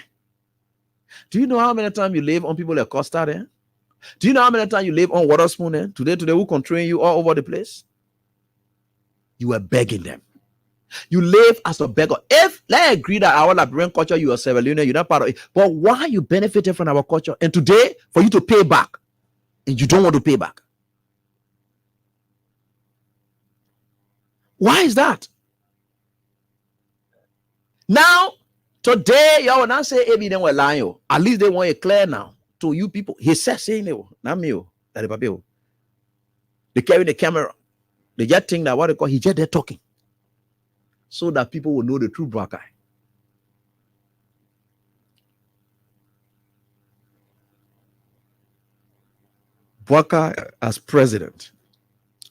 do you know how many times you live on people like Costa there? Do you know how many times you live on Waterspoon there? Today, who controlling you all over the place? You were begging them. You live as a beggar. If let's agree that our Liberian culture, you are Sierra Leone, you're not part of it. But why you benefited from our culture? And today, for you to pay back, and you don't want to pay back. Why is that? Now, today, y'all will not say Abi then we're lying. At least they want it clear now to you people. He says saying it, not me. That the they carry the camera. They just think that what they call he just there talking. So that people will know the true Bwaka. Bwaka as president,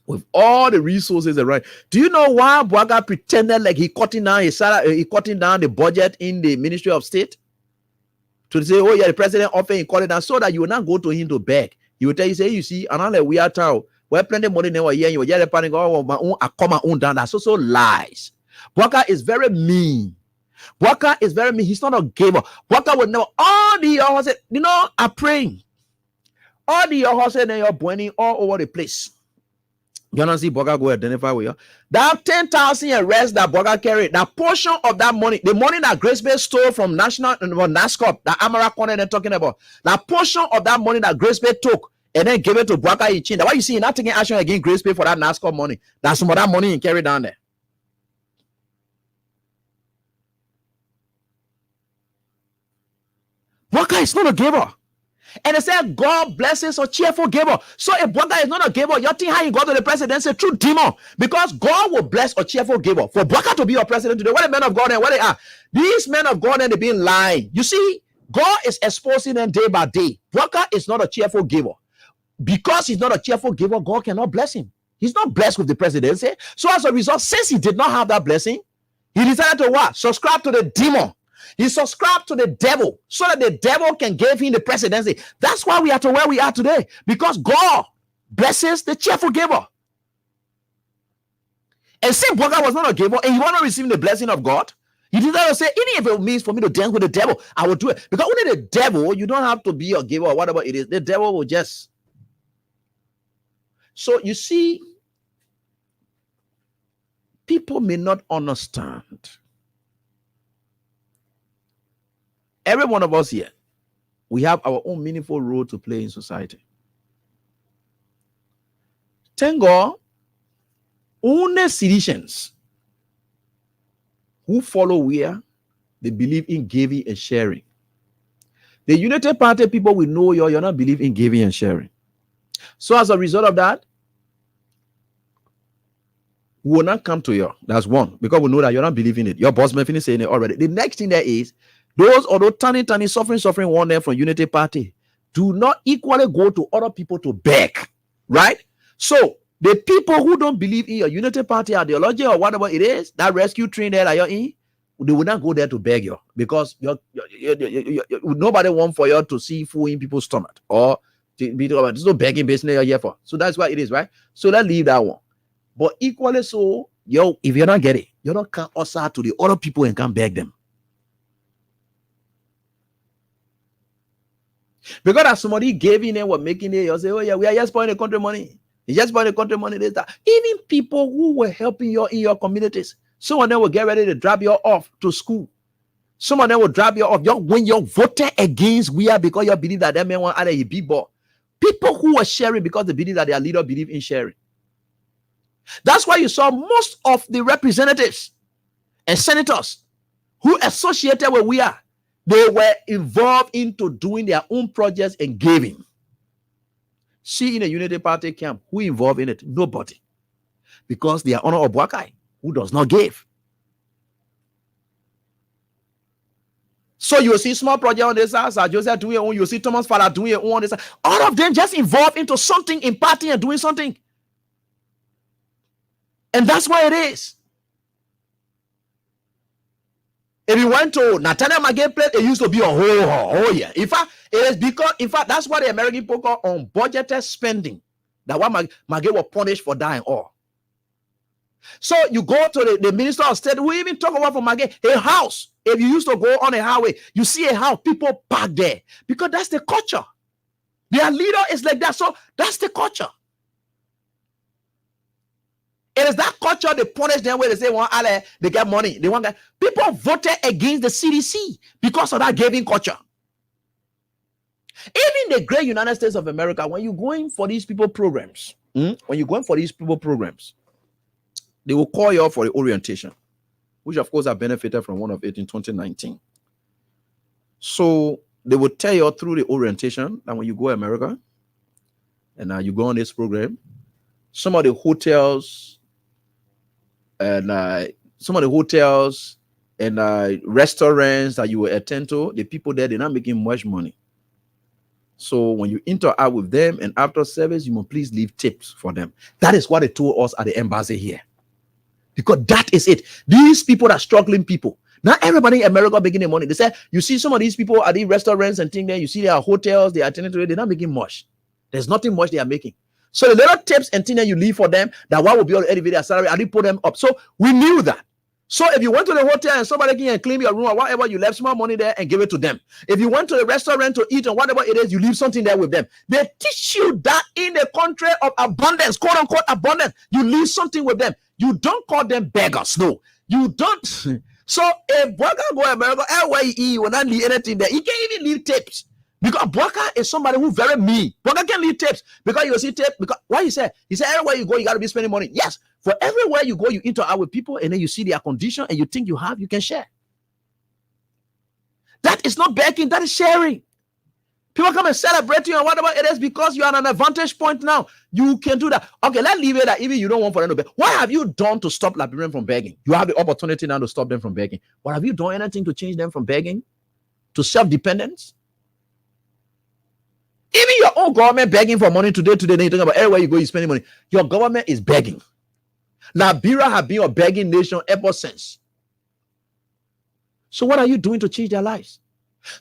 with all the resources and right. Do you know why Bwaka pretended like he cutting down his salary, he cutting down the budget in the Ministry of State? To say, oh yeah, the president offering cut it down so that you will not go to him to beg. He will tell you, say, you see, and like we are town, we're plenty of money now here, you will just panic, oh my own, I come my own down. That's also lies. Bwaka is very mean. Bwaka is very mean. He's not a giver. Bwaka would never. All the horses, you know, are praying. All the horses and you're burning all over the place. You don't see Bwaka go identify with you. That 10,000 arrests that Bwaka carried, that portion of that money, the money that Grace Bay stole from National NASCOP, that Amara Corner they're talking about, that portion of that money that Grace Bay took and then gave it to Bwaka in Chin. That's why you see not taking action against Grace Bay for that NASCOP money. That's some of that money he carried down there. Bwaka is not a giver. And they said God blesses a cheerful giver. So if Bwaka is not a giver, you think how you go to the presidency? True demon. Because God will bless a cheerful giver. For Bwaka to be your president today, what the men of God and what they are? These men of God and they've been lying. You see, God is exposing them day by day. Bwaka is not a cheerful giver. Because he's not a cheerful giver, God cannot bless him. He's not blessed with the presidency. So as a result, since he did not have that blessing, he decided to what? Subscribe to the demon. He subscribed to the devil so that the devil can give him the presidency. That's why we are to where we are today. Because God blesses the cheerful giver. And since Bwaka was not a giver and he was not receiving the blessing of God, he decided to say, any if it means for me to dance with the devil, I will do it. Because only the devil, you don't have to be a giver or whatever it is. The devil will just. So you see, people may not understand. Every one of us here, we have our own meaningful role to play in society. Thank God, only citizens who follow where they believe in giving and sharing. The United Party people will know you're not believe in giving and sharing. So as a result of that, we will not come to you. That's one, because we know that you're not believing it. Your boss may finish saying it already. The next thing there is, Those although turning, suffering, one there from Unity Party, do not equally go to other people to beg, right? So the people who don't believe in your Unity Party ideology or whatever it is, that rescue train there that you're in, they will not go there to beg you because nobody want for you to see food in people's stomach or there's no begging business you're here for. So that's why it is, right? So let's leave that one. But equally so, if you're not getting, you don't come outside to the other people and can't beg them. Because as somebody gave in and were making it, you say, oh yeah, we are just spending the country money. You just spending the country money. This, that. Even people who were helping you in your communities, some of them will get ready to drop you off to school. Some of them will drop you off. When you voted against we are because you believe that man want either a big ball. People who are sharing because they believe that their leader believe in sharing. That's why you saw most of the representatives and senators who associated with we are, they were involved into doing their own projects and giving. See, in a Unity Party camp, who involved in it? Nobody. Because they are honor of Wakai, who does not give. So you will see small project on this side, Joseph doing your own, you see Thomas Father doing your own on this side. All of them just involved into something in party and doing something. And that's why it is. If you went to Nathaniel Magay place, it used to be a whole year. In fact, it is because, that's why the American people call on budgeted spending. That why Magay was punished for dying all. So you go to the Minister of State, we even talk about for Magay, a house. If you used to go on a highway, you see a house, people park there. Because that's the culture. Their leader is like that. So that's the culture. It is that culture they punish them where they say, well, they get money. They want people voted against the CDC because of that giving culture. Even the great United States of America, when you're going for these people programs, they will call you up for the orientation, which of course I benefited from one of it in 2019. So they will tell you through the orientation that when you go to America and you go on this program, some of the hotels and restaurants that you will attend to, the people there, they're not making much money. So when you interact with them and after service, you must please leave tips for them. That is what they told us at the embassy here. Because that is it. These people are struggling people. Not everybody in America making the money. They say, you see some of these people at the restaurants and things there, you see their hotels, they are attending to it, they're not making much. There's nothing much they are making. So the little tips and things that you leave for them, that one will be able to elevate their salary, and they put them up. So we knew that. So if you went to the hotel and somebody can claim your room or whatever, you left small money there and give it to them. If you went to the restaurant to eat or whatever it is, you leave something there with them. They teach you that in the country of abundance, quote unquote abundance, you leave something with them. You don't call them beggars. No, you don't. So if Bwaka go to America, LYE will not leave anything there. He can't even leave tips. Because Bwaka is somebody who very mean. Bwaka can leave tips. Because you see tips. Because what he said everywhere you go, you got to be spending money. Yes. For everywhere you go, you interact with people and then you see their condition and you think you have, you can share. That is not begging, that is sharing. People come and celebrate you and whatever it is because you are at an advantage point now. You can do that. Okay, let's leave it that even you don't want for them to beg. What have you done to stop Liberians from begging? You have the opportunity now to stop them from begging. What have you done anything to change them from begging? To self-dependence? Even your own government begging for money today, then you're talking about everywhere you go, you're spending money. Your government is begging. Liberia have been a begging nation ever since. So what are you doing to change their lives?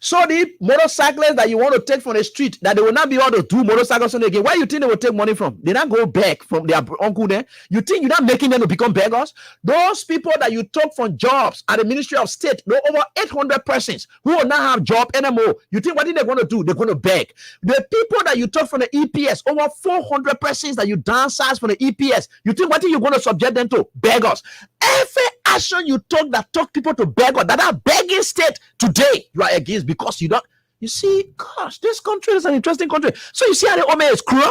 So the motorcyclists that you want to take from the street, that they will not be able to do motorcycles again, where you think they will take money from? They not go back from their uncle there. You think you're not making them to become beggars? Those people that you took from jobs at the Ministry of State, there are over 800 persons who will not have job anymore. You think what they're going to do? They're going to beg. The people that you took from the EPS, over 400 persons that you downsized from the EPS, you think what are you going to subject them to? Beggars. Every action you took that took people to beggars, that are begging state today, you are against because you don't. You see, gosh, this country is an interesting country. So you see how the Ome is cruel?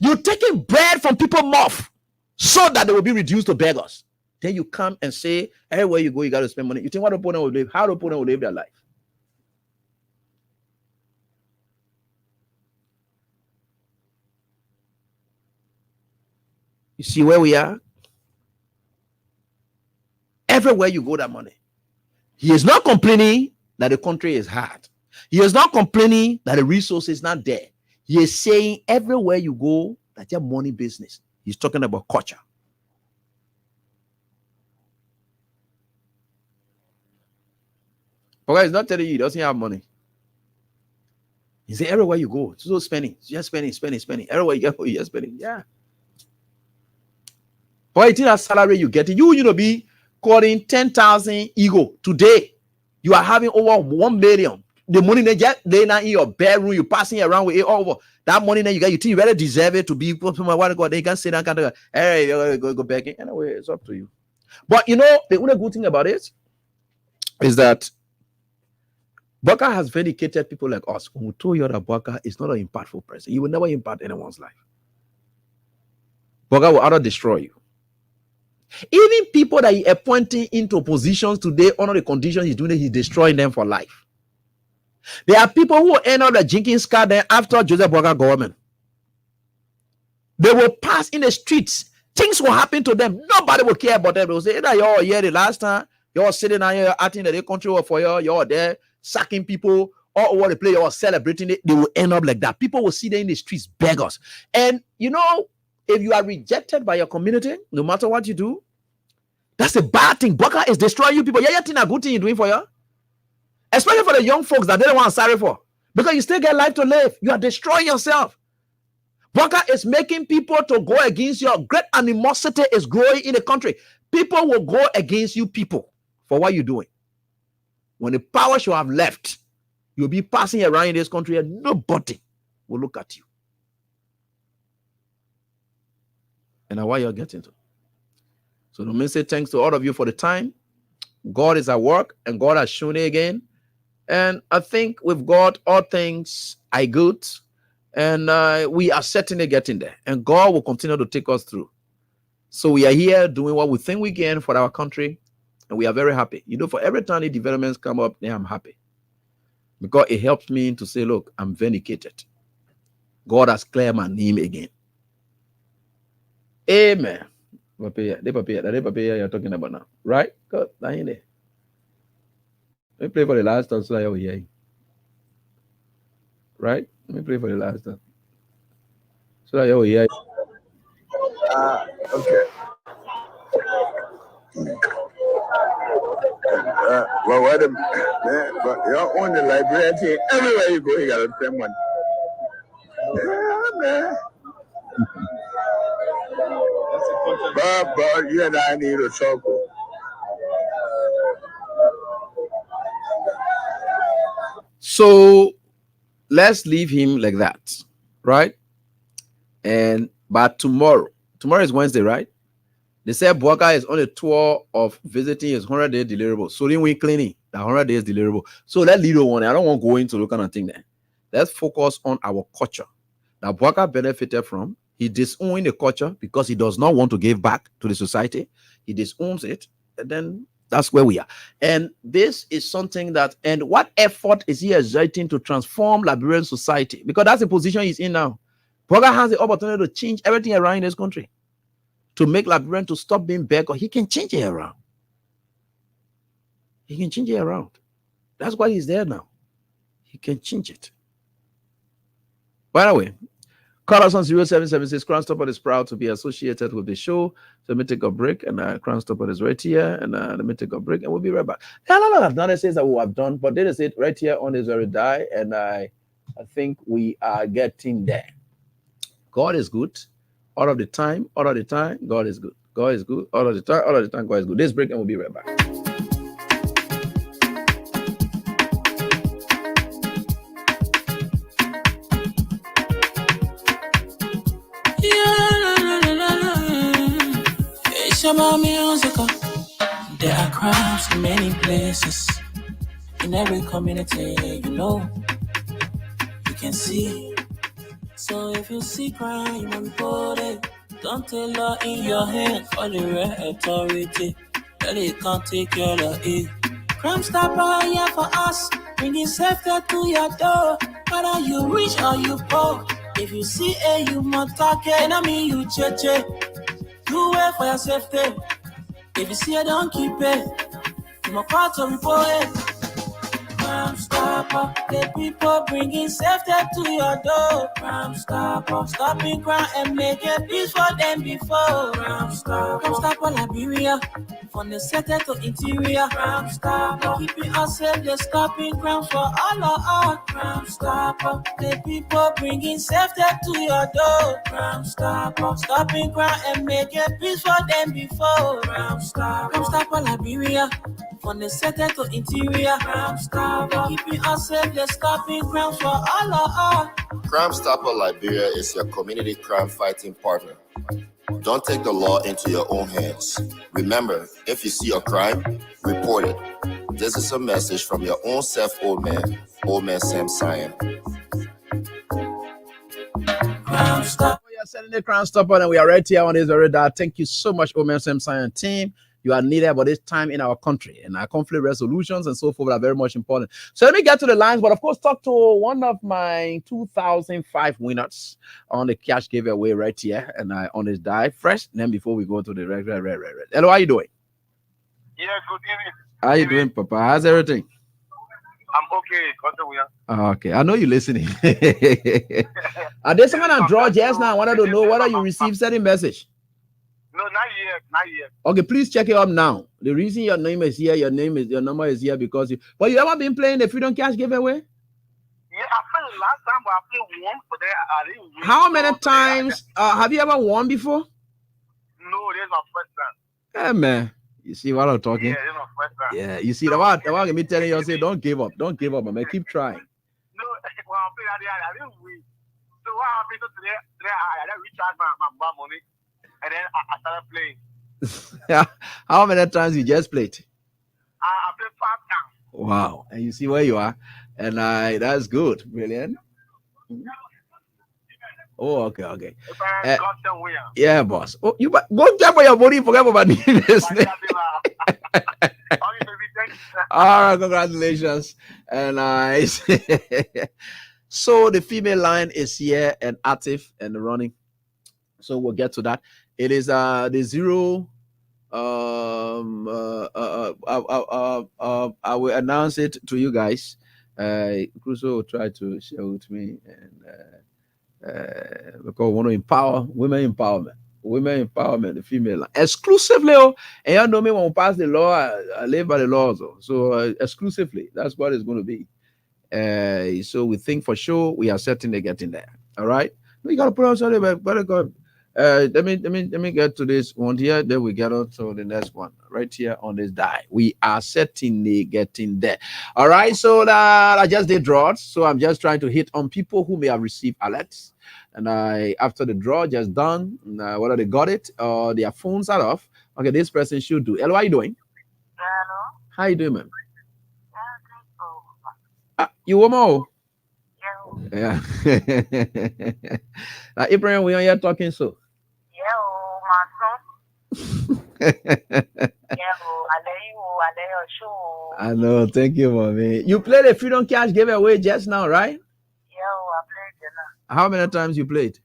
You're taking bread from people's mouth so that they will be reduced to beggars. Then you come and say, everywhere you go, you got to spend money. You think what the opponent will live? How the opponent will live their life? You see where we are? Everywhere you go, that money. He is not complaining that the country is hard. He is not complaining that the resource is not there. He is saying everywhere you go, that's your money business. He's talking about culture. But he's not telling you he doesn't have money. He said everywhere you go, it's just spending. Everywhere you go, you're spending. Yeah. But it's that salary you get. You be calling 10,000 ego today. You are having over 1 million. The money they just lay down in your bedroom, you're passing around with it all over. That money that you get, you think you really deserve it to be put from what God. They can say that kind of hey, go back in. Anyway, it's up to you. But the only good thing about it is that Baka has vindicated people like us. When we told you that Baka is not an impactful person, he will never impact anyone's life. Baka will either destroy you. Even people that he appointing into positions today under the conditions he's doing it, he's destroying them for life. There are people who will end up like Jenkins car then after Joseph Baka government. They will pass in the streets. Things will happen to them. Nobody will care about them. They will say, you're here the last time, you're sitting down here acting that the country was for you, you're there sacking people all over the place, you're celebrating it. They will end up like that. People will see them in the streets, beggars. And if you are rejected by your community, no matter what you do, that's a bad thing. Baka is destroying you people. Yeah, you think a good thing you're doing for you? Especially for the young folks that they don't want to sorry for. Because you still get life to live. You are destroying yourself. Baka is making people to go against you. Great animosity is growing in the country. People will go against you people for what you're doing. When the power should have left, you'll be passing around in this country and nobody will look at you. And why you're getting to. So let me say thanks to all of you for the time. God is at work and God has shown it again. And I think with God, all things are good. And we are certainly getting there. And God will continue to take us through. So we are here doing what we think we can for our country. And we are very happy. For every time the developments come up, then I'm happy. Because it helps me to say, look, I'm vindicated. God has cleared my name again. Amen. The papier you're talking about now. Right? God, that ain't it. Let me play for the last time so that you'll hear you. Right? Let me play for the last time. So that you'll hear you. Okay. Well, what a man, but you're on the library. Everywhere you go, you got the same one. Yeah, man. But you and I need a circle. So let's leave him like that, right? But tomorrow is Wednesday, right? They said Bwaka is on a tour of visiting his 100-day deliverable. So then we cleaning the 100 days deliverable. So that little one, I don't want to go into look kind of thing there. Let's focus on our culture that Bwaka benefited from. He disowns the culture because he does not want to give back to the society. He disowns it, and then that's where we are. And this is something and what effort is he exerting to transform Liberian society? Because that's the position he's in now. Bwaka has the opportunity to change everything around in this country. To make Liberian to stop being beggar, he can change it around. He can change it around. That's why he's there now. He can change it. By the way, call us on 0776. Crown Stopper is proud to be associated with the show. So let me take a break, and Crown Stopper is right here. And let me take a break, and we'll be right back. There are a lot of analysis that we have done, but they just say it right here on this very die, and I think we are getting there. God is good. All of the time, God is good. God is good. All of the time, God is good. This break and we'll be right back. It's about music. There are crowds in many places. In every community, you can see. So if you see crime, you must report it. Don't take law in your hands for the real authority. They can't take care of it. Crime Stopper here for us, bringing safety to your door. Whether you rich or you poor, if you see you must target. I mean you cheche. Do it for your safety. If you see don't keep it. my car to report it. Crime Stopper, the people bringing safety to your door. Crime Stopper, stopping crime and making peace for them before. Crime Stopper, Liberia, from the center to interior. Crime Stopper, keeping us safe, they're stopping crime for all of us. Crime Stopper, the people bringing safety to your door. Crime Stopper, stopping crime and making peace for them before. Crime Stopper, Liberia. From the center to interior, Crime Stopper, keeping us safe, they're stopping crime for all of us. Crime Stopper Liberia is your community crime fighting partner. Don't take the law into your own hands. Remember, if you see a crime, report it. This is a message from your own self, Old Man Sam Sion. Crime Stopper. We are sending the Crime Stopper, and we are right here on this very day. Thank you so much, Old Man Sam Sion team. You are needed about this time in our country, and our conflict resolutions and so forth are very much important. So let me get to the lines, but of course, talk to one of my 2005 winners on the cash giveaway right here, and I on this die fresh. And then before we go to the regular, hello, how you doing? Yeah, good evening. How you doing, Papa? How's everything? I'm okay. Okay, I know you're listening. Are there someone on draw just now? I wanted to know whether you received certain message. No, not yet. Okay, please check it up now. The reason your name is here, your number is here because you. But you ever been playing the Freedom Cash giveaway? Yeah, I played last time, but I played one, but then I didn't win. How many times have you ever won before? No, this is my first time. Yeah, man. You see what I'm talking? Yeah, this is my first time. Yeah, you see the one me telling you, say don't give up, man. Keep trying. No, when I played, I didn't win. So what happened today? I recharged my money. And then I started playing. How many times you just played? I played 5 times. Wow. And you see where you are. And that's good. Brilliant. Oh, okay. Yeah, boss. Oh, you go get for your body, forget about this. All right, congratulations. And so the female line is here and active and running. So we'll get to that. It is the 0. I will announce it to you guys. Crusoe will try to share with me, and because we want to empower women empowerment, the female line exclusively. And you know me, when we pass the law, I live by the laws. So exclusively, that's what it's going to be. So we think for sure we are certainly getting there. All right, we got to put on something, but better go. Let me get to this one here. Then we get on to the next one right here on this die. We are certainly getting there. All right. So I just did draws. So I'm just trying to hit on people who may have received alerts. And after the draw just done, whether they got it or their phones are off. Okay, this person should do. Hello, how you doing? Hello. How you doing, man? You woman? Yeah. Ibrahim, we are here talking so. I know. Thank you, mommy. You played the Freedom Cash giveaway just now, right? Yeah, I played it now. How many times you played?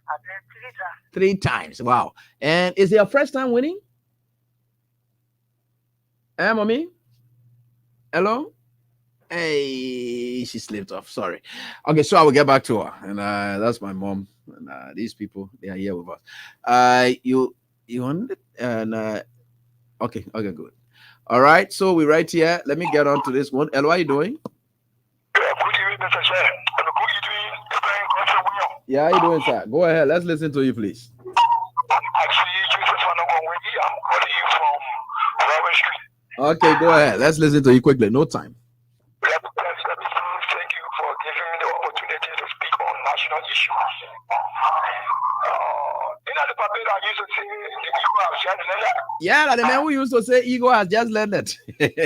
I played 3 times. Wow. And is it your first time winning? Mommy? Hello? Hey, she slipped off. Sorry. Okay, so I will get back to her. And that's my mom. And these people, they are here with us. You want it? And okay, good. All right, so we're right here. Let me get on to this one. Hello, how are you doing? Yeah, how you doing, sir? Go ahead. Let's listen to you, please. Okay, go ahead. Let's listen to you quickly. No time. Thank you for giving me the opportunity to speak on national issues. The paper that used to say the ego has just landed. Yeah, the man who used to say ego has just landed. You see,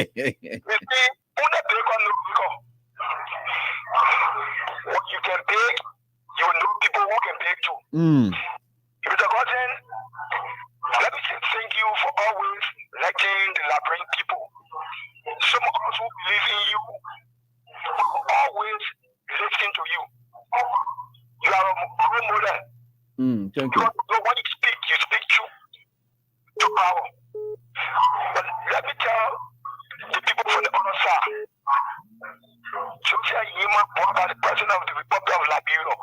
what you can pick, you know people who can pick too. Mr. Cotton, let me say thank you for always letting the Liberian people, some of us who believe in you, always listen to you. You are a role model. Thank you. Because when you speak to power. But let me tell president of the Republic of Liberia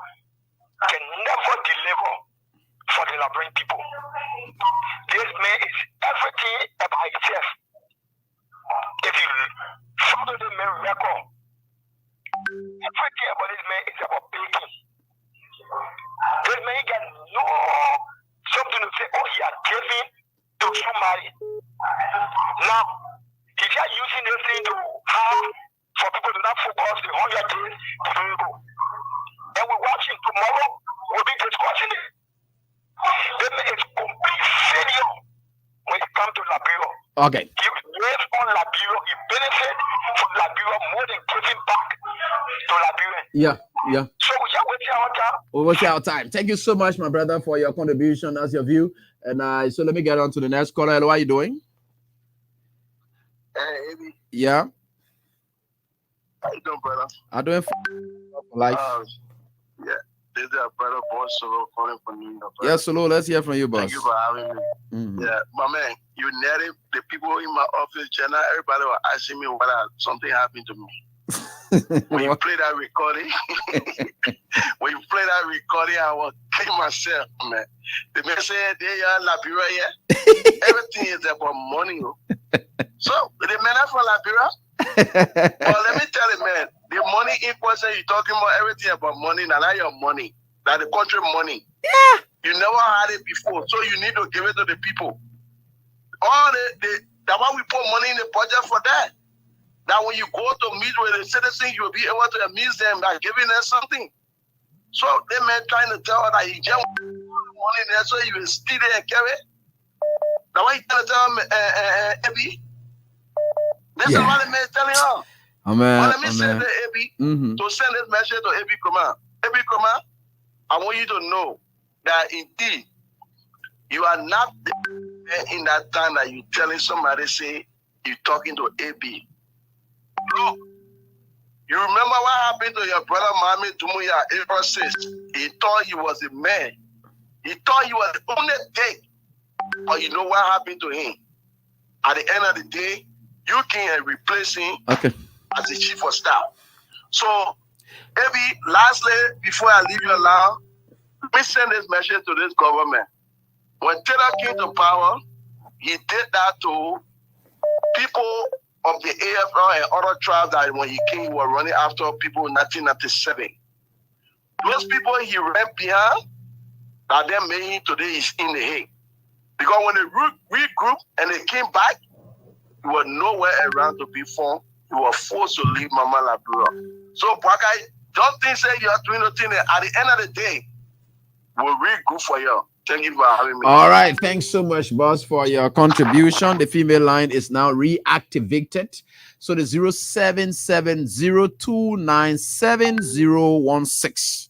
can never deliver for the Liberian people. This man is everything about himself. If you follow the man record, everything about this man is about baking. This man got no something to say, oh, he has given to somebody. Now, he's just using this thing to have for people to not focus the 100 days to go. And we're watching tomorrow, we'll be discussing it. This man is complete failure when it comes to Liberia. Okay. He lives on Liberia, he benefits from Liberia more than giving back to Liberia. Yeah. So we shall wait our time. We'll watch our time. Thank you so much, my brother, for your contribution. That's your view. And so let me get on to the next caller. Hello, how are you doing? Hey, Amy. Yeah. How you doing, brother? I'm doing life. Yeah, this is our brother Boss Solo calling from New York. Yes, hello. Let's hear from you, boss. Thank you for having me. Yeah, my man, you nailed it. The people in my office, Jenna, everybody were asking me whether something happened to me. When you play that recording, I was killing myself, man. The man said, they are Liberia, yeah. Everything is about money. So, the man are from Liberia? Well, let me tell you, man, the money in question, you're talking about everything about money, now not your money, not the country money. Yeah. You never had it before, so you need to give it to the people. All that's why we put money in the budget for that. Now, when you go to meet with the citizens, you'll be able to amuse them by giving them something. So, they man trying to tell her that he just money there, so you will steal it and carry it. Now, why you trying to tell him, Abby? This is what the man is telling her. Amen. Well, let me say to Abby, to send this message to Abby Kuma. Abby Kuma, I want you to know that indeed, you are not in that time that you're telling somebody, say, you're talking to Abby. Look, you remember what happened to your brother Mami Dumuya April 6th? He thought he was a man. He thought he was the only thing. But you know what happened to him? At the end of the day, you can replace him as the chief of staff. So, maybe lastly, before I leave you alone, let me send this message to this government. When Taylor came to power, he did that to people of the AFL and other tribes that when he came, he was running after people in 1997. Those people he ran behind, that then made him today is in the Hague. Because when they regrouped and they came back, he was nowhere around to be found. He was forced to leave Mama Liberia. So, Bwakai, don't think say you are doing nothing. At the end of the day, we'll regroup for you. Thank you for having me. All right. Thanks so much, boss, for your contribution. The female line is now reactivated. So the 0770297016.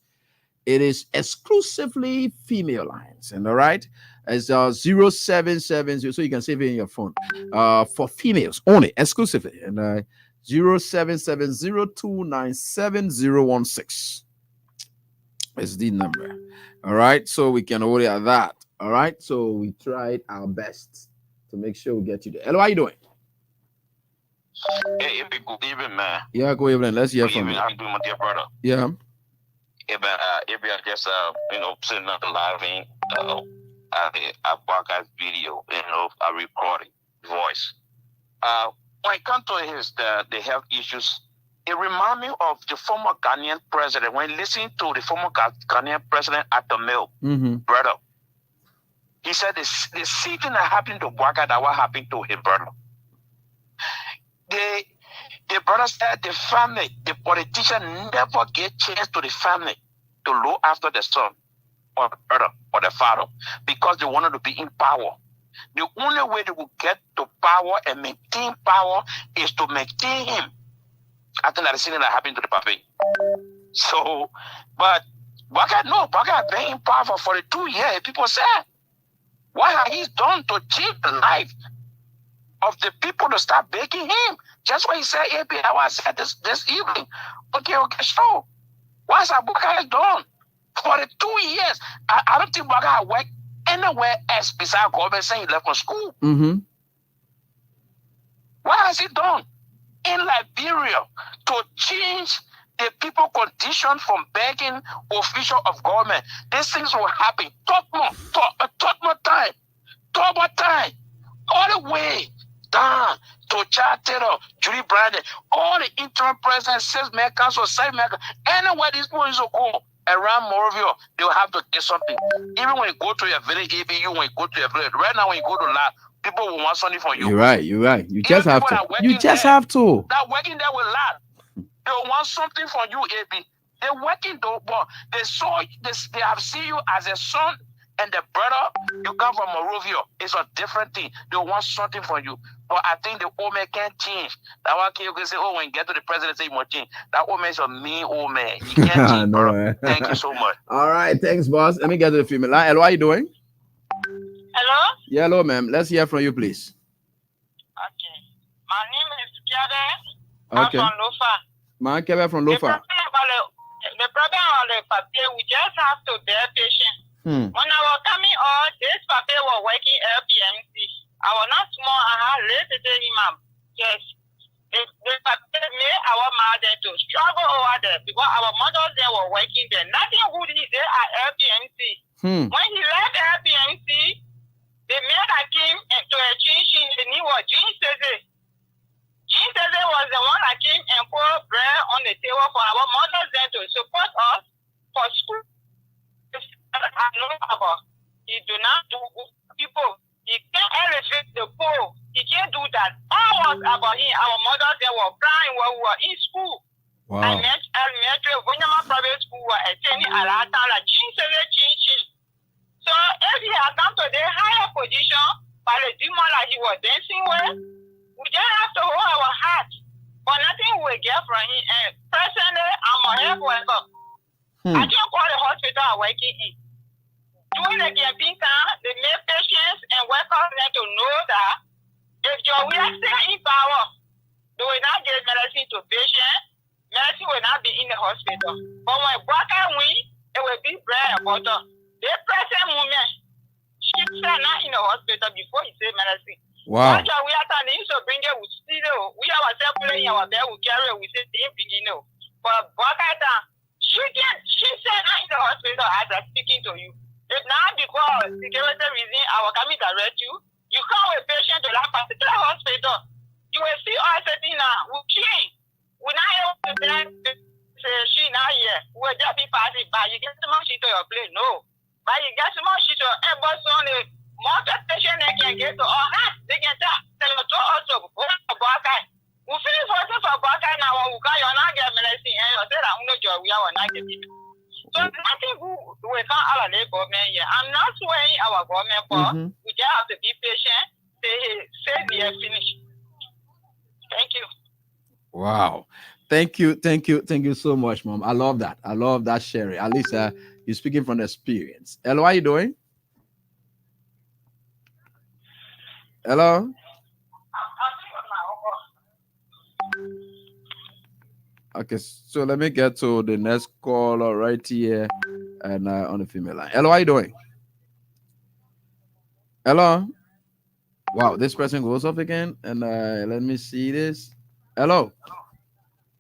It is exclusively female lines. And all right. It's 0770. So you can save it in your phone. For females only, exclusively. And 0770297016 is the number. All right. So we can hold it at that. All right. So we tried our best to make sure we get you there. Hello, how you doing? Hey, good evening, man. Yeah, good evening. Let's hear from you. How you doing, my dear brother? Yeah. If I just sitting on the live in I broadcast video, a recording voice. When it comes to the health issues, it reminds me of the former Ghanaian president. When listening to the former Ghanaian president at the mill, brother, he said the same thing that happened to Bwaka that what happened to his brother. The brother said the family, the politician never get chance to the family to look after the son or the brother or the father because they wanted to be in power. The only way they will get to power and maintain power is to maintain him. I think that's the thing that happened to the papi. So, but Bwaka has been in power for 42 years. People say, what has he done to change the life of the people to start begging him? Just what he said, I said this evening. Okay, sure. What's that Bwaka has done? 42 years. I don't think Bwaka has worked anywhere else besides government saying he left from school. What has he done in Liberia to change the people conditioned from begging official of government. These things will happen. Talk more time. All the way down to Chad Taylor, Judy Brandon, all the interim presidents, 6 man council, 7 man council, anywhere these people is go around Morovia, they will have to get something. Even when you go to your village, ABU, when you go to your village, right now when you go to lab, people will want something from you. You're right. You just have to. You just have to. That working there with lab, they want something from you, AB. They're working though, but they have seen you as a son and the brother. You come from Morovia. It's a different thing. They want something from you. But I think the old man can't change. That one you can say, oh, when you get to the presidency, you must change. That old man is a mean old man. He can't change, bro. Thank you so much. All right, thanks, boss. Let me get to the female line. Hello, how are you doing? Hello? Yeah, hello, ma'am. Let's hear from you, please. Okay. My name is Kiade. Okay. I'm from Lofa. Man, Kebe from Lofa. The problem on the papier, we just have to bear patience. When I was coming on, this papier was working LPMC. I was not small. I had later to him. Yes. The papier made our mother to struggle over there because our mothers there were working there. Nothing good is there at LPMC. When he left LPMC, the man that came to a change in the new was Jean Cesar. Jean Cesar was the one that came and put bread on the table for our mothers then to support us for school. I know about. He do not do people. He can't elevate the poor. He can't do that. All was about him. Our mothers they were crying when we were in school. Wow. I met elementary, Vonyama private school were attending a lot of time like Jean Cesar change. So if he had come to the higher position by the demon like he was dancing with, we just have to hold our heart. But nothing we will get from him. And personally, I'm a health worker. I just call the hospital I'm working in. During the campaign time, they make patients and workers there to know that if we are still in power, they will not give medicine to patients. Medicine will not be in the hospital. But when worker win, it will be bread and butter. The present moment, she said not in the hospital before he said medicine. Wow. We are telling to bring it with still. We ourselves playing our bed, we carry it, we say the beginning. But worker time, she said not in the hospital as I'm speaking to you. If not because security reason, I will come and direct you. You come with patient to that particular hospital. You will see us sitting now. We clean. We're not able to say she not here. We'll just be passing by. You get some shit to your plate. No. But you get some shit to every son. More patient they can get to our heart. They can tell you to also go to Bakai. We finish working for Bakai now. We can't not get medicine. And you say that we know we are not getting it. So nothing we can't allow the government here. I'm not swearing our government for. We just have to be patient. Say we are finished. Thank you. Wow. Thank you so much, Mom. I love that sharing. At least you're speaking from experience. Hello, how are you doing? Hello? Okay, so let me get to the next caller right here and on the female line. Hello, how are you doing? Hello? Wow, this person goes off again. And let me see this. Hello?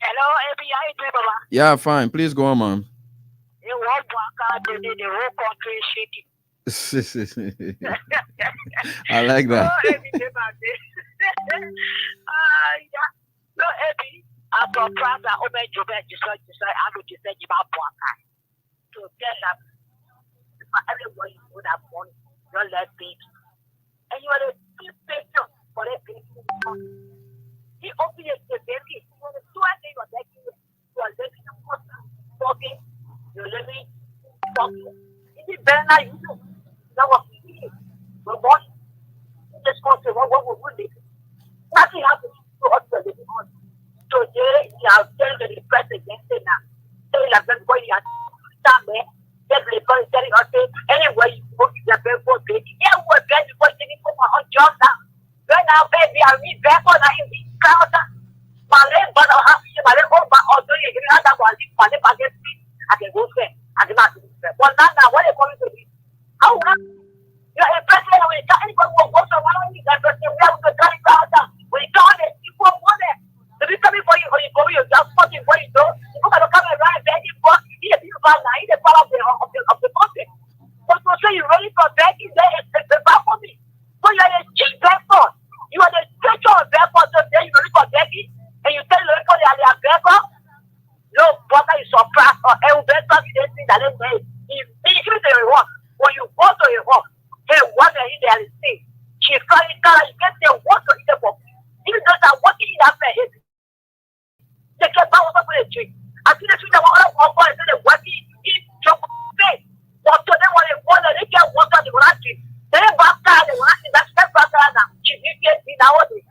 Hello, Abby, how you doing, Mama? Yeah, fine. Please go on, Mom. You want the whole country is shaking. I like that. So, Abby, yeah. So, Abby, I'm surprised that Omen Jobet decided I would decide about Boaka. To get up, everyone would have won your left beat. And you are a big picture for a big. He opened the baby. You want to do anything or that you are living in the talking, you're living, talking. Is it better now you know? That was me. But what? Just want to what would we do? Nothing happens to us for the on. Today, you are telling the press against it now. Say like that boy you are stand there. Everybody telling us anyway you go to the baby. Yeah, we're ready for taking for my job now. Right now, baby, I read back on I in the crowd. My leg, but I'll have to my leg over or do you get that one? My leg, I can go there. I can not do that. Well, now, what are you going to do? How you're a president when you got anybody who goes around you, that person, we have to carry crowd. When you got it, people want it. If you coming for you or you go, you're just fucking what you do. You look at the father, he's the father of the country. But to say you running for begging, it's bad for me. So you are a cheap beggar. You are the teacher of beggar. So then you running for begging, and you tell the people they are beggar. No brother is surprised or else better than thing that they immediately they reward. When you go to a home, they want to eat their thing. She found it out, you get there, what to eat them. Even though they're working in that place, they get back over the tree. I think they that one of boys they working in job face. But to them when they water, they get water, they will not drink. They back there, they will not drink. That's that back there now. She did get in our day.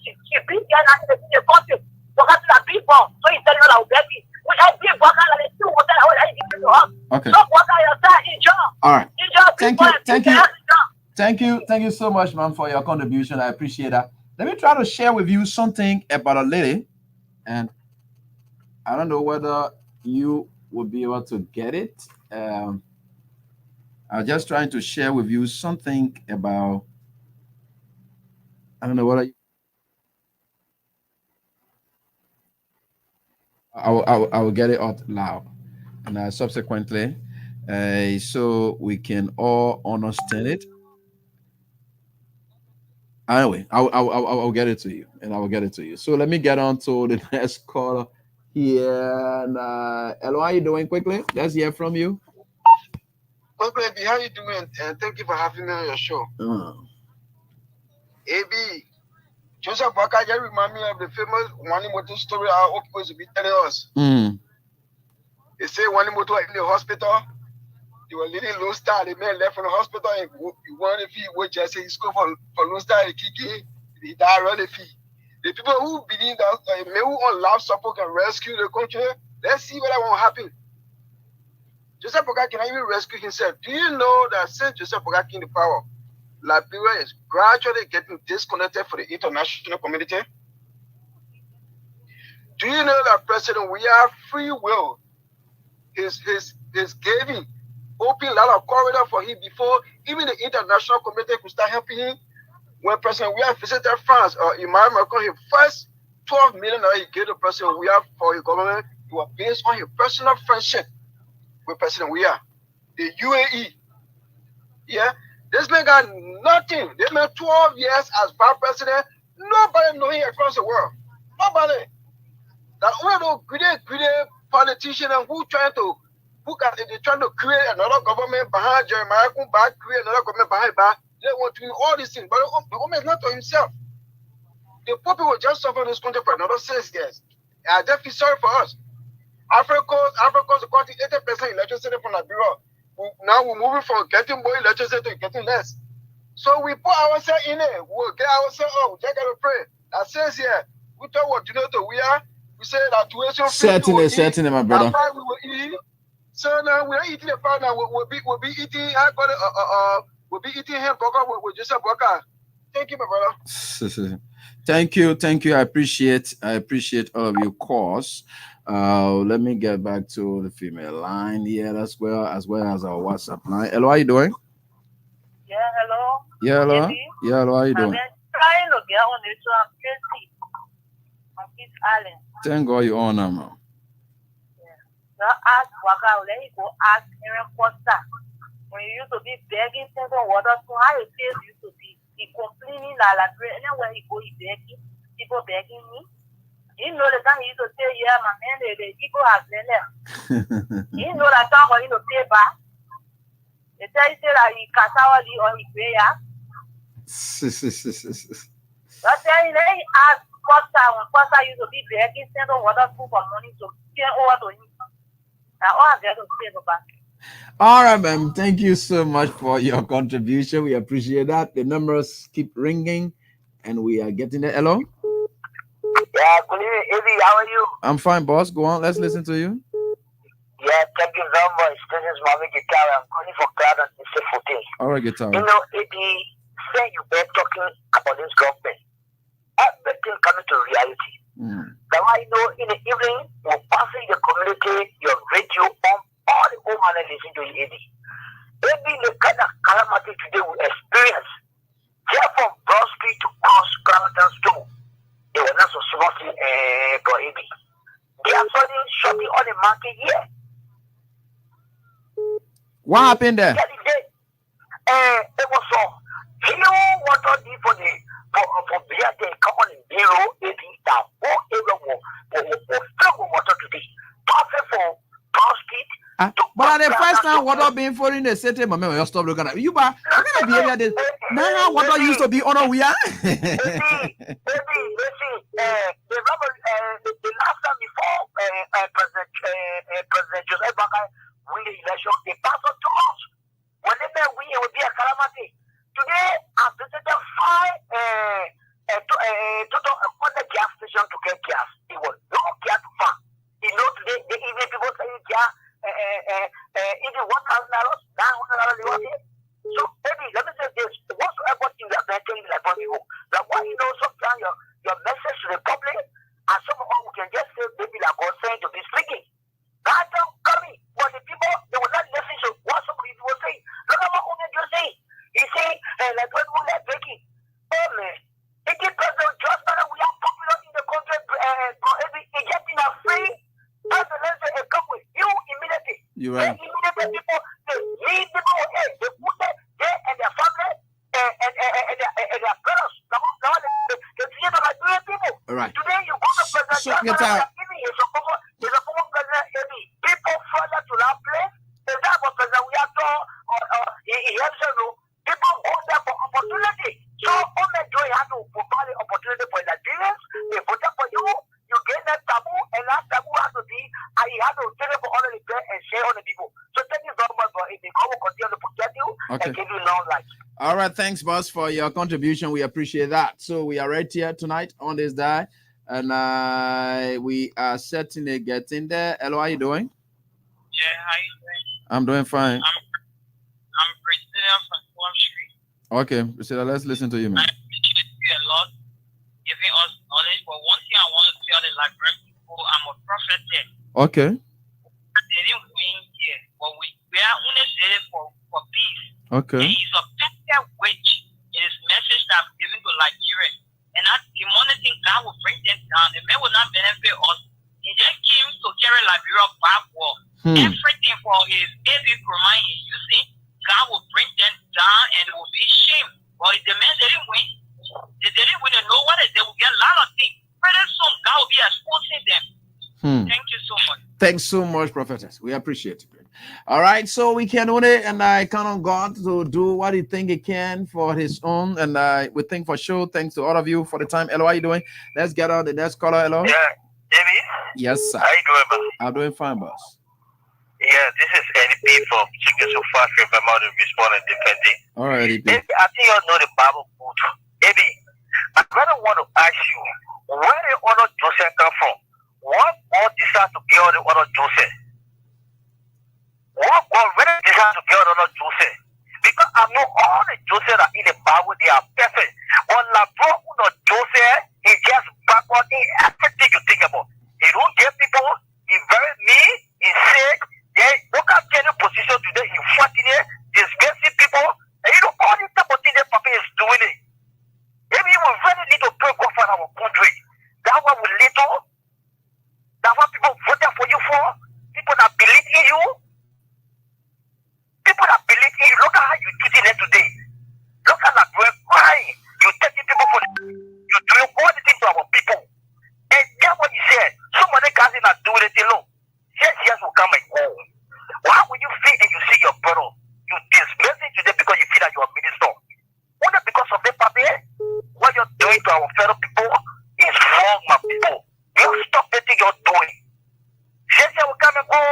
She been there now in the country. Because they are people, so you tell you that baby. We have big water and they still water that I give to us. Okay. So water yourself in job. All right. In job, Thank you so much, man, for your contribution. I appreciate that. Let me try to share with you something about a lady, and I don't know whether you will be able to get it. I'm just trying to share with you something about. I don't know whether. I will get it out loud, and subsequently, so we can all understand it. Anyway, I'll get it to you, and I will get it to you. So let me get on to the next caller here. And hello, how you doing? Quickly, let's hear from you. Oh, baby, how you doing? And thank you for having me on your show. AB, Joseph Wakaja remind me of the famous Wanimoto story our old people to be telling us. They say Wanimoto in the hospital. They were leading Lone Star. The man left from the hospital and he wanted to fee. What just say he scored for Lone Star. He died on the fee. The people who believe that may who on life support can rescue the country. Let's see what will happen. Joseph Boakai can even rescue himself. Do you know that since Joseph Boakai in the power, Liberia is gradually getting disconnected from the international community? Do you know that President, we have free will? His giving open a lot of corridor for him before even the international community could start helping him. When President we have visited France or Emmanuel Macron, his first $12 million he gave the President we have for his government, it was based on his personal friendship with President we are. The UAE. Yeah. This man got nothing. This man 12 years as vice president. Nobody know him across the world. Nobody. That only those greedy politicians and they're trying to create another government behind Jeremiah, create another government behind back. They want to do all these things, but the woman is not to himself. The poor people just suffer in this country for another 6 years. I just feel sorry for us. Africa's costing 80% electricity from Liberia. Now we're moving from getting more electricity to getting less. So we put ourselves in it. We'll get ourselves up. Just gotta pray. That says here, we talk what we are. We say that tuition free. Certainly, my brother. We will eat. So now we're eating the part now. We'll be eating. We'll be eating hamburger with Joseph Boakai. Thank you, my brother. Thank you. I appreciate all of your calls. Let me get back to the female line here as well as our WhatsApp line. Hello, how you doing? Yeah, hello. Yeah, hello. Yeah, hello. How you doing? I'm trying to get on it, so I'm Tracy. I'm Keith Allen. Thank God you're on now, man. Now ask Waka, let me go ask Aaron Costa. When you used to be begging things on water, so how it feels used to be. He complaining that anywhere he go, he begging. People begging me. You know the time he used to say, yeah, my man, the people have been there. You know that time for him to pay back. They tell you that he casawali or he pay ya. But then he asked Costa when Costa used to be begging, send on water food for money to pay over to him. Now all I get to pay back. All right, ma'am. Thank you so much for your contribution. We appreciate that. The numbers keep ringing, and we are getting there. Hello? Yeah, good evening, Evie. How are you? I'm fine, boss. Go on. Let's listen to you. Yeah, thank you very much. This is Mami Guitar. I'm calling for crowd on Mr. 14. All right, Guitar. You know, Evie, say you been talking about this government. Everything coming to reality. Now, I know in the evening, we're passing the community, your radio on all the women and listen to you, Evie. Evie, the kind of calamity today we experience. Here from Broad Street to Cross Crampton Store. They were not so smart for Evie. They are suddenly shutting on the market here. What happened there? It was so. You want to do for the for beer they come on in zero 80 down. Oh, still water today. Perfect for speed. But at the first time, water being for in the city, my man, stop looking at you. But what kind of behavior this? Now, water used to be on a we are. The last time before President Joseph Baka win the election, they passed on to us. Whenever we will be a calamity. Today, I visited 5 total on the gas station to get gas. It was no gas to farm. You know, today, even people say gas, even $1,000, $900 they want it. So, maybe, let me say this. Whatsoever thing that they're telling like people, that why you know sometimes your message to the public, and some of them can just say, maybe like God saying to be speaking. That don't come in. But the people, they will not listen to what some people will say. Look at what Ume just say. He say, like when we let breaking. Oh man, it is President just that we are popular in the country, getting a free. That's the lesson they come with. You immediately. You're right. Immediately people, they leave people, they put them, they and their family, and their parents. Now they see them like 3 people. All right. Today you go to President So, get out. People further to that place. If that was President Wiato or people go there for opportunity. So, on the joy, you have to provide the opportunity for Nigerians. They vote for you. You get that taboo, and that taboo has to be, and you have to take it for all the prayer and share on the people. So, thank you so much for it. God will continue to protect you and give you long life. All right, thanks, boss, for your contribution. We appreciate that. So we are right here tonight on this day, and we are certainly getting there. Hello, how you doing? Yeah, how you doing? I'm doing fine. I'm Priscilla from 12th Street. Okay, Priscilla, let's listen to you, man. I appreciate you a lot, giving us knowledge. But one thing I want to tell the Liberian people, I'm a prophet here. Okay. They didn't win here, but we are only there for peace. Okay. And it's a better wage in his message that I'm giving to Nigeria. And that demonic thing, God will bring them down. The man will not benefit us. He just came to carry Liberia backward. Everything for his baby Kurman is using, God will bring them down and it will be shame. But if the man didn't win, they didn't win, they know what it is. They will get a lot of things. Pretty soon, God will be exposing them. Thank you so much. Thanks so much, prophetess. We appreciate it. All right, so we can own it, and I count on God to do what He think He can for His own, and we think for sure. Thanks to all of you for the time. Hello, how you doing? Let's get on the next caller. Hello. Yeah, David. Yes, sir. How you doing, man? I'm doing fine, boss. Yeah, this is Eddie P from Chicken So Fast. Remember to respond and defending. All right, Eddie P. I think you know the Bible book. Eddie, I kind of want to ask you, where the honor Joseph come from? What God decided to give the honor Joseph? What God really decided to give the honor Joseph? Because I know all the Joseph that in the Bible, they are perfect. But the brother Joseph, he just backward in everything you think about. He don't get people, he very mean, he's sick. Yeah, look at any position today, he's fighting it, disgracing people, and you know all the type of things that Papa is doing it. Maybe we really need to pray God for our country. That one will lead to. That's what people voted for you for. People that believe in you. People that believe in you. Look at how you treating them today. Look at that boy crying. You taking people for you doing all the things to our people. And that's what you said. Somebody guys not doing it alone. 6 years will come and go. Why will you feel and you see your brother? You dismissing today because you feel that you are a minister. Only because of the paper. What you're doing to our fellow people is wrong, my people. You stop the thing you're doing. Jesus will come and go.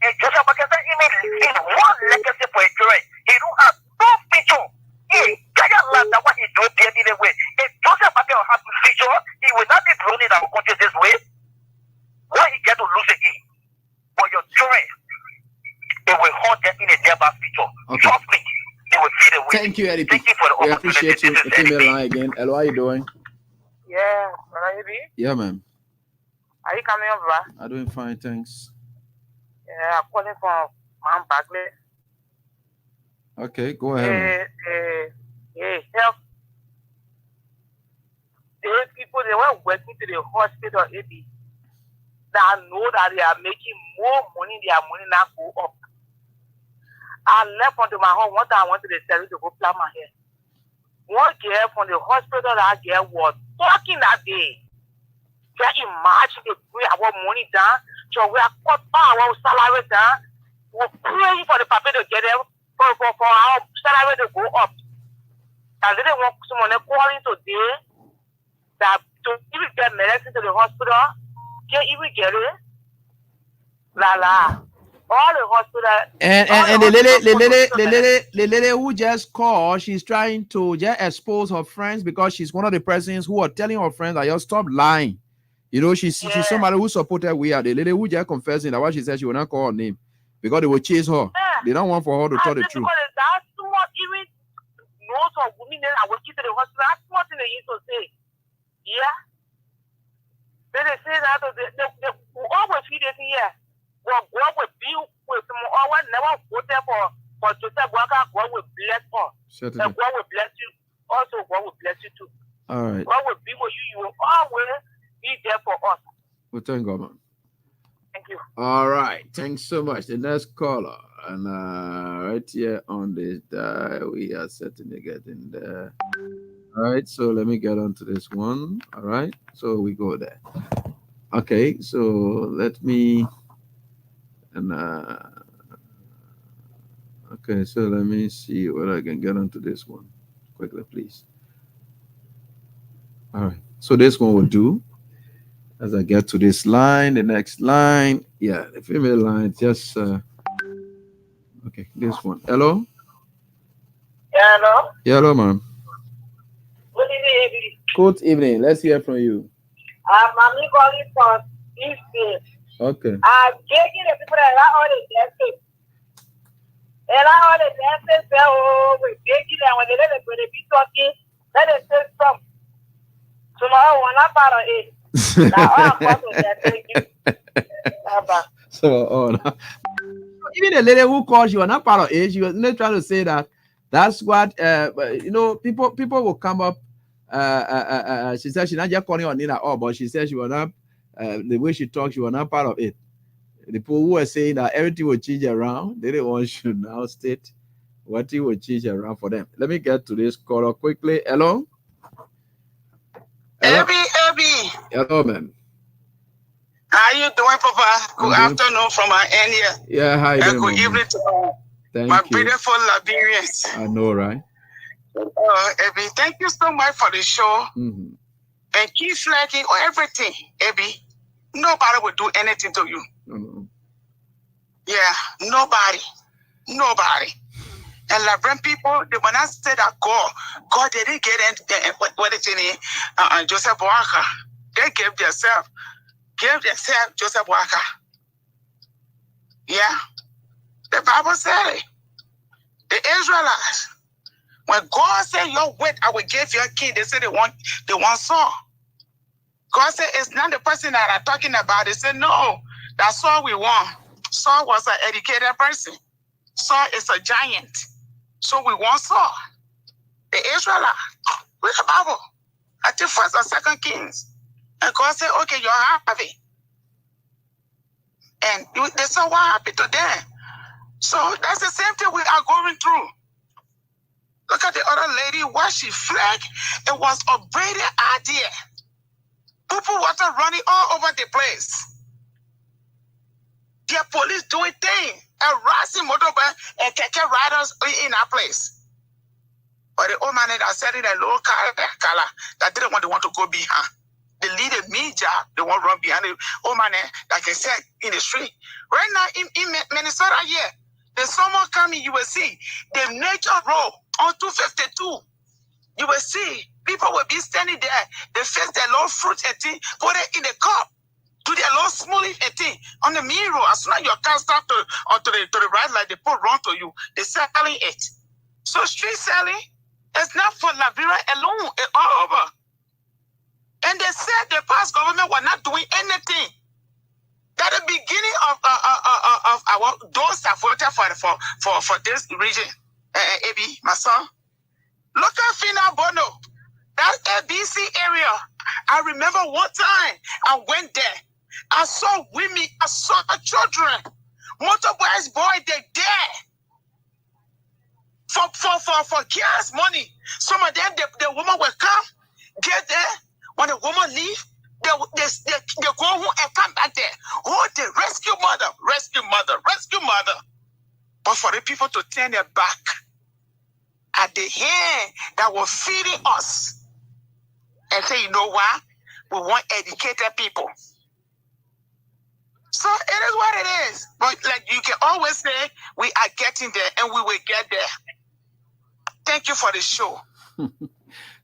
And Joseph Bakasa even in one legacy for a children. He don't have no future. He can't learn that what he doing there in a way. If Joseph Bakasa have a future, he will not be thrown in our country this way. Why he get to lose again? But your children, they will haunt them in a nearby future. Okay. Trust me. They will feed away. Thank you, Eddie P. Thank you for the We opportunity. appreciate you. The female line again. Hello, how you doing? Yeah, maybe. Yeah, ma'am. Are you coming over? I'm doing fine, thanks. Yeah, I'm calling from Mount Bagley. Okay, go ahead. Help. The people, they were working to the hospital, AB. That know that they are making more money, their money now go up. I left from my home. One time I went to the service to go plan my hair. One girl from the hospital that girl was talking that day. Can you imagine they bring our money down? So we are cut our salary down. We're praying for the people to get them for our salary to go up. And then they want someone calling today that to even get medicine to the hospital, can't even get it. All the hospital And the lady who just called, she's trying to just expose her friends because she's one of the persons who are telling her friends that you stop lying. You know, she's somebody who supported we are. The lady who just confessing that what she said she will not call her name because they will chase her. They don't want for her to tell the truth. Because that's what even most of women that are working to the hospital, that's what they used to say. Yeah. Then they say that they always feel this here. God will be with some or never voted for Joseph Walker. God will bless her. Certainly. And God will bless you. Also, God will bless you too. All right. God will be with you. You will always be there for us. Well, thank God, man. Thank you. All right. Thanks so much. The next caller. And right here on this, we are certainly getting there. All right. So let me get on to this one. All right. So we go there. Okay. So let me. And okay, so let me see whether I can get onto this one quickly, please. All right, so this one will do. As I get to this line, the next line, yeah, the female line, just okay, this one. Hello. Hello. Hello, ma'am. Good evening. Good evening. Let's hear from you. I'm calling from East. Okay. I'm taking the people that are all the dances. And all the dances, we're taking them when they be talking, let us say some. Tomorrow, we're not part of it. So, even the lady who calls you are not part of it, she was not trying to say that. That's what, you know, people will come up. She said she's not just calling on Nina, but she said she was not. The way she talks, she was not part of it. The people who were saying that everything will change around, they didn't want you now state what it will change around for them. Let me get to this caller quickly. Hello? Abby. Hello, man. How you doing, Papa? Good afternoon from our end here. Yeah, hi. And good evening to my beautiful Liberians. I know, right? Abby, thank you so much for the show. Mm-hmm. And keep flagging or everything, Abby. Nobody will do anything to you. Mm-hmm. Yeah, nobody. And Liberian people, they when I say that God, they didn't get in what is in Joseph Walker. They gave themselves Joseph Walker. Yeah, the Bible said it. The Israelites, when God said, "Your word, I will give your king," they said they want Saul. God said, "It's not the person that I'm talking about." They said, "No, that's Saul we want." Saul was an educated person. Saul is a giant. So we want Saul. The Israelites. Read the Bible. I think 1st or 2nd Kings. And God said, "Okay, you're happy." And they said, "What happened to them?" So that's the same thing we are going through. Look at the other lady, what she flagged. It was a brilliant idea. People were running all over the place. Their police doing things, harassing motorbike and keke riders in that place. But the old man that said in a low car that didn't want to go behind. The leader media, they want to run behind the old man, like I said, in the street. Right now in Minnesota here, there's someone coming, you will see the nature road on 252. You will see people will be standing there. They face their little fruit and thing, put it in the cup. Do their little smoothie and thing on the mirror. As soon as your car starts to the right, like they put wrong to you, they're selling it. So street selling is not for Liberia alone, it's all over. And they said the past government were not doing anything. At the beginning of our those that voted for this region, AB, my son. Look at Fina Bono, that ABC area. I remember one time I went there. I saw women, I saw children, motorbikes, boy, they there. for gas money. Some of them, the woman will come, get there. When the woman leave, they go home and come back there. Oh, the rescue mother. But for the people to turn their back at the hand that was feeding us and say, you know what? We want educated people. So it is what it is. But like you can always say, we are getting there and we will get there. Thank you for the show.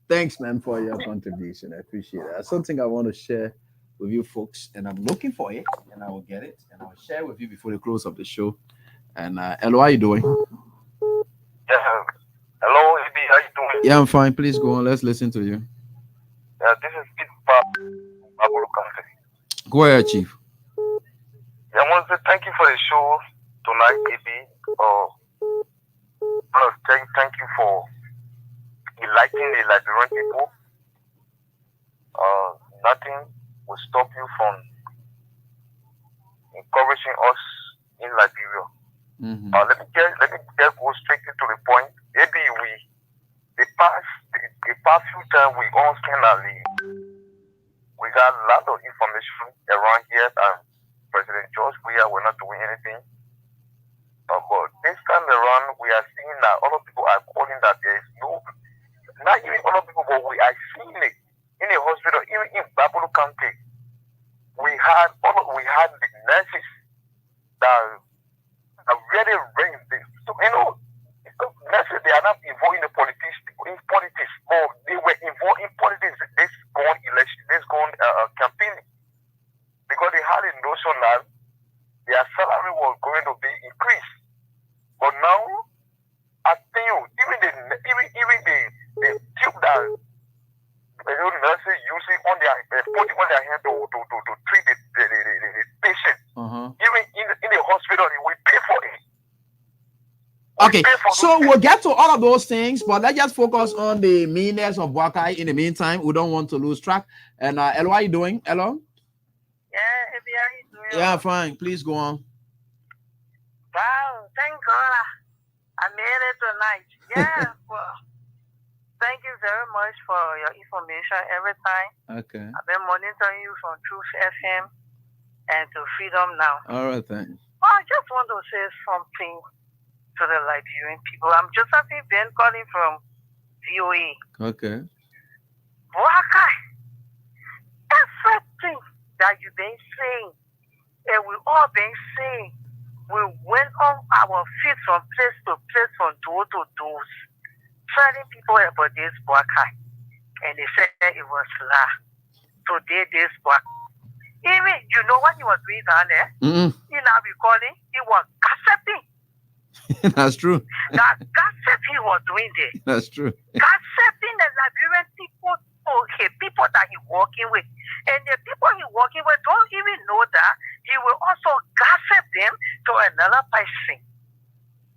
Thanks, man, for your contribution. I appreciate it. That's something I want to share with you folks, and I'm looking for it, and I will get it, and I'll share with you before the close of the show. And hello, how you doing? Yeah. Hello, AB, how you doing? Yeah, I'm fine. Please go on. Let's listen to you. Yeah, this is Pete Babulu Country. Go ahead, Chief. Yeah, I want to say thank you for the show tonight, AB. I want to thank you for enlightening the Liberian people. Nothing will stop you from encouraging us in Liberia. Mm-hmm. Let me go straight to the point. Maybe the past few times we all spend our leave. We got a lot of information around here, and President George Weah were not doing anything. But this time around, we are seeing that other people are calling that there is no, not even other people, but we are seeing it in the hospital, even in Babulu County. We had the nurses that really bring this. So, nurses, they are not involved in the politics, but they were involved in politics this going election, this going campaigning. Because they had a notion that their salary was going to be increased. But now, I think even the tube that nurses using on putting on their hand to treat the patient, even in the hospital, we pay for it. Okay, so we'll get to all of those things, but let's just focus on the meanness of Wakai in the meantime. We don't want to lose track. And Elo, how are you doing? Elo? Yeah, fine. Please go on. Wow, thank God I made it tonight. Yeah, well, thank you very much for your information every time. Okay. I've been monitoring you from Truth FM and to Freedom Now. All right, thanks. Well, I just want to say something to the Liberian people. I'm Josephine Ben calling from VOA. Okay. Wakai, everything that you've been saying, and we all been saying, we went on our feet from place to place, from door to door, telling people about this Wakai. And they said it was lie. Today, this Wakai. Even, you know what he was doing down there? He now recalling, he was gossiping. That's true. That gossip he was doing there. That's true. Gossiping the Liberian people, okay, people that he's working with. And the people he's working with don't even know that he will also gossip them to another person.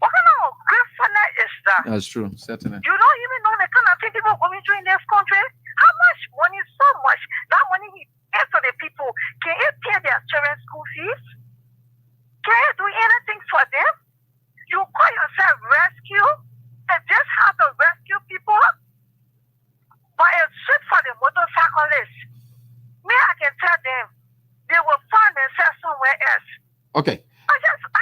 What kind of gratefulness is that? That's true, certainly. You don't even know the kind of thing people going through in this country. How much money? So much. That money he pays to the people. Can he pay their children's school fees? Can he do anything for them? You call yourself rescue and just how to rescue people? But it's shit for the motorcyclists. Me, I can tell them they will find themselves somewhere else. Okay. I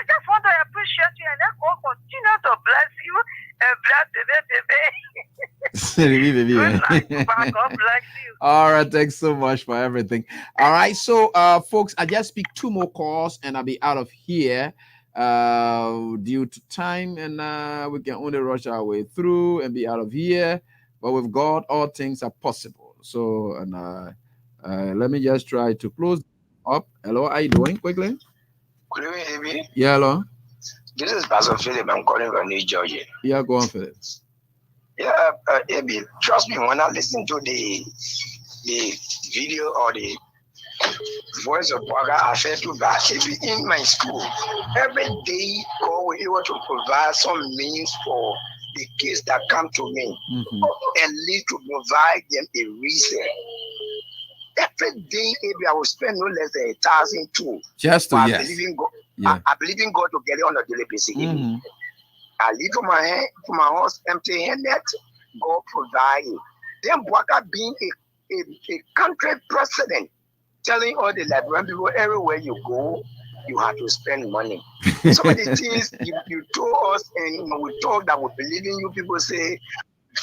just want to appreciate you and then God continue to bless you and bless the baby. God bless you. All right, thanks so much for everything. All right, so folks, I just pick 2 more calls and I'll be out of here due to time, and we can only rush our way through and be out of here. But with God, all things are possible. So, and let me just try to close up. Hello, how are you doing? Quickly. Good evening, Amy. Yeah, hello. This is Pastor Philip. I'm calling from New Georgia. Yeah, go on, Philip. Yeah, Amy, trust me, when I listen to the video or the voice of Waga, I felt too bad. Even in my school, every day God will be able to provide some means for the kids that come to me, at least to provide them a reason. Every day, maybe I will spend no less than 1,000 too. Just to, I yes. believe in God. Yeah. I believe in God to get it on a daily basis. I leave from my house empty-handed. God provide. Then Bwaka being a country president, telling all the Liberian people everywhere you go, you have to spend money. Some of the things you told us, and we talk that we believe in you, people say,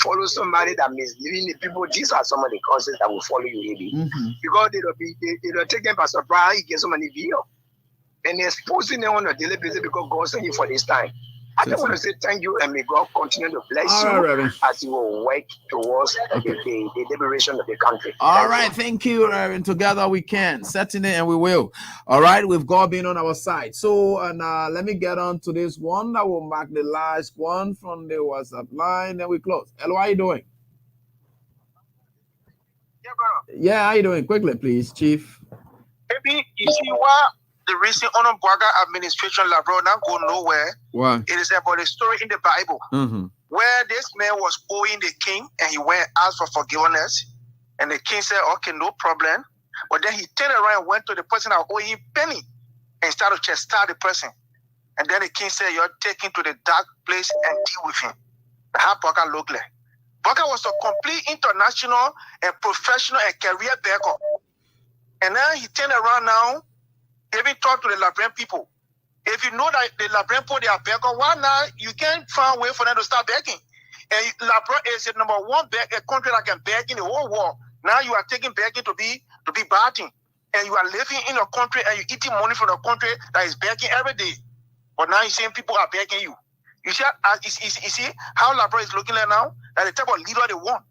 follow somebody that misleading the people. These are some of the causes that will follow you, maybe. Because they'll take them by surprise, you get so many videos. And they're exposing them on a daily basis because God sent you for this time. I just want to say thank you, and may God continue to bless you as you will work towards the liberation of the country. All right, thank you, Reverend. Together we can, certainly, and we will. All right, with God being on our side. So, and let me get on to this one that will mark the last one from the WhatsApp line. Then we close. Hello, how you doing? Yeah, how you doing? Quickly, please, Chief. Maybe you see why the recent Honor Bwaga administration labro not go nowhere. Why? It is about a story in the Bible where this man was owing the king and he went and asked for forgiveness. And the king said, okay, no problem. But then he turned around and went to the person that owed him penny and started to chastise the person. And then the king said, you're taken to the dark place and deal with him. That's how Bwaga looked like. Bwaga was a complete international and professional and career backer. And then he turned around now, even talk to the Liberian people. If you know that the Liberian people, they are begging, why not? You can't find a way for them to start begging. And Liberia is the number one country that can beg in the whole world. Now you are taking begging to be bad thing. And you are living in a country and you're eating money from a country that is begging every day. But now you're saying people are begging you. You see how Liberia is looking at now? That the type of leader they want.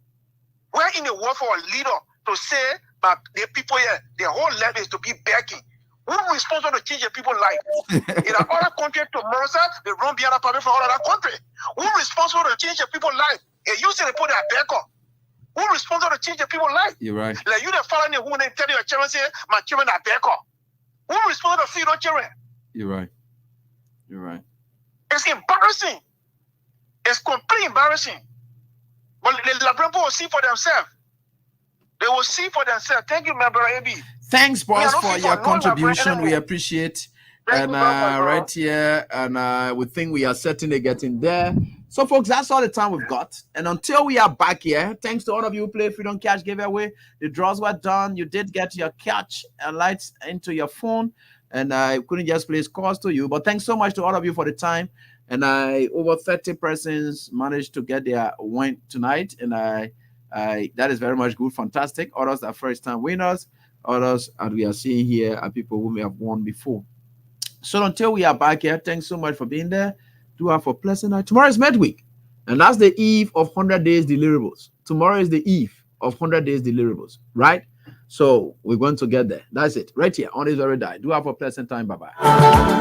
We're in the world for a leader to say that the people here, their whole life is to be begging. Who is responsible to change the people's life? In another country tomorrow, they run behind a public for all other country. Who is responsible to change the people's life? And you say they put their beggar. Who is responsible to change the people's life? You're right. Like you the following who they tell your children, say, my children are beggar. Who is responsible to feed those children? You're right. You're right. It's embarrassing. It's completely embarrassing. But the Liberian people will see for themselves. They will see for themselves. Thank you, member AB. Thanks, boss, for your contribution. We appreciate. And right here, and we think we are certainly getting there. So, folks, that's all the time we've got. And until we are back here, thanks to all of you who played Freedom Catch giveaway. The draws were done. You did get your catch and lights into your phone. And I couldn't just place calls to you. But thanks so much to all of you for the time. And over 30 persons managed to get their win tonight. And that is very much good, fantastic. Others are first-time winners. Others, as we are seeing here, are people who may have won before. So until we are back here, thanks so much for being there. Do have a pleasant night. Tomorrow is midweek, and that's the eve of 100 days deliverables. Tomorrow is the eve of 100 days deliverables, right? So we're going to get there. That's it, right here on This Very Die. Do have a pleasant time. Bye-bye.